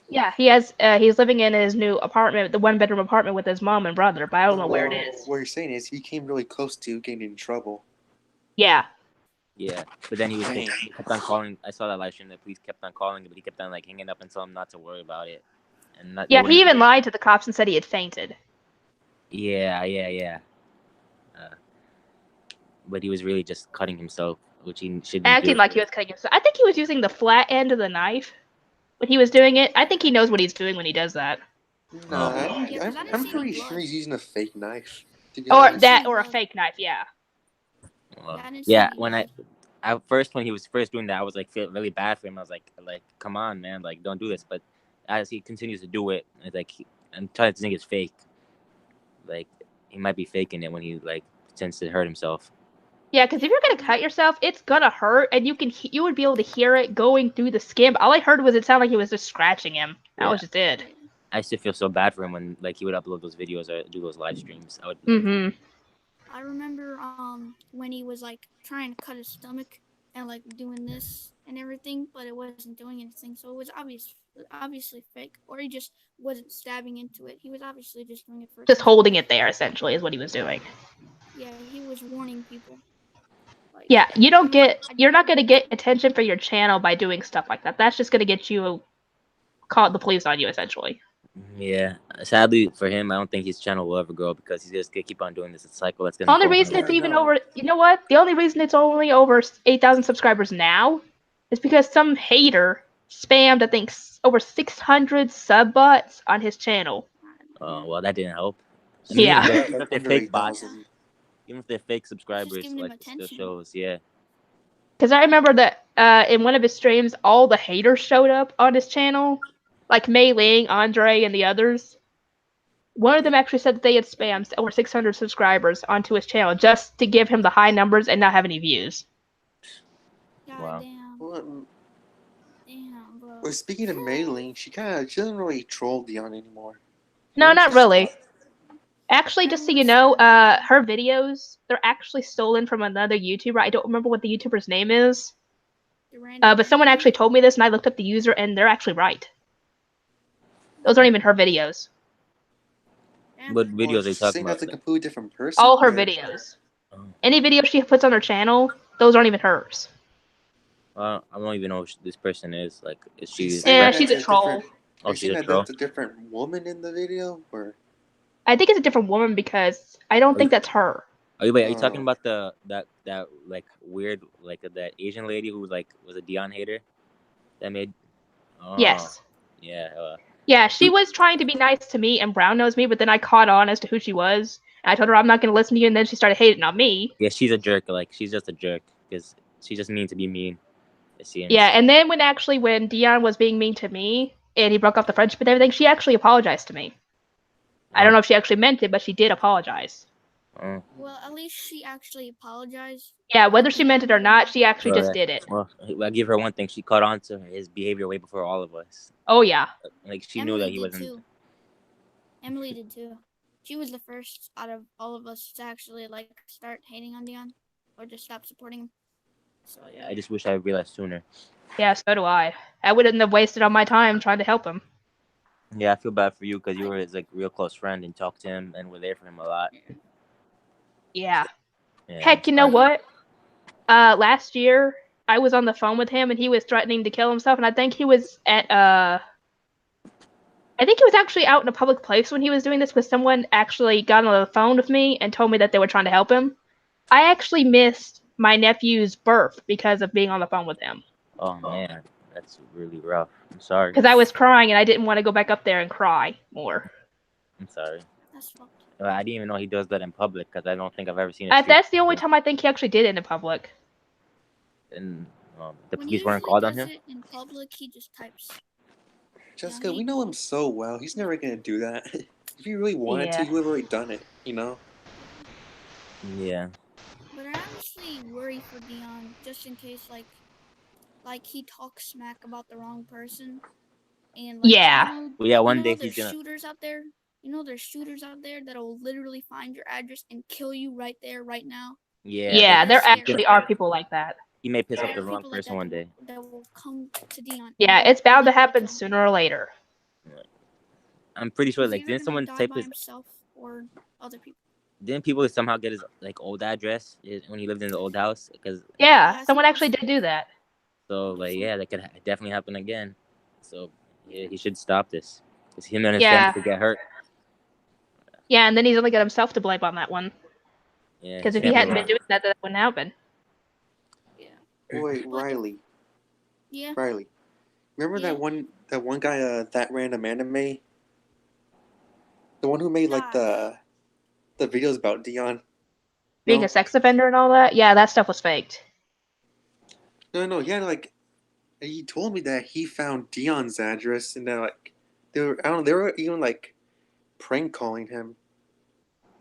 Yeah, he's living in his new apartment, the one-bedroom apartment with his mom and brother, but I don't know where it is. What you're saying is he came really close to getting in trouble. Yeah. Yeah, but then he Dang. kept on calling. I saw that live stream. The police kept on calling, but he kept on like hanging up and telling him not to worry about it, and not. They Yeah, he wouldn't- even lied to the cops and said he had fainted. Yeah. But he was really just cutting himself, which he shouldn't Acting do. like he was cutting himself. I think he was using the flat end of the knife when he was doing it. I think he knows what he's doing when he does that. No, Yeah, 'cause I didn't I'm see any pretty blood. sure he's using a fake knife. To be Or honest. that, or a fake knife, yeah. I didn't see Yeah, any when blood. when he was first doing that, I was like feel really bad for him. I was like, come on, man, like don't do this. But as he continues to do it, it's like I'm trying to think it's fake. Like he might be faking it when he like pretends to hurt himself. Yeah, because if you're gonna cut yourself, it's gonna hurt, and you would be able to hear it going through the skin. All I heard was it sounded like he was just scratching him. That was just it. I used to feel so bad for him when like he would upload those videos or do those live streams. I would. Mm-hmm. I remember when he was like trying to cut his stomach and like doing this and everything, but it wasn't doing anything. So it was obviously fake, or he just wasn't stabbing into it. He was obviously just doing it for Just attention. holding it there, essentially, is what he was doing. Yeah, he was warning people. Like, Yeah, you're not gonna get attention for your channel by doing stuff like that. That's just gonna get you call the police on you, essentially. Yeah, sadly for him, I don't think his channel will ever grow because he's just gonna keep on doing this cycle. That's The gonna only go on. reason Yeah, it's I even know. over, you know what? The only reason it's only over 8,000 subscribers now is because some hater spammed, I think, over 600 sub bots on his channel. Well, that didn't help. I Yeah. even if they're Under fake bots, 8,000. even if they're fake subscribers, giving him like it still attention. shows. Yeah. Because I remember that in one of his streams, all the haters showed up on his channel, like Mei Ling, Andre, and the others. One of them actually said that they had spammed over 600 subscribers onto his channel just to give him the high numbers and not have any views. God Wow. damn. Well, Bro. well, speaking of Mei Ling, she doesn't really troll Dion anymore. No, Didn't not she really. stop? Actually, just so you know, her videos, they're actually stolen from another YouTuber. I don't remember what the YouTuber's name is. But someone actually told me this, and I looked up the user, and they're actually right. Those aren't even her videos. What videos Well, are you she's talking saying about? that's a completely different person. All her or- videos. Any video she puts on her channel, those aren't even hers. I don't even know who this person is. Like, is she? She's saying Yeah, that she's a that's troll. different- Oh, Are you she's saying a that troll. that's a different woman in the video, or I think it's a different woman because I don't think that's her. Are you talking about that like weird like that Asian lady who like was a Dion hater that made? Oh, Yes. Yeah. Yeah, she was trying to be nice to me and brown nosed me, but then I caught on as to who she was. And I told her I'm not going to listen to you, and then she started hating on me. Yeah, she's a jerk. Like she's just a jerk because she's just mean to be mean. It seems. Yeah, and then when Dion was being mean to me and he broke off the friendship and everything, she actually apologized to me. I don't know if she actually meant it, but she did apologize. Oh. Well, at least she actually apologized. Yeah, whether she meant it or not, she actually just did it. Well, I give her one thing. She caught on to his behavior way before all of us. Oh yeah. Like she knew that he wasn't. Too. Emily did too. She was the first out of all of us to actually like start hating on Dion or just stop supporting him. So yeah, I just wish I realized sooner. Yeah, so do I. I wouldn't have wasted all my time trying to help him. Yeah, I feel bad for you because you were his like real close friend and talked to him and were there for him a lot. Yeah. Yeah, Heck, you know what? Last year I was on the phone with him and he was threatening to kill himself, and I think he was at I think he was actually out in a public place when he was doing this because someone actually got on the phone with me and told me that they were trying to help him. I actually missed my nephew's birth because of being on the phone with him. Oh man, that's really rough. I'm sorry. Because I was crying and I didn't want to go back up there and cry more. I'm sorry. That's fucked. I didn't even know he does that in public because I don't think I've ever seen it. That's the only time I think he actually did it in public. And the police weren't called on him? It in public, he just types. Jessica, we know him so well. He's never gonna do that. If he really wanted to, Yeah. he would have already done it. You know. Yeah. honestly worry for Dion just in case like he talks smack about the wrong person, and like Yeah. Well, yeah, one day there's he's gonna. shooters out there. There's shooters out there that'll literally find your address and kill you right there, right now. Yeah, Yeah, That's there he's gonna. actually scary. are people like that. He may piss off There the are wrong people like person that one day. that will come to Dion and Yeah, will it's bound to literally happen kill him. sooner or later. I'm pretty sure. He's Like, either didn't gonna someone die type by his? himself or other people. Didn't people somehow get his like old address when he lived in the old house? Because Yeah, I someone think actually did do that. so like yeah, that could definitely happen again. So yeah, he should stop this. Because him and his family Yeah. could get hurt. Yeah, and then he's only got himself to blame on that one. Yeah, Because his if he family. hadn't been doing that, that wouldn't happen. Yeah. Wait, But Riley. yeah. Riley. Remember Yeah. that one guy, that random anime? The one who made like Josh. the videos about Dion? Being No? a sex offender and all that, yeah, that stuff was faked. No, he had like he told me that he found Dion's address and that like they were even like prank calling him.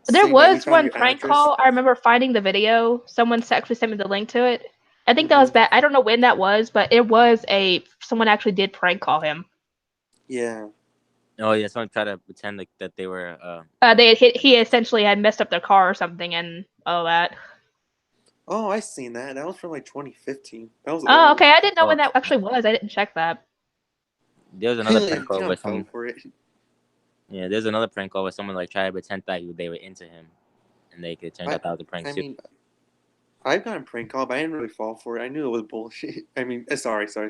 There Saying that he was found one your prank address. call. I remember finding the video. Someone actually sent me the link to it. I think that was bad. I don't know when that was, but it was someone actually did prank call him. Yeah. Oh yeah, someone tried to pretend like that they were. He essentially had messed up their car or something and all that. Oh, I seen that. That was from like 2015. That was Oh, old. okay. I didn't know Oh, when that actually was. I didn't check that. there was another prank And call Dion where fell someone. for it. Yeah, there's another prank call where someone like tried to pretend that they were into him, and it turned out that was a prank I too. mean, I've gotten prank called, but I didn't really fall for it. I knew it was bullshit. I mean, sorry for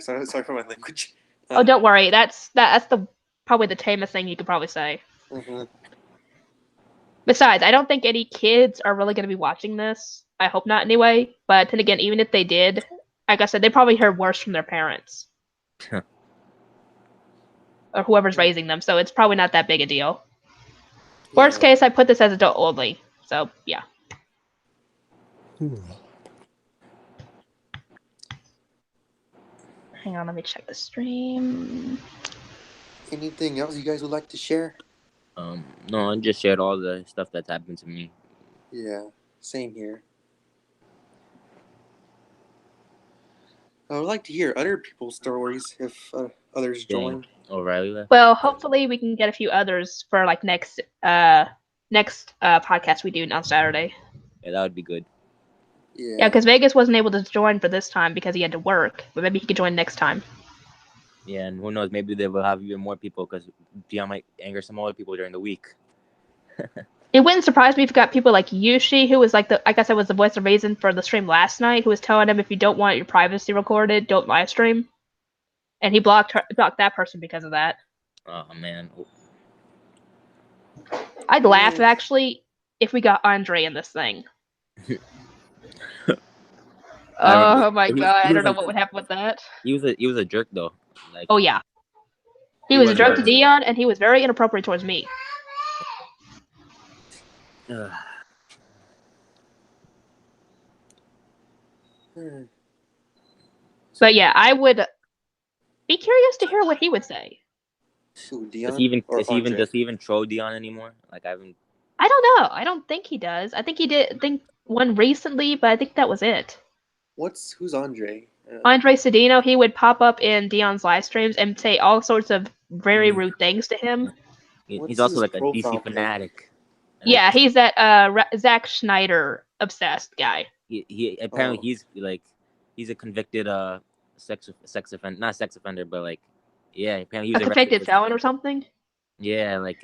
my language. Oh, don't worry. That's the probably the tamest thing you could probably say. Uh-huh. Besides, I don't think any kids are really going to be watching this. I hope not anyway. But then again, even if they did, like I said, they probably heard worse from their parents. Or whoever's raising them, so it's probably not that big a deal. Worst case, I put this as adult only. So, yeah. Hang on, let me check the stream. Anything else you guys would like to share? No, I just shared all the stuff that's happened to me. Yeah, same here. I would like to hear other people's stories if others join. O'Reilly left. Well, hopefully we can get a few others for like next podcast we do on Saturday. Yeah, that would be good. Yeah, because Vegas wasn't able to join for this time because he had to work, but maybe he could join next time. Yeah, and who knows? Maybe they will have even more people because Dion might anger some other people during the week. It wouldn't surprise me if we got people like Yushi, who was like I said, was the voice of reason for the stream last night, who was telling him if you don't want your privacy recorded, don't live stream. And he blocked that person because of that. Oh man. I'd laugh actually if we got Andre in this thing. Oh my god, I don't know what would happen with that. He was a jerk though. Like, oh yeah. He was a jerk to Dion, and he was very inappropriate towards me. But yeah, I would be curious to hear what he would say. Does he even troll Dion anymore? Like I don't know. I don't think he does. I think he did one recently, but I think that was it. Who's Andre? Andre Cedino, he would pop up in Dion's live streams and say all sorts of very rude things to him. He's also like a DC fanatic. Yeah, he's that Zack Snyder obsessed guy. He apparently he's a convicted sex offender, not sex offender, but like apparently he was a convicted felon or something. Yeah, like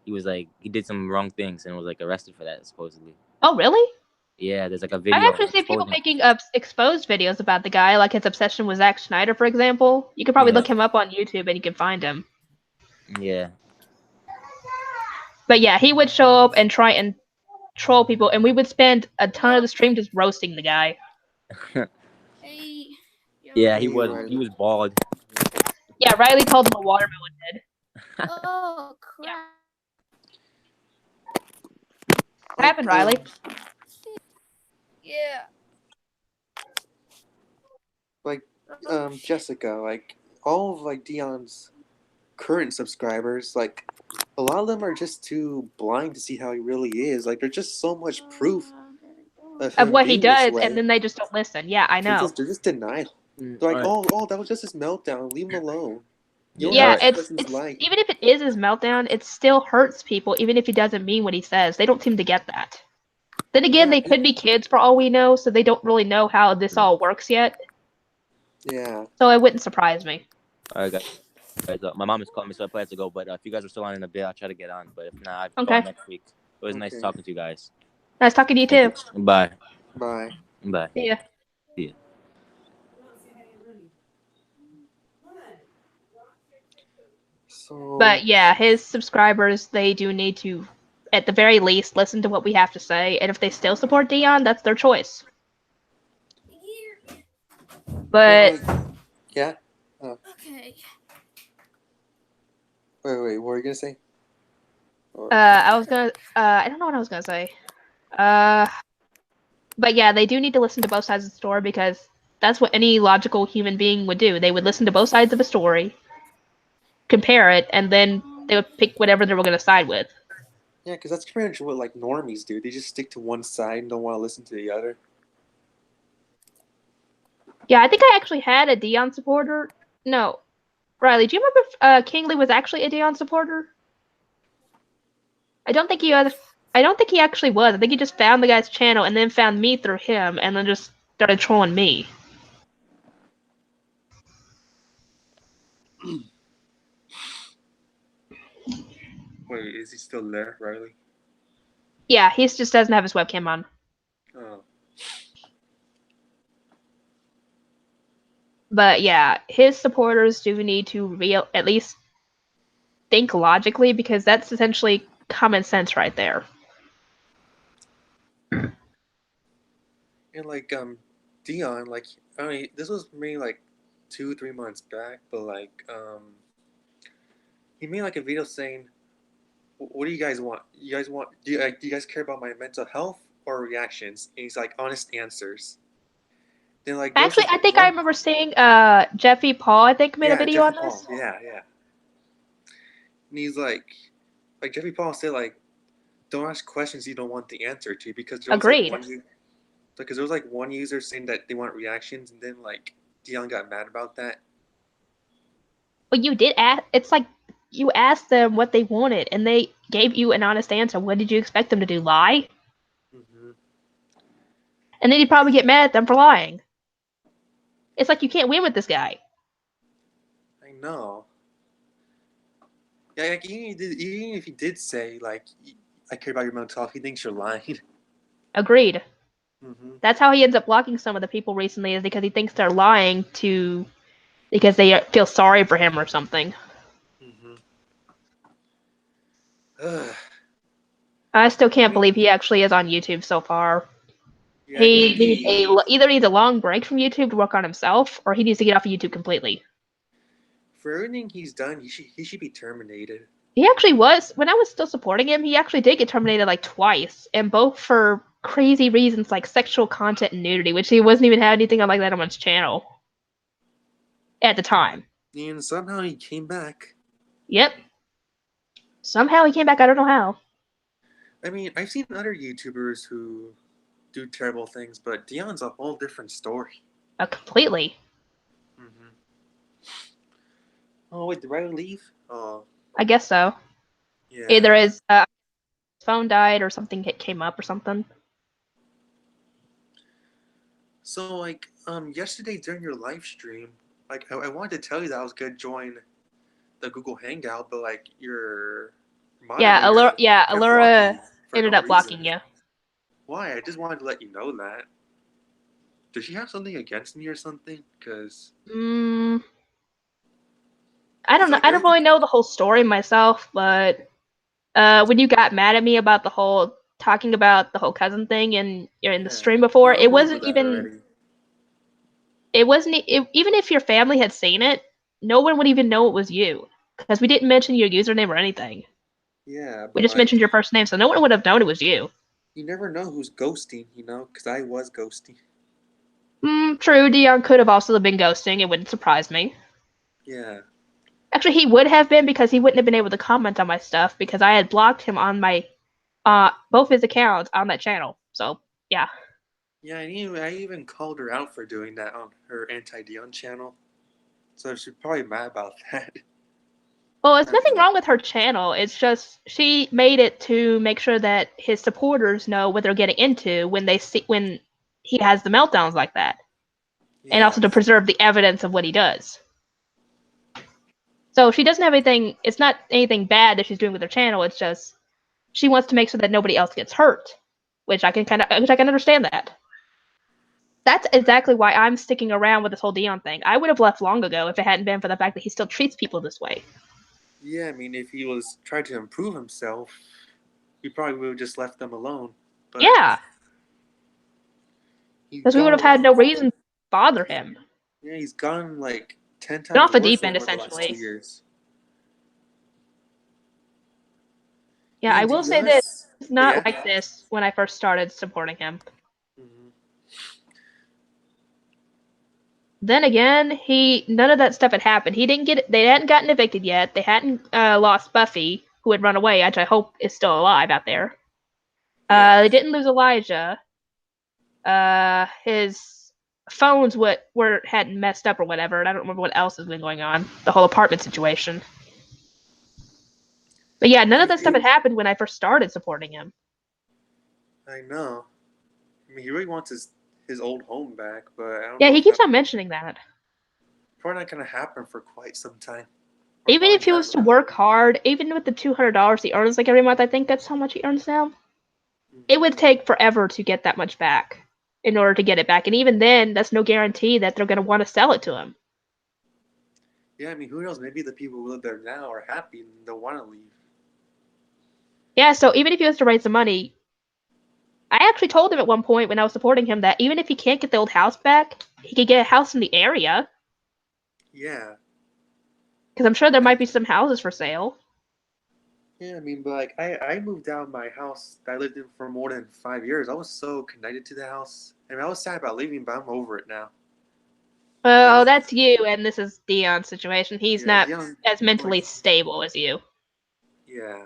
he did some wrong things and was like arrested for that supposedly. Oh really? Yeah, there's like a video. I actually see people making exposed videos about the guy, like his obsession with Zack Snyder, for example. You could probably look him up on YouTube and you can find him. Yeah. But yeah, he would show up and try and troll people, and we would spend a ton of the stream just roasting the guy. Yeah, he was bald. Yeah, Riley called him a watermelon head. Oh crap! What happened, Riley? Yeah. Like, Jessica, like all of like Dion's current subscribers, like a lot of them are just too blind to see how he really is. Like, there's just so much proof of of him what he being this does, way. and then they just don't listen. Yeah, I know. They're just denial. Mm, They're like, alright. oh, that was just his meltdown. Leave him alone. You don't Yeah, know Yeah, what alright. this person's it's like. even if it is his meltdown, it still hurts people, even if he doesn't mean what he says. They don't seem to get that. Then again, Yeah, they could be kids for all we know, so they don't really know how this all works yet. yeah. So it wouldn't surprise me. Alright, guys. My mom is calling me, so I probably have to go. But if you guys are still on in a bit, I'll try to get on. But if not, I'll call Okay. next week. It was nice Okay. talking to you guys. Nice talking to you Thank too. you. Bye. Bye. Bye. See ya. See ya. So. But yeah, his subscribers, they do need to, at the very least, listen to what we have to say. And if they still support Dion, that's their choice. But Yeah. Okay. Wait. What were you gonna say? I was gonna, I don't know what I was gonna say. But yeah, they do need to listen to both sides of the story because that's what any logical human being would do. They would listen to both sides of a story, compare it, and then they would pick whatever they were gonna side with. Yeah, because that's pretty much what like normies do. They just stick to one side and don't want to listen to the other. Yeah, I think I actually had a Dion supporter. No, Riley, do you remember if Kingsley was actually a Dion supporter? I don't think he was. I don't think he actually was. I think he just found the guy's channel and then found me through him, and then just started trolling me. Wait, is he still there, Riley? Yeah, he just doesn't have his webcam on. Oh. But yeah, his supporters do need to at least think logically because that's essentially common sense right there. And like Dion, like I mean, this was maybe like 2-3 months back, but like he made like a video saying, "What do you guys want? You guys want? Do you guys care about my mental health or reactions?" And he's like, "Honest answers." Then like there was Actually, this I think I one, remember seeing Jeffy Paul, I think, made a yeah, video Jeffrey on Paul, this. yeah. And he's like Jeffrey Paul said, like, don't ask questions you don't want the answer to because there was Agreed. like one user saying that they want reactions, and then like Dion got mad about that. But you did ask. It's like you asked them what they wanted, and they gave you an honest answer. What did you expect them to do? Lie? Mm-hmm. And then you'd probably get mad at them for lying. It's like you can't win with this guy. I know. Yeah, like even if he did say like, "I care about your mental health," he thinks you're lying. Agreed. Mm-hmm. That's how he ends up blocking some of the people recently, is because he thinks they're lying because they feel sorry for him or something. Mm-hmm. I still can't believe he actually is on YouTube so far. Yeah, He needs either needs a long break from YouTube to work on himself, or he needs to get off of YouTube completely. for everything he's done, he should be terminated. He actually was, when I was still supporting him, he actually did get terminated like twice, and both for crazy reasons like sexual content and nudity, which he wasn't even had anything like that on his channel at the time. And somehow he came back. Yep. Somehow he came back. I don't know how. I mean, I've seen other YouTubers who do terrible things, but Dion's a whole different story. Completely. Mm-hmm. Oh wait, did Riley leave? Oh. I guess so. Yeah. Either his phone died or something came up or something. So like yesterday during your live stream, like I wanted to tell you that I was gonna join the Google Hangout, but like your Yeah, moderator kept Allura blocking you for ended no up blocking reason. you. Why? I just wanted to let you know that. Does she have something against me or something? Cause I don't know. like I don't really know the whole story myself, but when you got mad at me about the whole talking about the whole cousin thing and you're in the stream before, I'm over that already. even if your family had seen it, no one would even know it was you because we didn't mention your username or anything. Yeah, We but just like mentioned your first name, so no one would have known it was you. you never know who's ghosting, you know? Cause I was ghosting. True. Dion could have also been ghosting. It wouldn't surprise me. Yeah. Actually, he would have been because he wouldn't have been able to comment on my stuff because I had blocked him on my both his accounts on that channel. So yeah. Yeah, I even called her out for doing that on her anti-Dion channel. So she's probably mad about that. Well, it's I nothing know. wrong with her channel. It's just she made it to make sure that his supporters know what they're getting into when he has the meltdowns like that, and Yeah. also to preserve the evidence of what he does. So she doesn't have anything. It's not anything bad that she's doing with her channel. It's just she wants to make sure that nobody else gets hurt, which I can understand that. That's exactly why I'm sticking around with this whole Dion thing. I would have left long ago if it hadn't been for the fact that he still treats people this way. Yeah, I mean, if he was trying to improve himself, he probably would have just left them alone. But Yeah, he's because we would have gone. had no reason to bother him. Yeah, he's gone like 10 Been times off the worse deep than end, over the last 2 essentially. years. Yeah, Yeah, I and to will be say this. honest, It's yeah. not like this when I first started supporting him. Mhm. Then again, none of that stuff had happened. He didn't get. They hadn't gotten evicted yet. They hadn't lost Buffy, who had run away, which I hope is still alive out there. Yeah. They didn't lose Elijah. His phones hadn't messed up or whatever, and I don't remember what else has been going on. The whole apartment situation. But yeah, none of that stuff had happened when I first started supporting him. I know. I mean, he really wants his old home back, but I don't Yeah, know he if keeps that's on mentioning that. probably not going to happen for quite some time. Or Even probably if he was to never. work hard, even with the $200 he earns like every month, I think that's how much he earns now. It would take forever to get that much back in order to get it back. And even then, that's no guarantee that they're going to want to sell it to him. Yeah, I mean, who knows? Maybe the people who live there now are happy and don't want to leave. Yeah, so even if he was to raise the money, I actually told him at one point when I was supporting him that even if he can't get the old house back, he could get a house in the area. Yeah. Because I'm sure there might be some houses for sale. Yeah, I mean, but like, I moved out of my house that I lived in for more than 5 years. I was so connected to the house. I mean, I was sad about leaving, but I'm over it now. Well, You know? that's you, and this is Dion's situation. He's Yeah, not Dion, as mentally like, stable as you. yeah.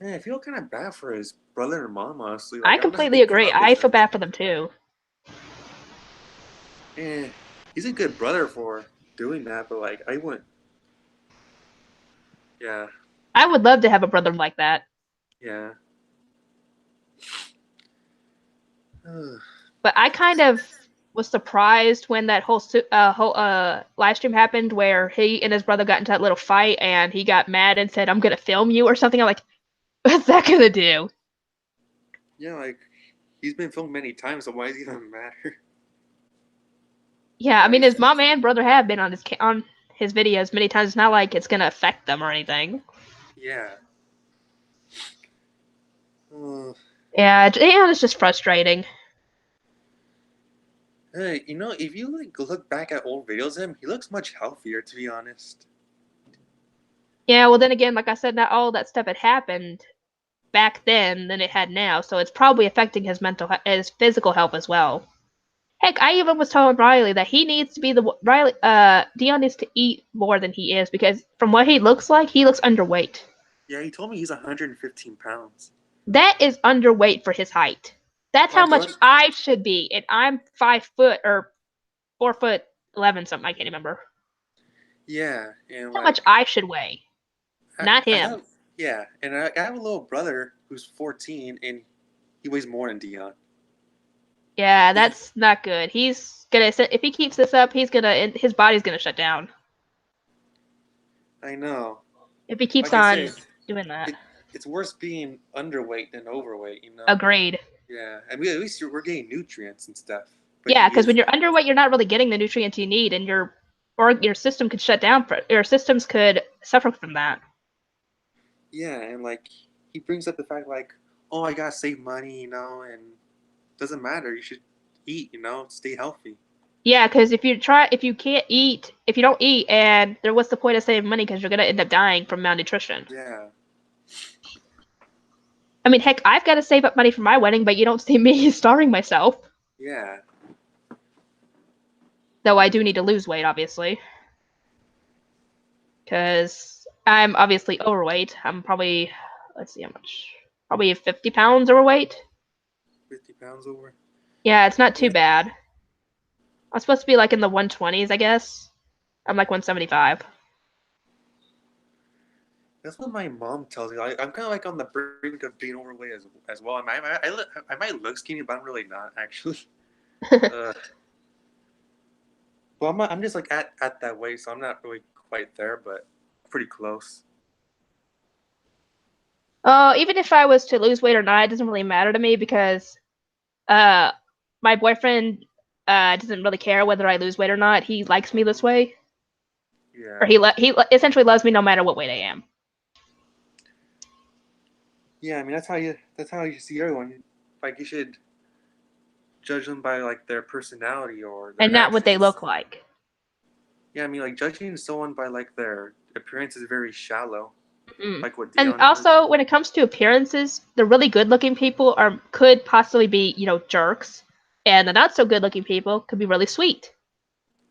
Man, I feel kind of bad for his brother and mom, honestly. Like, I I don't know how completely they put agree. up with I feel him. bad for them too. Eh, he's a good brother for doing that, but like, I wouldn't. Yeah, I would love to have a brother like that. yeah. But I kind of was surprised when that whole live stream happened where he and his brother got into that little fight and he got mad and said, "I'm gonna film you" or something. I'm like, what's that gonna do? Yeah, like, he's been filmed many times, so why does it even matter? Yeah, I mean, Like, his mom and brother have been on his videos many times. It's not like it's gonna affect them or anything. yeah. Yeah, it's just frustrating. Hey, you know, if you like look back at old videos of him, he looks much healthier, to be honest. Yeah, well, then again, like I said, not all that stuff had happened back then than it had now, so it's probably affecting his physical health as well. Heck, I even was telling Riley that he needs to be Dion needs to eat more than he is because from what he looks like, he looks underweight. Yeah, he told me he's 115 pounds. That is underweight for his height. That's how Like, much I should be, and I'm 5 foot or 4'11" something. I can't remember. yeah, and That's how like, much I should weigh, not I him. have, yeah, and I have a little brother who's 14, and he weighs more than Dion. Yeah, that's not good. He's gonna if he keeps this up, his body's gonna shut down. I know. If he keeps Like I on said, doing that. it's worse being underweight than overweight, you know? Agreed. Yeah, I mean, at least we're getting nutrients and stuff. But Yeah, he because when is, you're underweight, you're not really getting the nutrients you need, and your system could shut down. Your systems could suffer from that. yeah, and like, he brings up the fact, like, oh, I gotta save money, you know, and doesn't matter. You should eat, you know, stay healthy. Yeah, because if you don't eat, and what's the point of saving money? Because you're gonna end up dying from malnutrition. Yeah. I mean, heck, I've got to save up money for my wedding, but you don't see me starving myself. Yeah. Though I do need to lose weight, obviously. Because I'm obviously overweight. I'm probably, let's see how much, probably 50 pounds overweight. 50 pounds over. Yeah, it's not too Yeah. bad. I'm supposed to be like in the 120s, I guess. I'm like 175. That's what my mom tells me. I'm kind of like on the brink of being overweight as well. I might look skinny, but I'm really not actually. Uh, well, I'm just like at that weight, so I'm not really quite there, but pretty close. Even if I was to lose weight or not, it doesn't really matter to me because uh, my boyfriend doesn't really care whether I lose weight or not. He likes me this way, or Yeah. he essentially loves me no matter what weight I am. Yeah, I mean that's how you see everyone. Like you should judge them by like their personality or And their not what they actions. look like. Yeah, I mean like judging someone by like their appearance is very shallow. Mm. Like what And Dion does. also, when it comes to appearances, the really good-looking people could possibly be, jerks, and the not so good-looking people could be really sweet.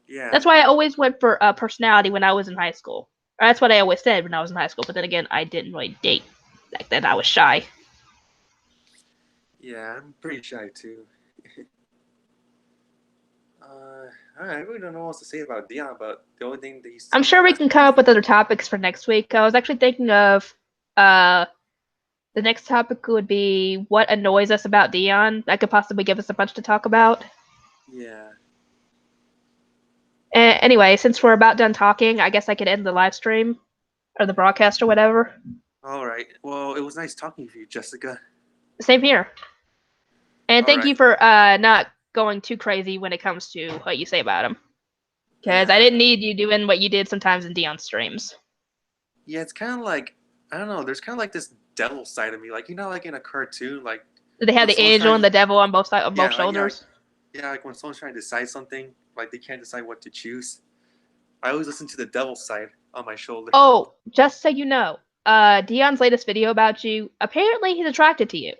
Yeah. That's why I always went for personality when I was in high school. Or that's what I always said when I was in high school. But then again, I didn't really date back then. I was shy. Yeah, I'm pretty shy too. uh, I really don't know what else to say about Dion, but the only thing that he's I'm sure we has can come up with other topics for next week. I was actually thinking of uh, the next topic would be what annoys us about Dion. That could possibly give us a bunch to talk about. yeah. Anyway, since we're about done talking, I guess I could end the live stream or the broadcast or whatever. All right. Well, it was nice talking to you, Jessica. Same here. And All thank you right. for not going too crazy when it comes to what you say about him. Because I Yeah. didn't need you doing what you did sometimes in Dion streams. Yeah, it's kind of like I don't know. There's kind of like this devil side of me, like like in a cartoon, like Did they have when the someone's angel trying, and the devil on both sides, on both yeah, shoulders? like when someone's trying to decide something, like they can't decide what to choose. I always listen to the devil side on my shoulder. Oh, just so you know, Dion's latest video about you, apparently he's attracted to you.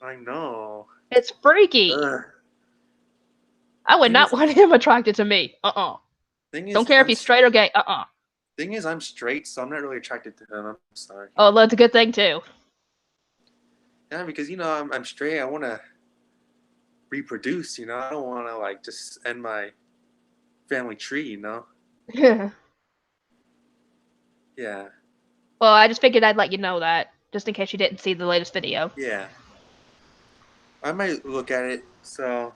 I know. It's freaky. Ugh. I would Thing not is, want him attracted to me. thing Don't is, care if he's straight or gay. thing is, I'm straight, so I'm not really attracted to him. I'm sorry. Oh, that's a good thing too. Yeah, because I'm straight. I want to reproduce. I don't want to like just end my family tree. Well, Yeah. I just figured I'd let you know that, just in case you didn't see the latest video. Yeah. I might look at it. So,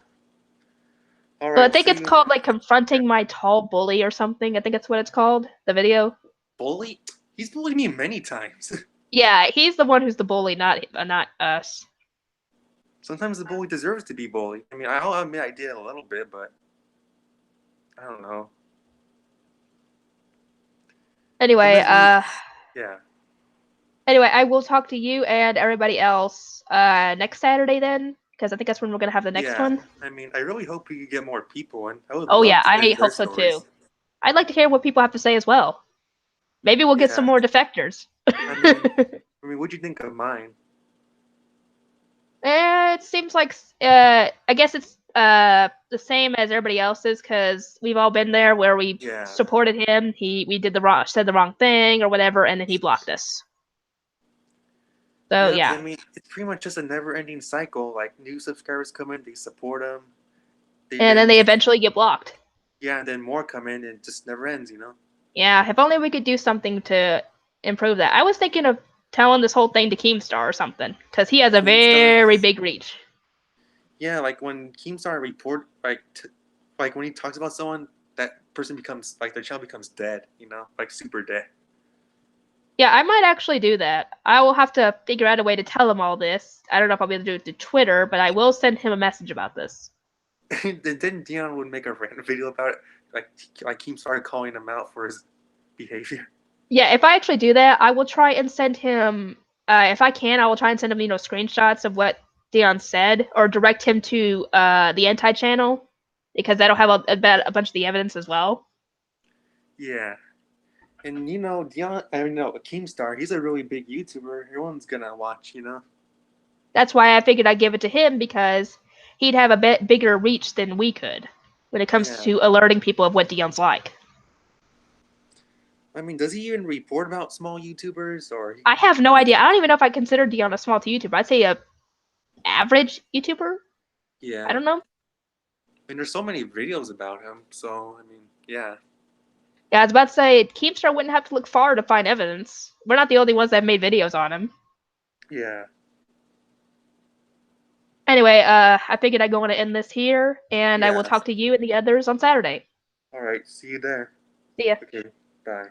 all So right. I We'll think see it's you. called like Yeah. confronting my tall bully or something. I think that's what it's called. The video. Bully? He's bullied me many times. Yeah, he's the one who's the bully, not us. Sometimes the bully deserves to be bullied. I mean, I'll admit I did a little bit, but I don't know. Anyway, Sometimes we, yeah, I will talk to you and everybody else next Saturday then, because I think that's when we're gonna have the next yeah. one. I mean, I really hope we could get more people in. I would Oh love yeah, to hear I their hope so too. stories. I'd like to hear what people have to say as well. Maybe we'll get some Yeah. more defectors. I mean, what'd you think of mine? It seems like I guess it's the same as everybody else's because we've all been there where we Yeah. supported him. We said the wrong thing or whatever, and then he blocked us. So Yep. yeah. I mean, it's pretty much just a never-ending cycle. Like new subscribers come in, they support them. And then they eventually get blocked. Yeah, and then more come in, and it just never ends. Yeah, if only we could do something to improve that. I was thinking of telling this whole thing to Keemstar or something, because he has a Keemstar. very big reach. Yeah, like when Keemstar report, like when he talks about someone, that person becomes like their channel becomes dead. Like super dead. Yeah, I might actually do that. I will have to figure out a way to tell him all this. I don't know if I'll be able to do it to Twitter, but I will send him a message about this. And then Dion would make a random video about it, like Keemstar calling him out for his behavior. Yeah, if I actually do that, I will try and send him. If I can, I will try and send him, screenshots of what Dion said, or direct him to the anti channel, because that'll have a bunch of the evidence as well. Yeah, and Dion, I mean no, Keemstar, he's a really big YouTuber. Everyone's gonna watch. That's why I figured I'd give it to him because he'd have a bit bigger reach than we could when it comes Yeah. to alerting people of what Dion's like. I mean, does he even report about small YouTubers or? I have no idea. I don't even know if I consider Dion a small YouTuber. I'd say average YouTuber. Yeah. I don't know. And there's so many videos about him, so I mean, yeah. Yeah, I was about to say Keemstar wouldn't have to look far to find evidence. We're not the only ones that have made videos on him. Yeah. Anyway, I figured I'd go on to end this here, and I will Yeah. talk to you and the others on Saturday. All right. See you there. See ya. Okay. Bye.